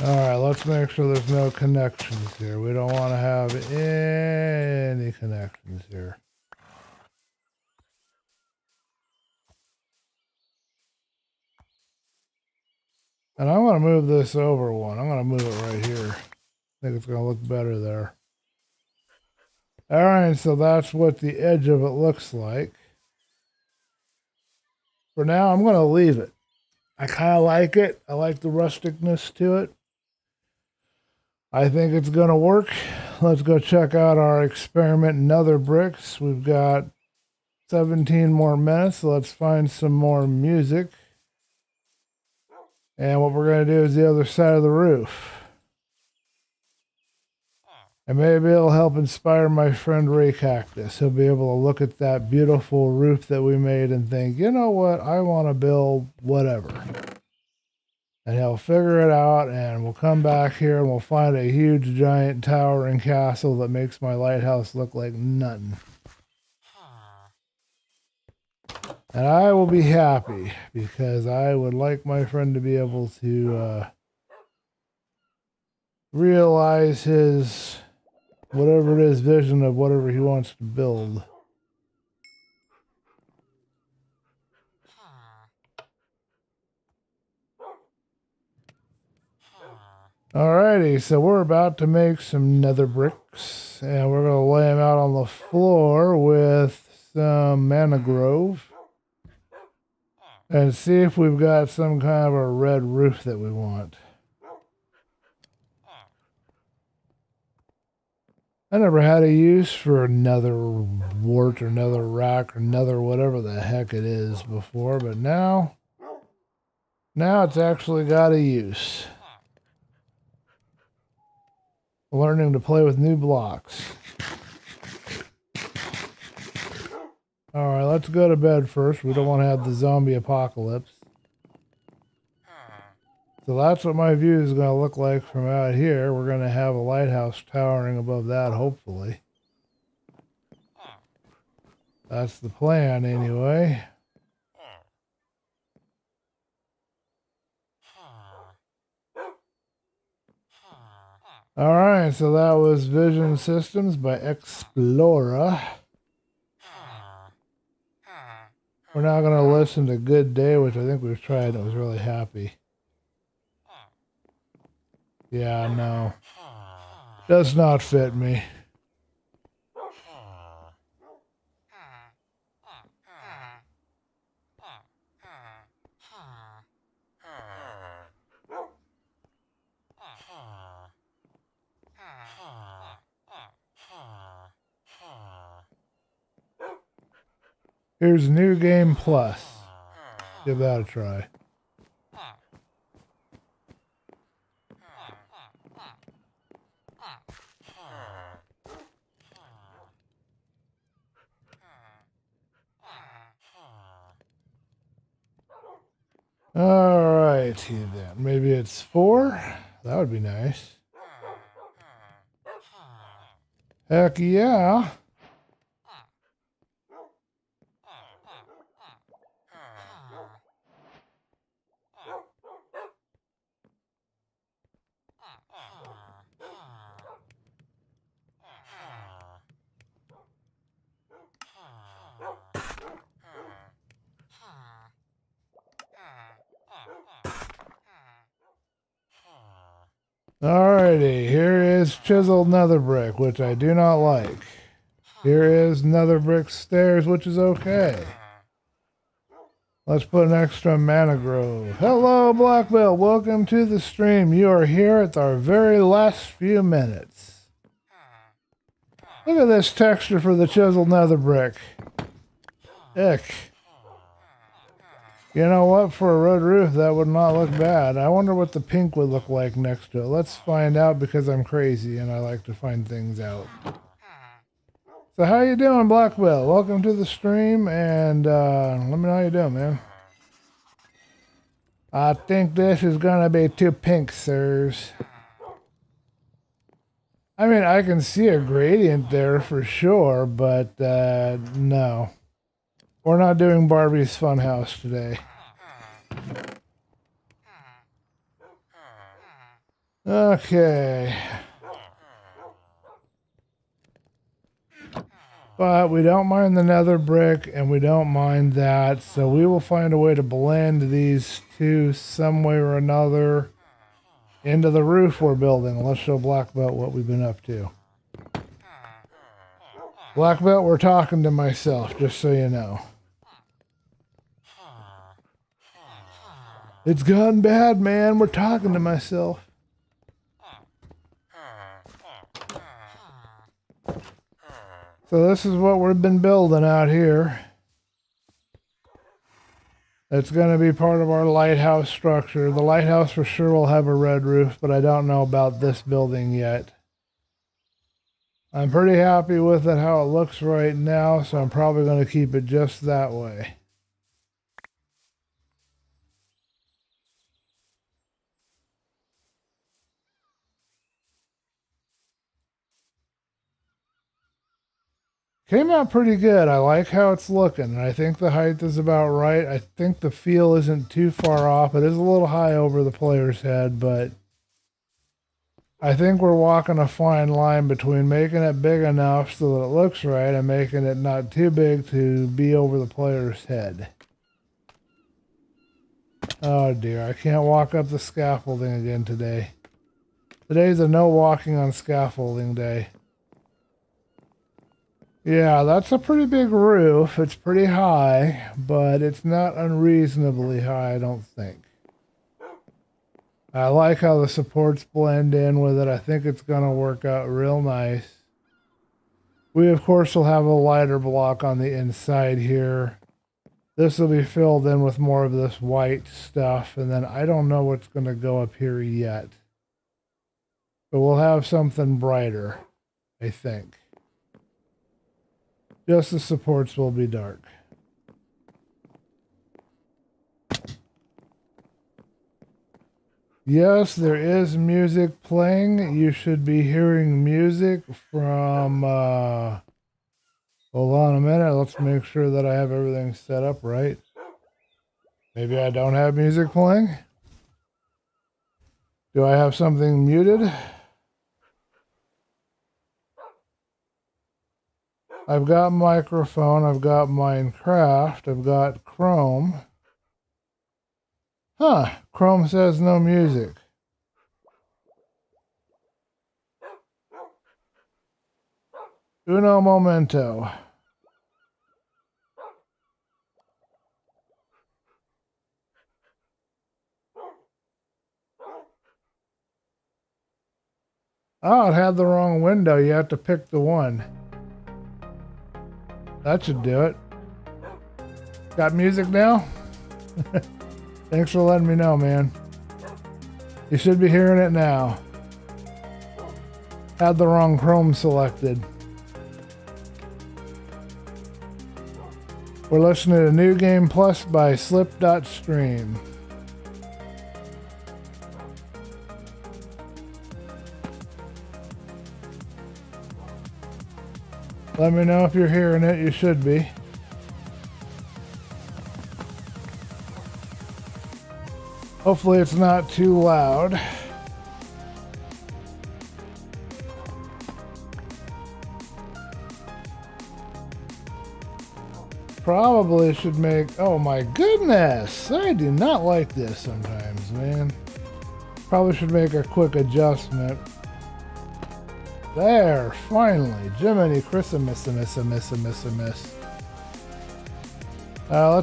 All right, let's make sure there's no connections here. We don't want to have any connections here. And I'm going to move this over one. I'm going to move it right here. I think it's going to look better there. All right, so that's what the edge of it looks like. For now, I'm going to leave it. I kind of like it. I like the rusticness to it. I think it's going to work. Let's go check out our experiment nether bricks. We've got 17 more minutes. So let's find some more music. And what we're going to do is the other side of the roof. And maybe it'll help inspire my friend Ray Cactus. He'll be able to look at that beautiful roof that we made and think, you know what, I want to build whatever. And he'll figure it out, and we'll come back here and we'll find a huge, giant towering castle that makes my lighthouse look like nothing. And I will be happy because I would like my friend to be able to realize his, whatever it is, vision of whatever he wants to build. Alrighty, so we're about to make some nether bricks, and we're going to lay them out on the floor with some mangrove and see if we've got some kind of a red roof that we want. I never had a use for another wart or another rack or another whatever the heck it is before, but now it's actually got a use. Learning to play with new blocks. All right, let's go to bed first. We don't want to have the zombie apocalypse. So that's what my view is going to look like from out here. We're going to have a lighthouse towering above that, hopefully. That's the plan anyway. Alright, so that was Vision Systems by Explora. We're now going to listen to Good Day, which I think we've tried and I was really happy. Yeah, no. Does not fit me. Here's New Game Plus. Give that a try. Alrighty then. Maybe it's 4? That would be nice. Heck yeah. Alrighty, here is Chiseled Nether Brick, which I do not like. Here is Nether Brick Stairs, which is okay. Let's put an extra Mana Grove. Hello, Black Belt. Welcome to the stream. You are here at our very last few minutes. Look at this texture for the Chiseled Nether Brick. Ick. You know what? For a red roof, that would not look bad. I wonder what the pink would look like next to it. Let's find out because I'm crazy and I like to find things out. So how you doing, Black Belt? Welcome to the stream and let me know how you doing, man. I think this is going to be too pink, sirs. I mean, I can see a gradient there for sure, but no. We're not doing Barbie's Funhouse today. Okay. But we don't mind the nether brick, and we don't mind that, so we will find a way to blend these two some way or another into the roof we're building. Let's show Black Belt what we've been up to. Black Belt, we're talking to myself, just so you know. It's gotten bad, man. We're talking to myself. So this is what we've been building out here. It's going to be part of our lighthouse structure. The lighthouse for sure will have a red roof, but I don't know about this building yet. I'm pretty happy with it how it looks right now, so I'm probably going to keep it just that way. Came out pretty good. I like how it's looking. I think the height is about right. I think the feel isn't too far off. It is a little high over the player's head, but I think we're walking a fine line between making it big enough so that it looks right and making it not too big to be over the player's head. Oh dear, I can't walk up the scaffolding again today. Today's a no walking on scaffolding day. Yeah, that's a pretty big roof. It's pretty high, but it's not unreasonably high, I don't think. I like how the supports blend in with it. I think it's going to work out real nice. We, of course, will have a lighter block on the inside here. This will be filled in with more of this white stuff, and then I don't know what's going to go up here yet. But we'll have something brighter, I think. Just the supports will be dark. Yes, there is music playing. You should be hearing music from, well, Hold on a minute. Let's make sure that I have everything set up right. Maybe I don't have music playing. Do I have something muted? I've got microphone. I've got Minecraft. I've got Chrome. Huh. Chrome says no music. Uno momento. Oh, it had the wrong window. You have to pick the one. That should do it. Got music now? Thanks for letting me know, man. You should be hearing it now. Had the wrong Chrome selected. We're listening to New Game Plus by Slip.stream. Let me know if you're hearing it. You should be. Hopefully it's not too loud. Probably should make... Oh my goodness! I do not like this sometimes, man. Probably should make a quick adjustment. There, finally. Jiminy Christmas. Let's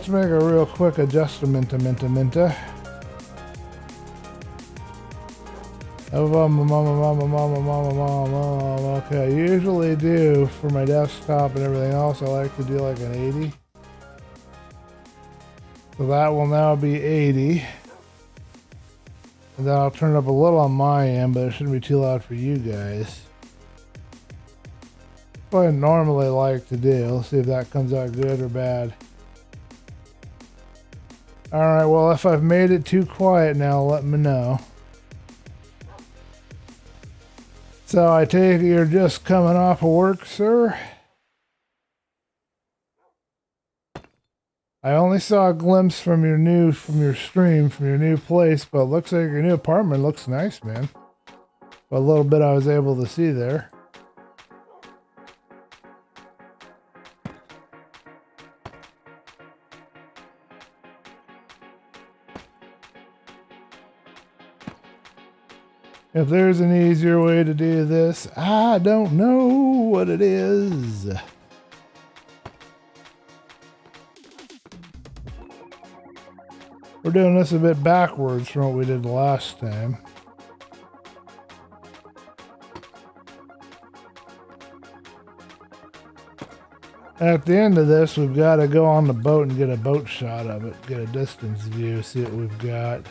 make a real quick adjustment. Okay, I usually do for my desktop and everything else. I like to do like an 80. So that will now be 80. And then I'll turn it up a little on my end, but it shouldn't be too loud for you guys. What I normally like to do. Let's see if that comes out good or bad. Alright, well, if I've made it too quiet now, let me know. So I take it you're just coming off of work, sir? I only saw a glimpse from your new place, but it looks like your new apartment looks nice, man. But a little bit I was able to see there. If there's an easier way to do this, I don't know what it is. We're doing this a bit backwards from what we did last time. At the end of this, we've got to go on the boat and get a boat shot of it. Get a distance view, see what we've got.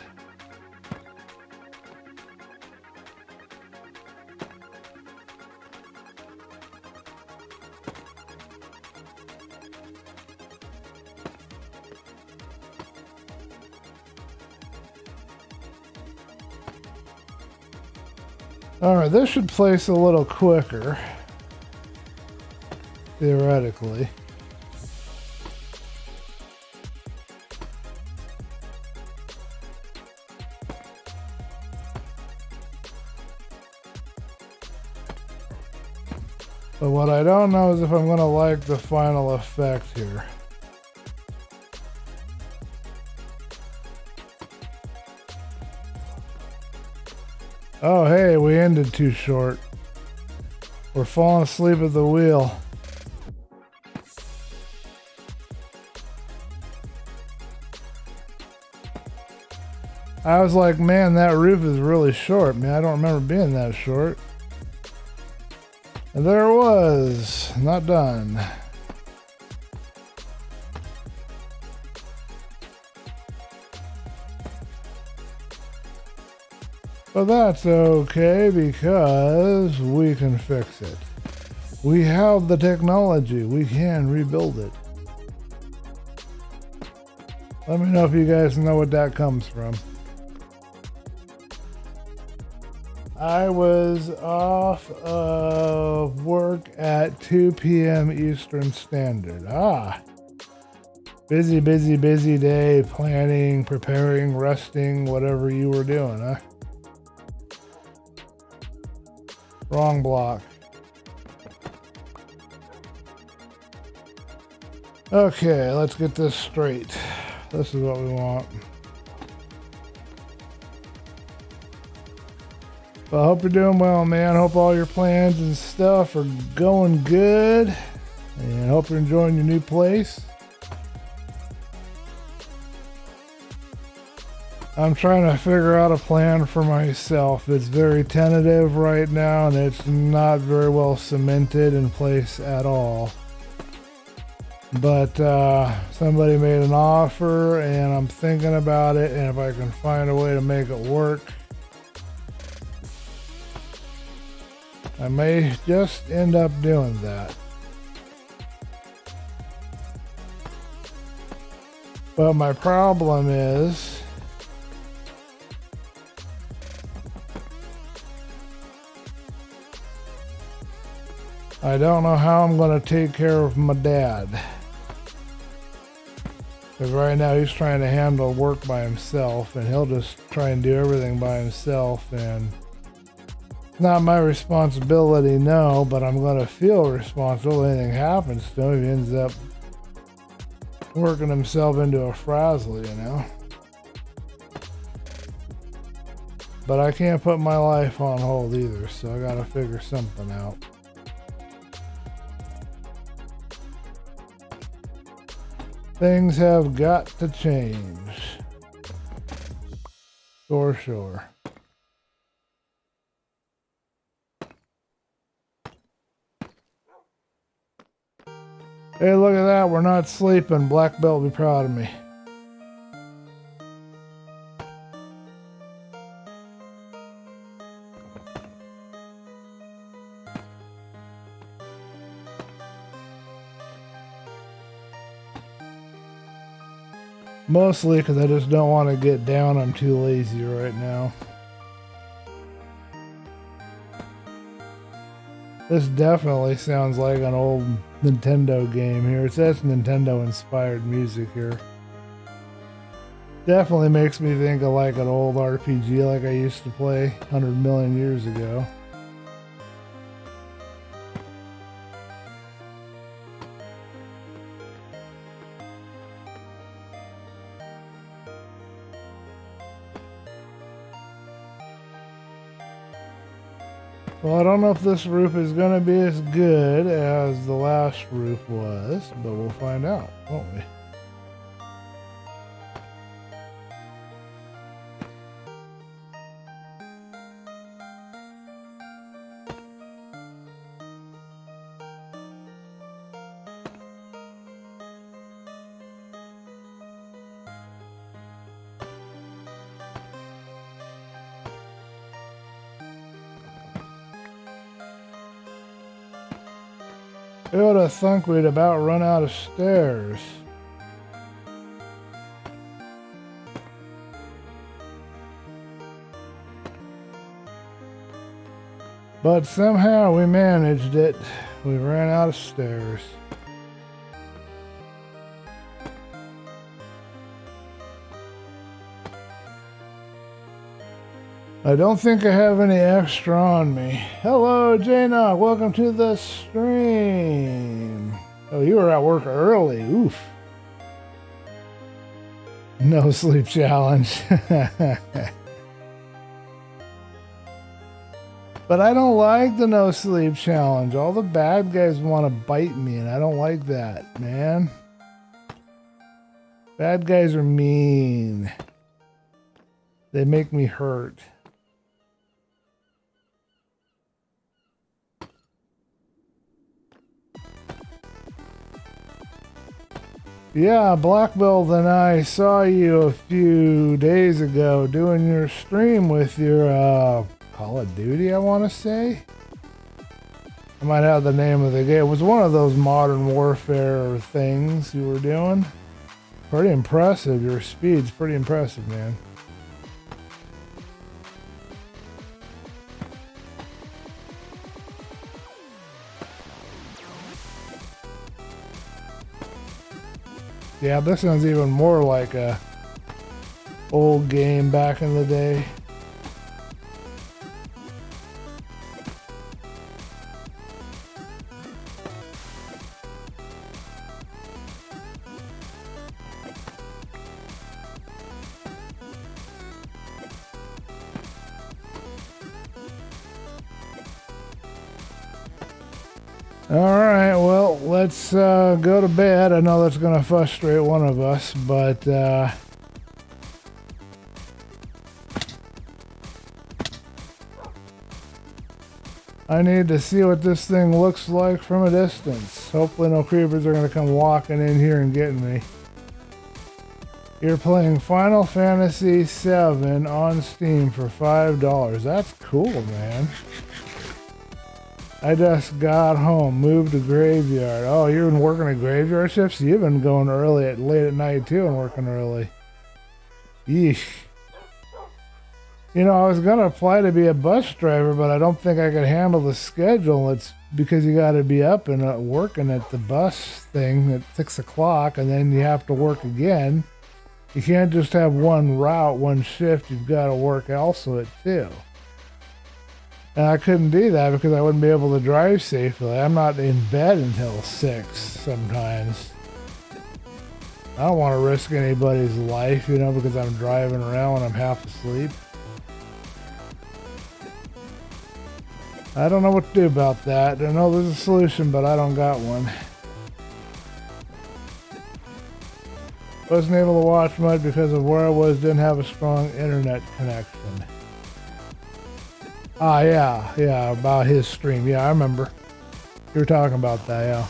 Alright, this should place a little quicker, theoretically. But what I don't know is if I'm going to like the final effect here. Oh, hey, we ended too short. We're falling asleep at the wheel. I was like, man, that roof is really short. Man, I don't remember being that short. And there it was. Not done. But that's okay because we can fix it. We have the technology. We can rebuild it. Let me know if you guys know what that comes from. I was off of work at 2 p.m. Eastern Standard. Busy, busy, busy day, planning, preparing, resting, whatever you were doing, huh? Wrong block. Okay, let's get this straight. This is what we want. Well, I hope you're doing well, man. Hope all your plans and stuff are going good. And I hope you're enjoying your new place. I'm trying to figure out a plan for myself. It's very tentative right now, and it's not very well cemented in place at all. But somebody made an offer, and I'm thinking about it, and if I can find a way to make it work, I may just end up doing that. But my problem is I don't know how I'm going to take care of my dad. Because right now he's trying to handle work by himself, and he'll just try and do everything by himself, and it's not my responsibility, no, but I'm going to feel responsible if anything happens to him. He ends up working himself into a frazzle, you know. But I can't put my life on hold either, so I got to figure something out. Things have got to change. For sure. Hey, look at that. We're not sleeping. Black Belt will be proud of me. Mostly because I just don't want to get down. I'm too lazy right now. This definitely sounds like an old Nintendo game here. It says Nintendo inspired music here. Definitely makes me think of like an old RPG like I used to play 100 million years ago. Well, I don't know if this roof is going to be as good as the last roof was, but we'll find out, won't we? Who would have thunk we'd about run out of stairs? But somehow we managed it. We ran out of stairs. I don't think I have any extra on me. Hello, J-Nog. Welcome to the stream. Oh, you were at work early. Oof. No sleep challenge. But I don't like the no sleep challenge. All the bad guys want to bite me, and I don't like that, man. Bad guys are mean. They make me hurt. Yeah, Black Belt and I saw you a few days ago doing your stream with your Call of Duty, I want to say. I might have the name of the game. It was one of those Modern Warfare things you were doing. Pretty impressive. Your speed's pretty impressive, man. Yeah, this sounds even more like a old game back in the day. Alright, well, let's go to bed. I know that's going to frustrate one of us, but I need to see what this thing looks like from a distance. Hopefully no creepers are going to come walking in here and get me. You're playing Final Fantasy VII on Steam for $5. That's cool, man. I just got home, moved to graveyard. Oh, you've been working a graveyard shift? So you've been going early late at night too and working early. Yeesh. You know, I was going to apply to be a bus driver, but I don't think I could handle the schedule. It's because you got to be up and working at the bus thing at 6 o'clock, and then you have to work again. You can't just have one route, one shift. You've got to work also at 2. And I couldn't do that because I wouldn't be able to drive safely. I'm not in bed until 6 sometimes. I don't want to risk anybody's life, you know, because I'm driving around when I'm half asleep. I don't know what to do about that. I know there's a solution, but I don't got one. Wasn't able to watch much because of where I was, didn't have a strong internet connection. Ah, yeah, about his stream. Yeah, I remember. You were talking about that, yeah.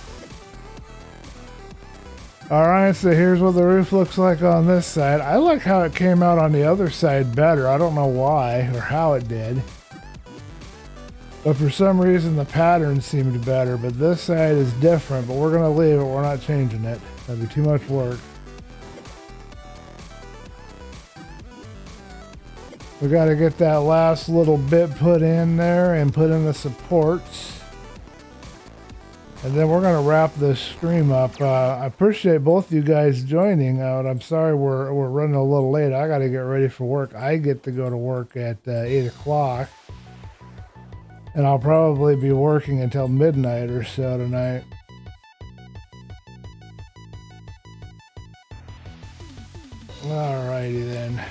Alright, so here's what the roof looks like on this side. I like how it came out on the other side better. I don't know why or how it did. But for some reason the pattern seemed better. But this side is different, but we're going to leave it. We're not changing it. That'd be too much work. We got to get that last little bit put in there and put in the supports. And then we're going to wrap this stream up. I appreciate both you guys joining out. I'm sorry we're running a little late. I got to get ready for work. I get to go to work at 8 o'clock. And I'll probably be working until midnight or so tonight. Alrighty then.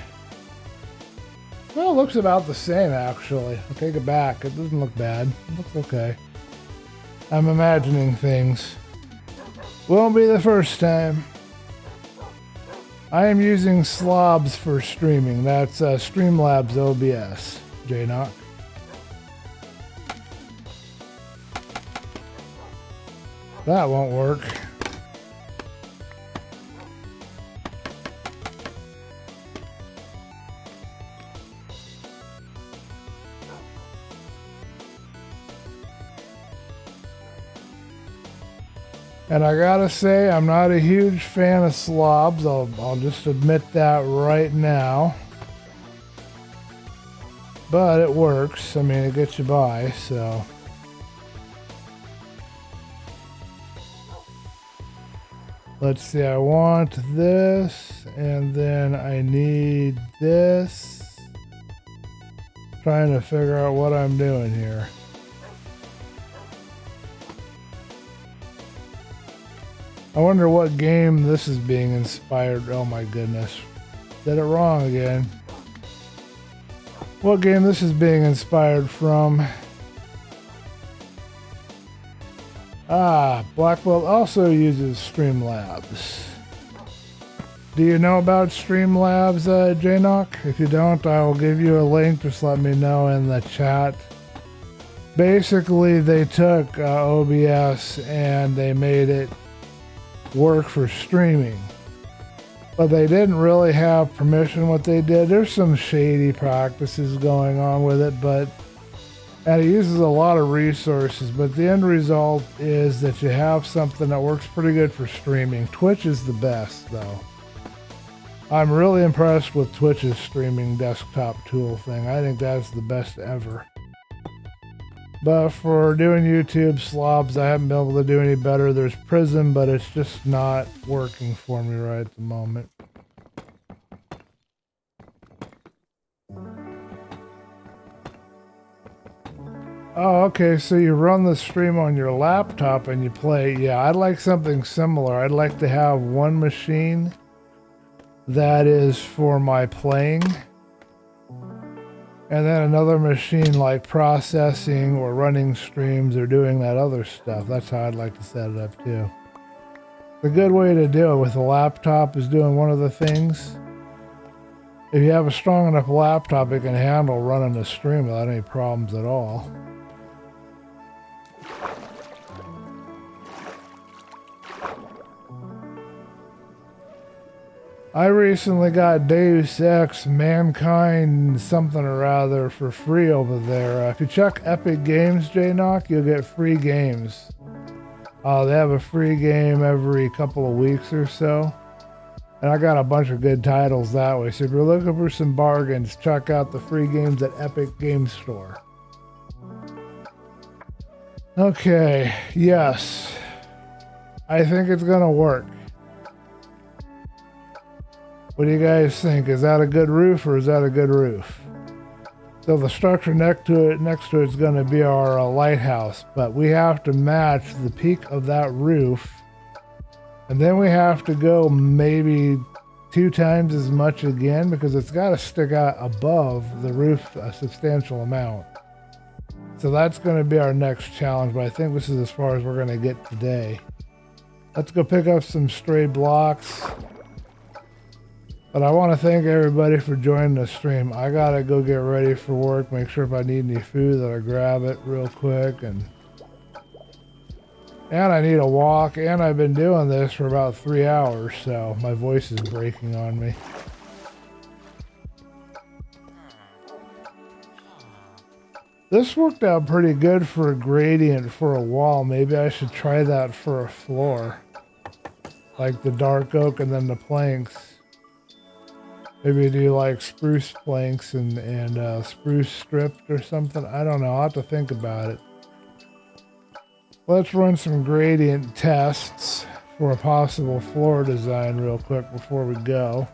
Well, it looks about the same, actually. I'll take it back. It doesn't look bad. It looks okay. I'm imagining things. Won't be the first time. I am using slobs for streaming. That's Streamlabs OBS. J-Knock. That won't work. And I gotta say, I'm not a huge fan of slobs. I'll just admit that right now. But it works. I mean, it gets you by, so. Let's see, I want this, and then I need this. Trying to figure out what I'm doing here. I wonder what game this is being inspired. Oh my goodness. Did it wrong again. What game this is being inspired from. Ah, Blackwell also uses Streamlabs. Do you know about Streamlabs, J-Knock? If you don't, I will give you a link. Just let me know in the chat. Basically, they took OBS and they made it work for streaming. But they didn't really have permission what they did. There's some shady practices going on with it, and it uses a lot of resources, but the end result is that you have something that works pretty good for streaming. Twitch is the best, though. I'm really impressed with Twitch's streaming desktop tool thing. I think that's the best ever. But for doing YouTube slobs, I haven't been able to do any better. There's Prism, but it's just not working for me right at the moment. Oh, okay, so you run the stream on your laptop and you play. Yeah, I'd like something similar. I'd like to have one machine that is for my playing, and then another machine like processing or running streams or doing that other stuff. That's how I'd like to set it up too. The good way to do it with a laptop is doing one of the things. If you have a strong enough laptop, it can handle running a stream without any problems at all. I recently got Deus Ex Mankind something or other for free over there. If you check Epic Games, JKnock, you'll get free games. They have a free game every couple of weeks or so. And I got a bunch of good titles that way. So if you're looking for some bargains, check out the free games at Epic Game Store. Okay, yes. I think it's gonna work. What do you guys think? Is that a good roof or is that a good roof? So the structure next to it is going to be our lighthouse, but we have to match the peak of that roof, and then we have to go maybe 2 times as much again because it's got to stick out above the roof a substantial amount. So that's going to be our next challenge, but I think this is as far as we're going to get today. Let's go pick up some stray blocks. But I want to thank everybody for joining the stream. I gotta go get ready for work, make sure if I need any food that I grab it real quick, and I need a walk, and I've been doing this for about 3 hours, so my voice is breaking on me. This worked out pretty good for a gradient for a wall. Maybe I should try that for a floor. Like the dark oak and then the planks. Maybe do like spruce planks and spruce stripped or something. I don't know. I'll have to think about it. Let's run some gradient tests for a possible floor design real quick before we go.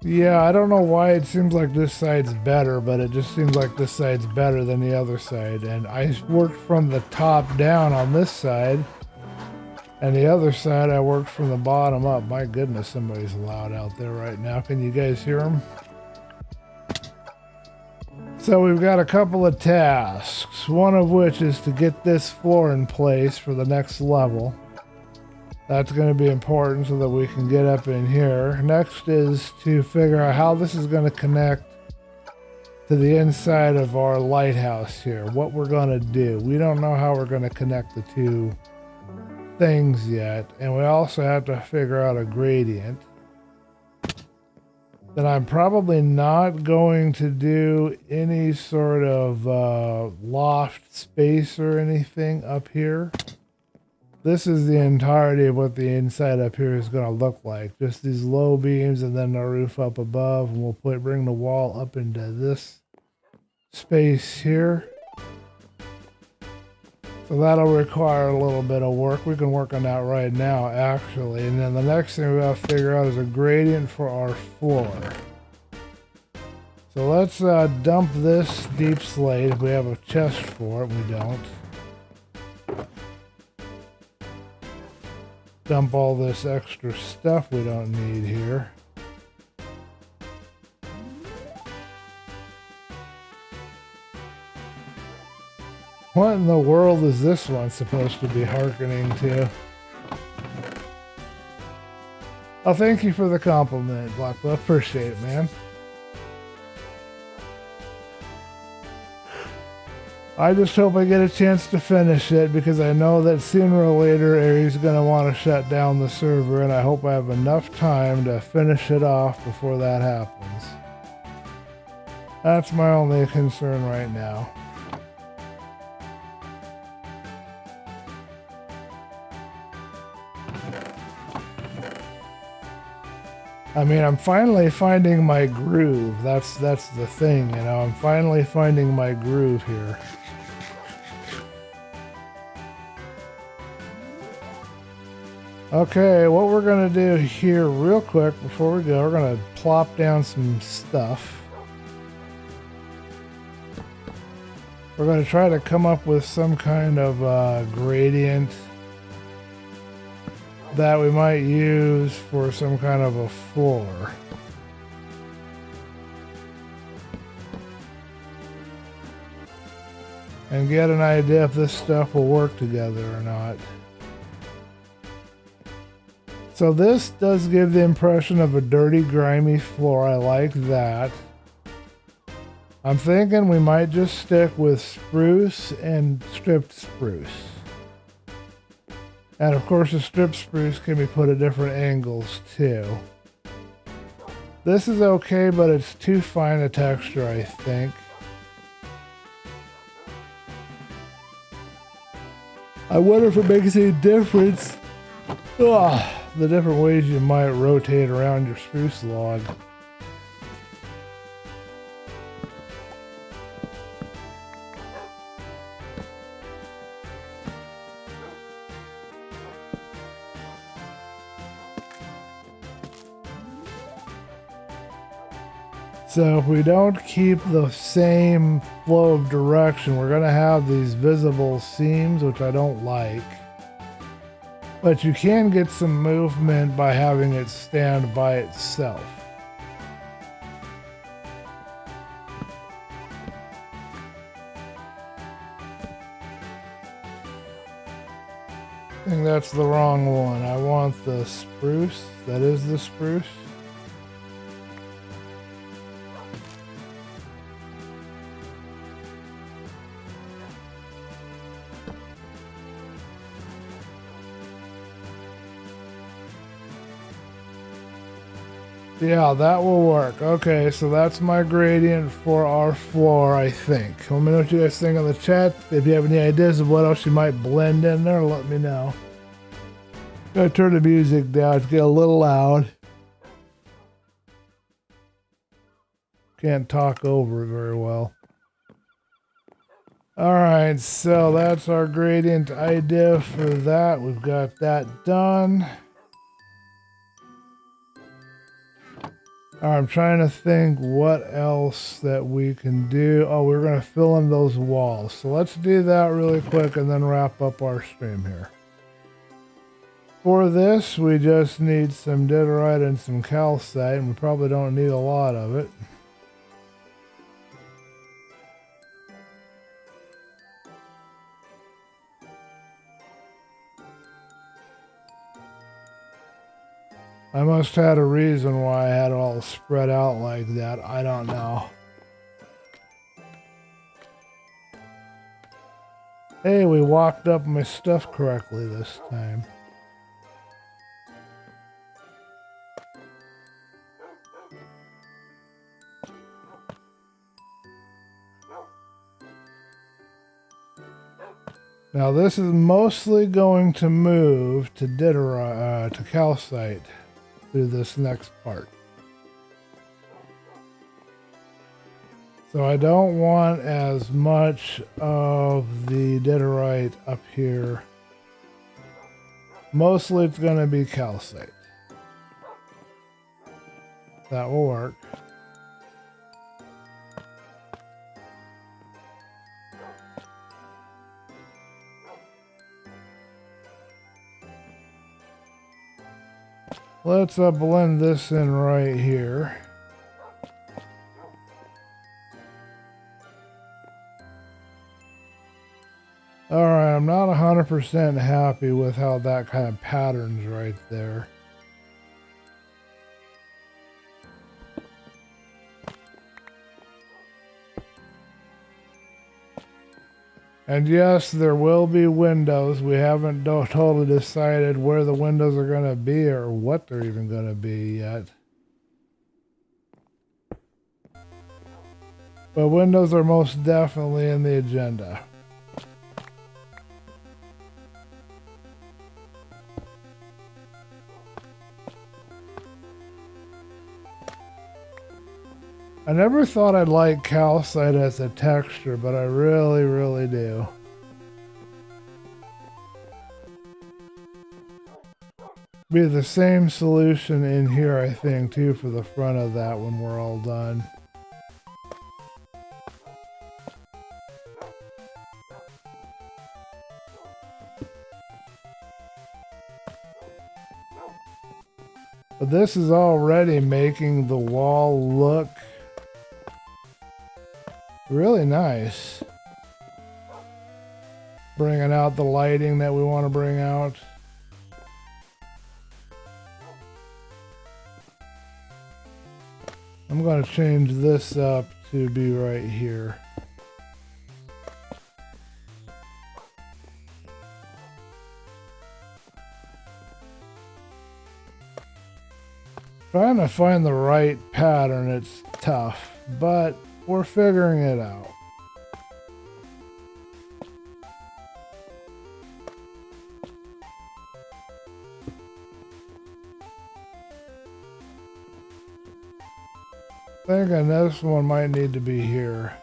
Yeah, I don't know why it seems like this side's better, but it just seems like this side's better than the other side. And I worked from the top down on this side. And the other side, I worked from the bottom up. My goodness, somebody's loud out there right now. Can you guys hear them? So we've got a couple of tasks, one of which is to get this floor in place for the next level. That's going to be important so that we can get up in here. Next is to figure out how this is going to connect to the inside of our lighthouse here. What we're going to do. We don't know how we're going to connect the two things yet, and we also have to figure out a gradient. Then I'm probably not going to do any sort of loft space or anything up here. This is the entirety of what the inside up here is going to look like. Just these low beams and then the roof up above, and we'll bring the wall up into this space here. So that'll require a little bit of work. We can work on that right now, actually. And then the next thing we have to figure out is a gradient for our floor. So let's dump this deep slate if we have a chest for it. We don't. Dump all this extra stuff we don't need here. What in the world is this one supposed to be hearkening to? Oh, thank you for the compliment, Blackwell. Appreciate it, man. I just hope I get a chance to finish it because I know that sooner or later Aries is going to want to shut down the server, and I hope I have enough time to finish it off before that happens. That's my only concern right now. I mean, I'm finally finding my groove. That's the thing, you know. I'm finally finding my groove here. Okay, what we're gonna do here real quick before we go, we're gonna plop down some stuff. We're gonna try to come up with some kind of gradient that we might use for some kind of a floor. And get an idea if this stuff will work together or not. So this does give the impression of a dirty, grimy floor. I like that. I'm thinking we might just stick with spruce and stripped spruce. And of course the stripped spruce can be put at different angles too. This is okay, but it's too fine a texture, I think. I wonder if it makes any difference. Ugh. The different ways you might rotate around your spruce log. So if we don't keep the same flow of direction, we're going to have these visible seams, which I don't like. But you can get some movement by having it stand by itself. I think that's the wrong one. I want the spruce. That is the spruce. Yeah, that will work. Okay, so that's my gradient for our floor, I think. Let me know what you guys think in the chat. If you have any ideas of what else you might blend in there, let me know. Gotta turn the music down. It's getting a little loud. Can't talk over it very well. Alright, so that's our gradient idea for that. We've got that done. I'm trying to think what else that we can do. Oh, we're going to fill in those walls. So let's do that really quick and then wrap up our stream here. For this, we just need some diorite and some calcite, and we probably don't need a lot of it. I must have had a reason why I had it all spread out like that. I don't know. Hey, we walked up my stuff correctly this time. Now this is mostly going to move to to calcite through this next part. So I don't want as much of the diorite up here. Mostly it's going to be calcite. That will work. Let's blend this in right here. Alright, I'm not 100% happy with how that kind of patterns right there. And yes, there will be windows. We haven't totally decided where the windows are going to be or what they're even going to be yet. But windows are most definitely in the agenda. I never thought I'd like calcite as a texture, but I really, really do. Be the same solution in here, I think, too, for the front of that when we're all done. But this is already making the wall look really nice. Bringing out the lighting that we want to bring out. I'm going to change this up to be right here. Trying to find the right pattern, it's tough, but we're figuring it out. Thinking this one might need to be here.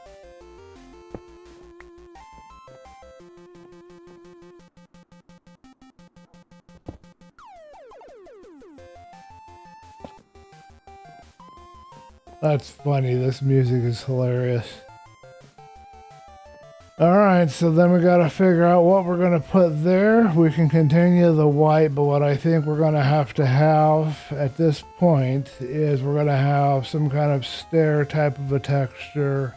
That's funny, this music is hilarious. Alright, so then we gotta figure out what we're gonna put there. We can continue the white, but what I think we're gonna have at this point is we're gonna have some kind of stair type of a texture.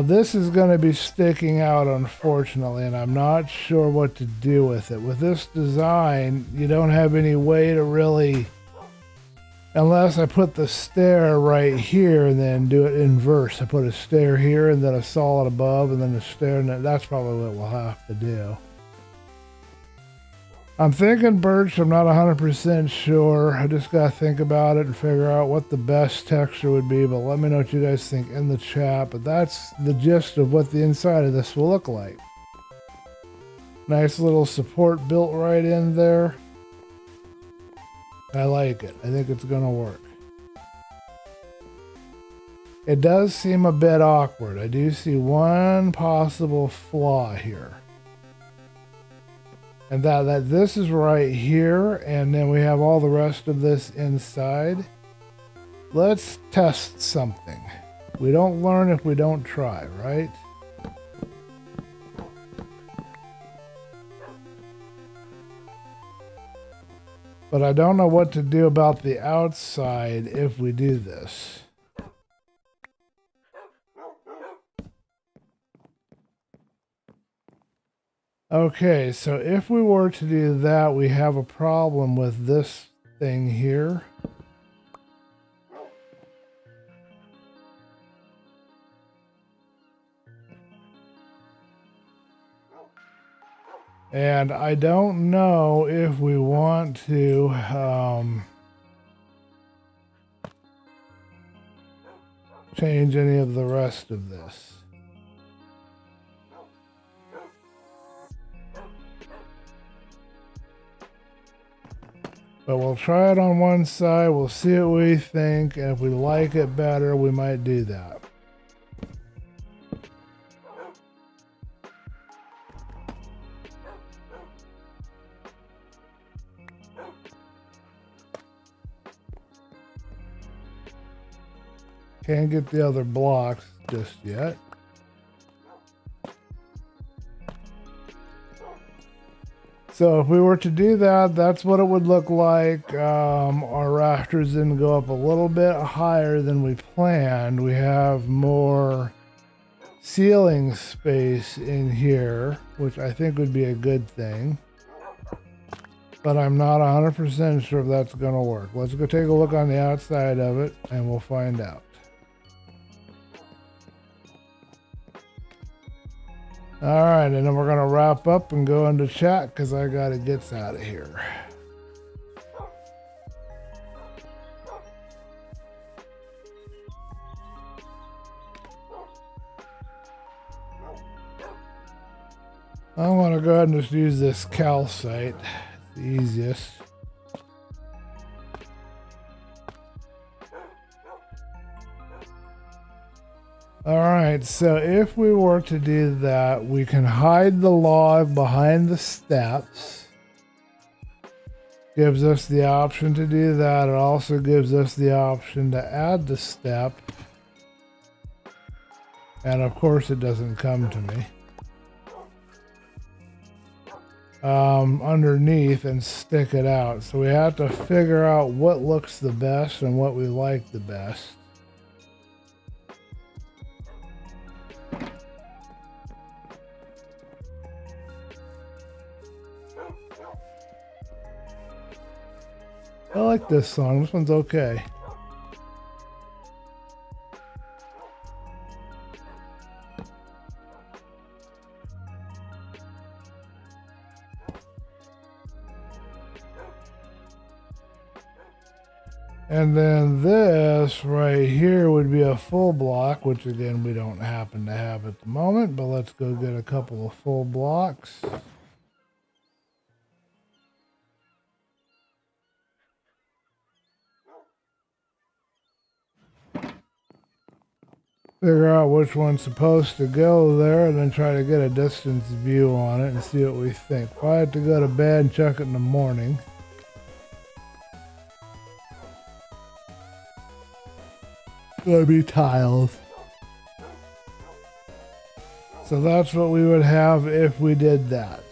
This is gonna be sticking out, unfortunately, and I'm not sure what to do with it. With this design, you don't have any way to really, unless I put the stair right here and then do it inverse. I put a stair here and then a solid above and then a stair, and that's probably what we'll have to do. I'm thinking birch. I'm not 100% sure. I just got to think about it and figure out what the best texture would be, but let me know what you guys think in the chat. But that's the gist of what the inside of this will look like. Nice little support built right in there. I like it. I think it's gonna work. It does seem a bit awkward. I do see one possible flaw here. And that this is right here, and then we have all the rest of this inside. Let's test something. We don't learn if we don't try, right? But I don't know what to do about the outside if we do this. Okay, so if we were to do that, we have a problem with this thing here. And I don't know if we want to change any of the rest of this. But we'll try it on one side, we'll see what we think, and if we like it better, we might do that. Can't get the other blocks just yet. So if we were to do that, that's what it would look like. Our rafters didn't go up a little bit higher than we planned. We have more ceiling space in here, which I think would be a good thing. But I'm not 100% sure if that's going to work. Let's go take a look on the outside of it and we'll find out. Alright, and then we're going to wrap up and go into chat because I got to get out of here. I want to go ahead and just use this calcite. It's the easiest. All right, so if we were to do that, we can hide the log behind the steps. Gives us the option to do that. It also gives us the option to add the step. And of course it doesn't come to me. Underneath and stick it out. So we have to figure out what looks the best and what we like the best. I like this song. This one's okay. And then this right here would be a full block, which again we don't happen to have at the moment, but let's go get a couple of full blocks. Figure out which one's supposed to go there and then try to get a distance view on it and see what we think. If I had to go to bed and check it in the morning. Gonna be tiles. So that's what we would have if we did that.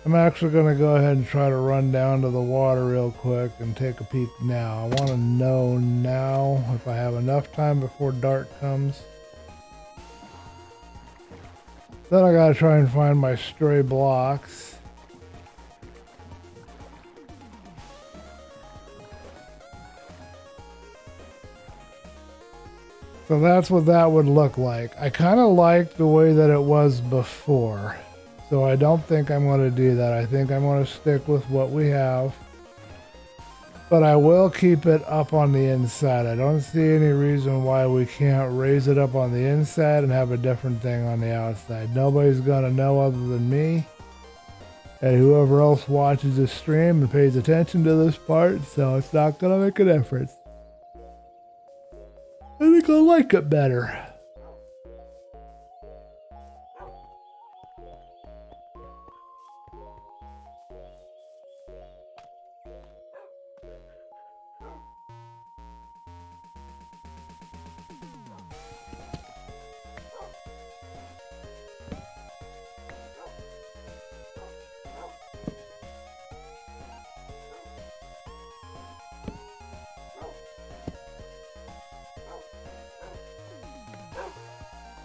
I'm actually going to go ahead and try to run down to the water real quick and take a peek now. I want to know now if I have enough time before dark comes. Then I got to try and find my stray blocks. So that's what that would look like. I kind of like the way that it was before. So I don't think I'm going to do that. I think I'm going to stick with what we have. But I will keep it up on the inside. I don't see any reason why we can't raise it up on the inside and have a different thing on the outside. Nobody's going to know other than me. And whoever else watches this stream and pays attention to this part. So it's not going to make a difference. I think I like it better.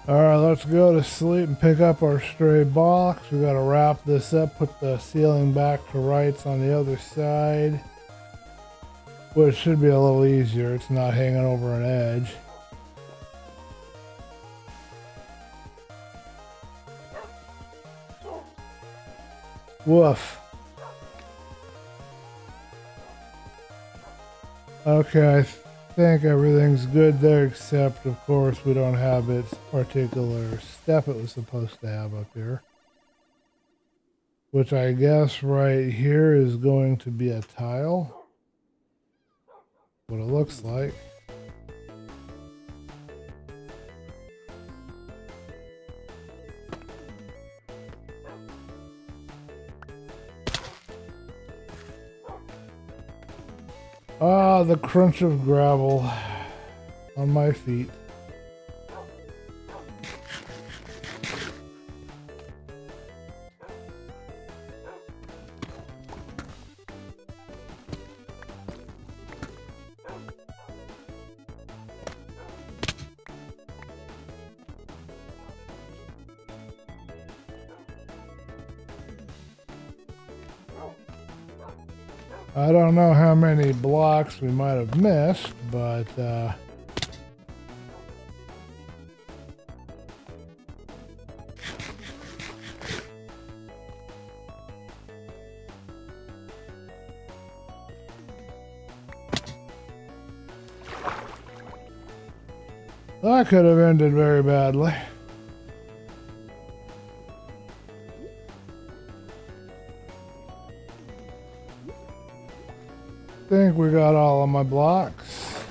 Alright, let's go to sleep and pick up our stray box. We gotta wrap this up, put the ceiling back to rights on the other side. Which should be a little easier, it's not hanging over an edge. Woof. Okay, I think everything's good there, except of course we don't have its particular step it was supposed to have up here, which I guess right here is going to be a tile, what it looks like. Ah, the crunch of gravel on my feet. I don't know how many blocks we might have missed, but that could have ended very badly. I think we got all of my blocks.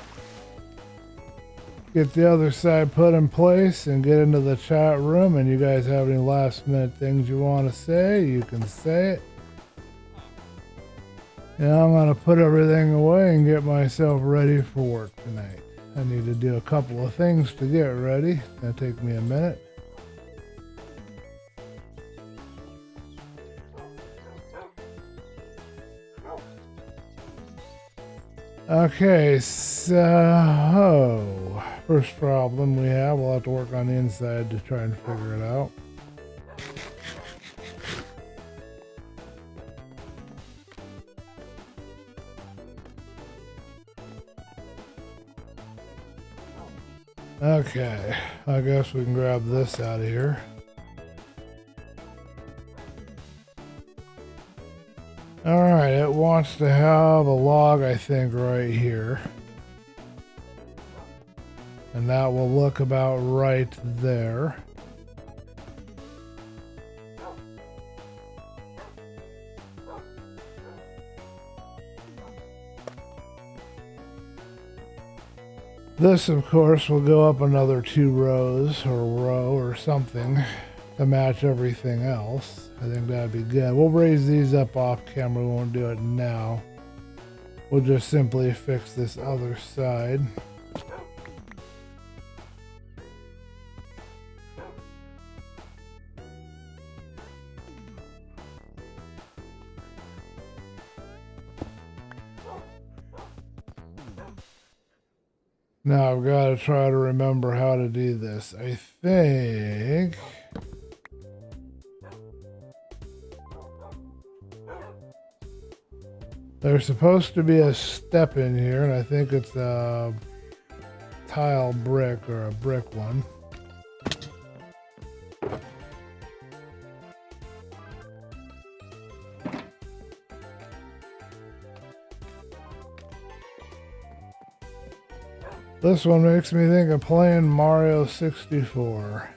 get the other side put in place and get into the chat room. And you guys have any last minute things you want to say, you can say it. Now I'm going to put everything away and get myself ready for work tonight. I need to do a couple of things to get ready. It's going to take me a minute. Okay, so first problem we have, we'll have to work on the inside to try and figure it out. Okay, I guess we can grab this out of here. Alright, it wants to have a log, I think, right here. And that will look about right there. This, of course, will go up another 2 rows or row or something to match everything else. I think that'd be good. We'll raise these up off camera. We won't do it now. We'll just simply fix this other side. Now I've got to try to remember how to do this. I think there's supposed to be a step in here, and I think it's a tile brick or a brick one. This one makes me think of playing Mario 64.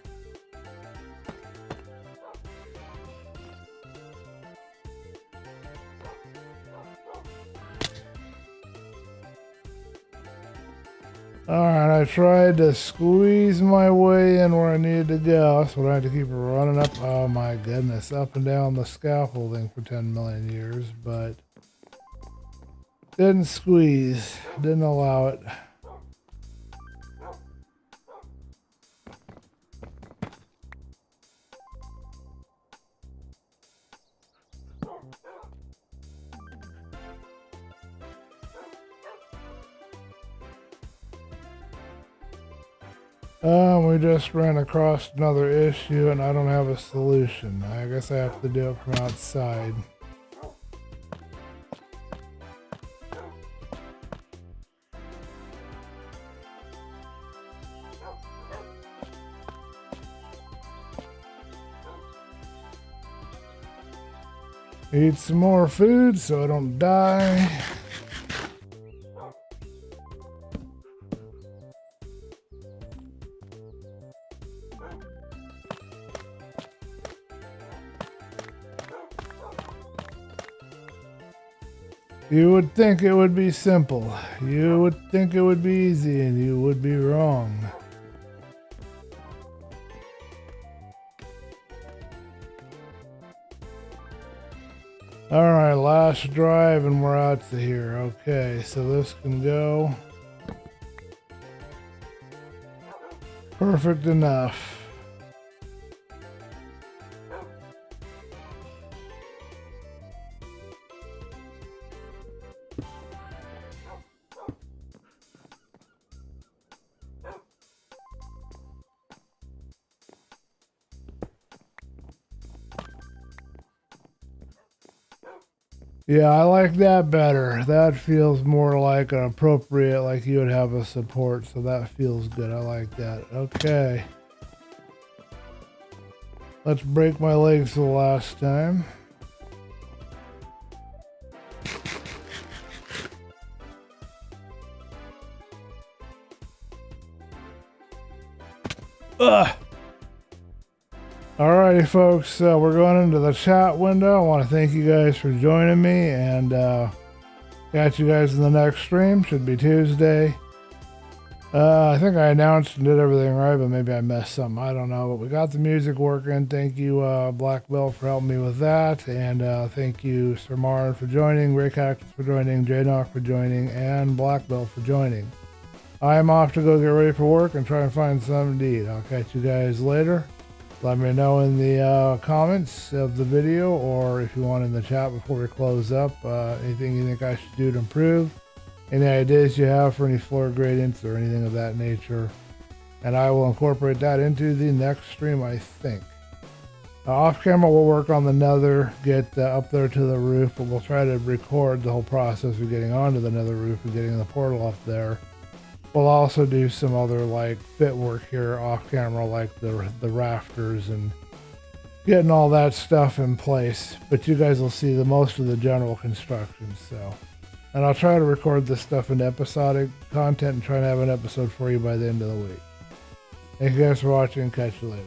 Alright, I tried to squeeze my way in where I needed to go, so I had to keep running up, oh my goodness, up and down the scaffolding for 10 million years, but didn't squeeze, didn't allow it. We just ran across another issue and I don't have a solution. I guess I have to do it from outside. Eat some more food so I don't die. You would think it would be simple. You would think it would be easy, and you would be wrong. Alright, last drive and we're out to here. Okay, so this can go. Perfect enough. Yeah, I like that better. That feels more like an appropriate, like you would have a support, so that feels good. I like that. Okay. Let's break my legs for the last time. Ugh! Alrighty, folks, we're going into the chat window. I want to thank you guys for joining me, and catch you guys in the next stream. Should be Tuesday. I think I announced and did everything right, but maybe I messed something. I don't know. But we got the music working. Thank you, Black Belt, for helping me with that. And thank you, Sir Marn, for joining, Ray Cactus for joining, J-Knock for joining, and Black Belt for joining. I'm off to go get ready for work and try and find something to eat. I'll catch you guys later. Let me know in the comments of the video, or if you want in the chat before we close up, anything you think I should do to improve. Any ideas you have for any floor gradients or anything of that nature. And I will incorporate that into the next stream, I think. Off camera, we'll work on the nether, get up there to the roof, but we'll try to record the whole process of getting onto the nether roof and getting the portal up there. We'll also do some other like fit work here off camera, like the rafters and getting all that stuff in place. But you guys will see the most of the general construction, so. And I'll try to record this stuff into episodic content and try to have an episode for you by the end of the week. Thank you guys for watching. Catch you later.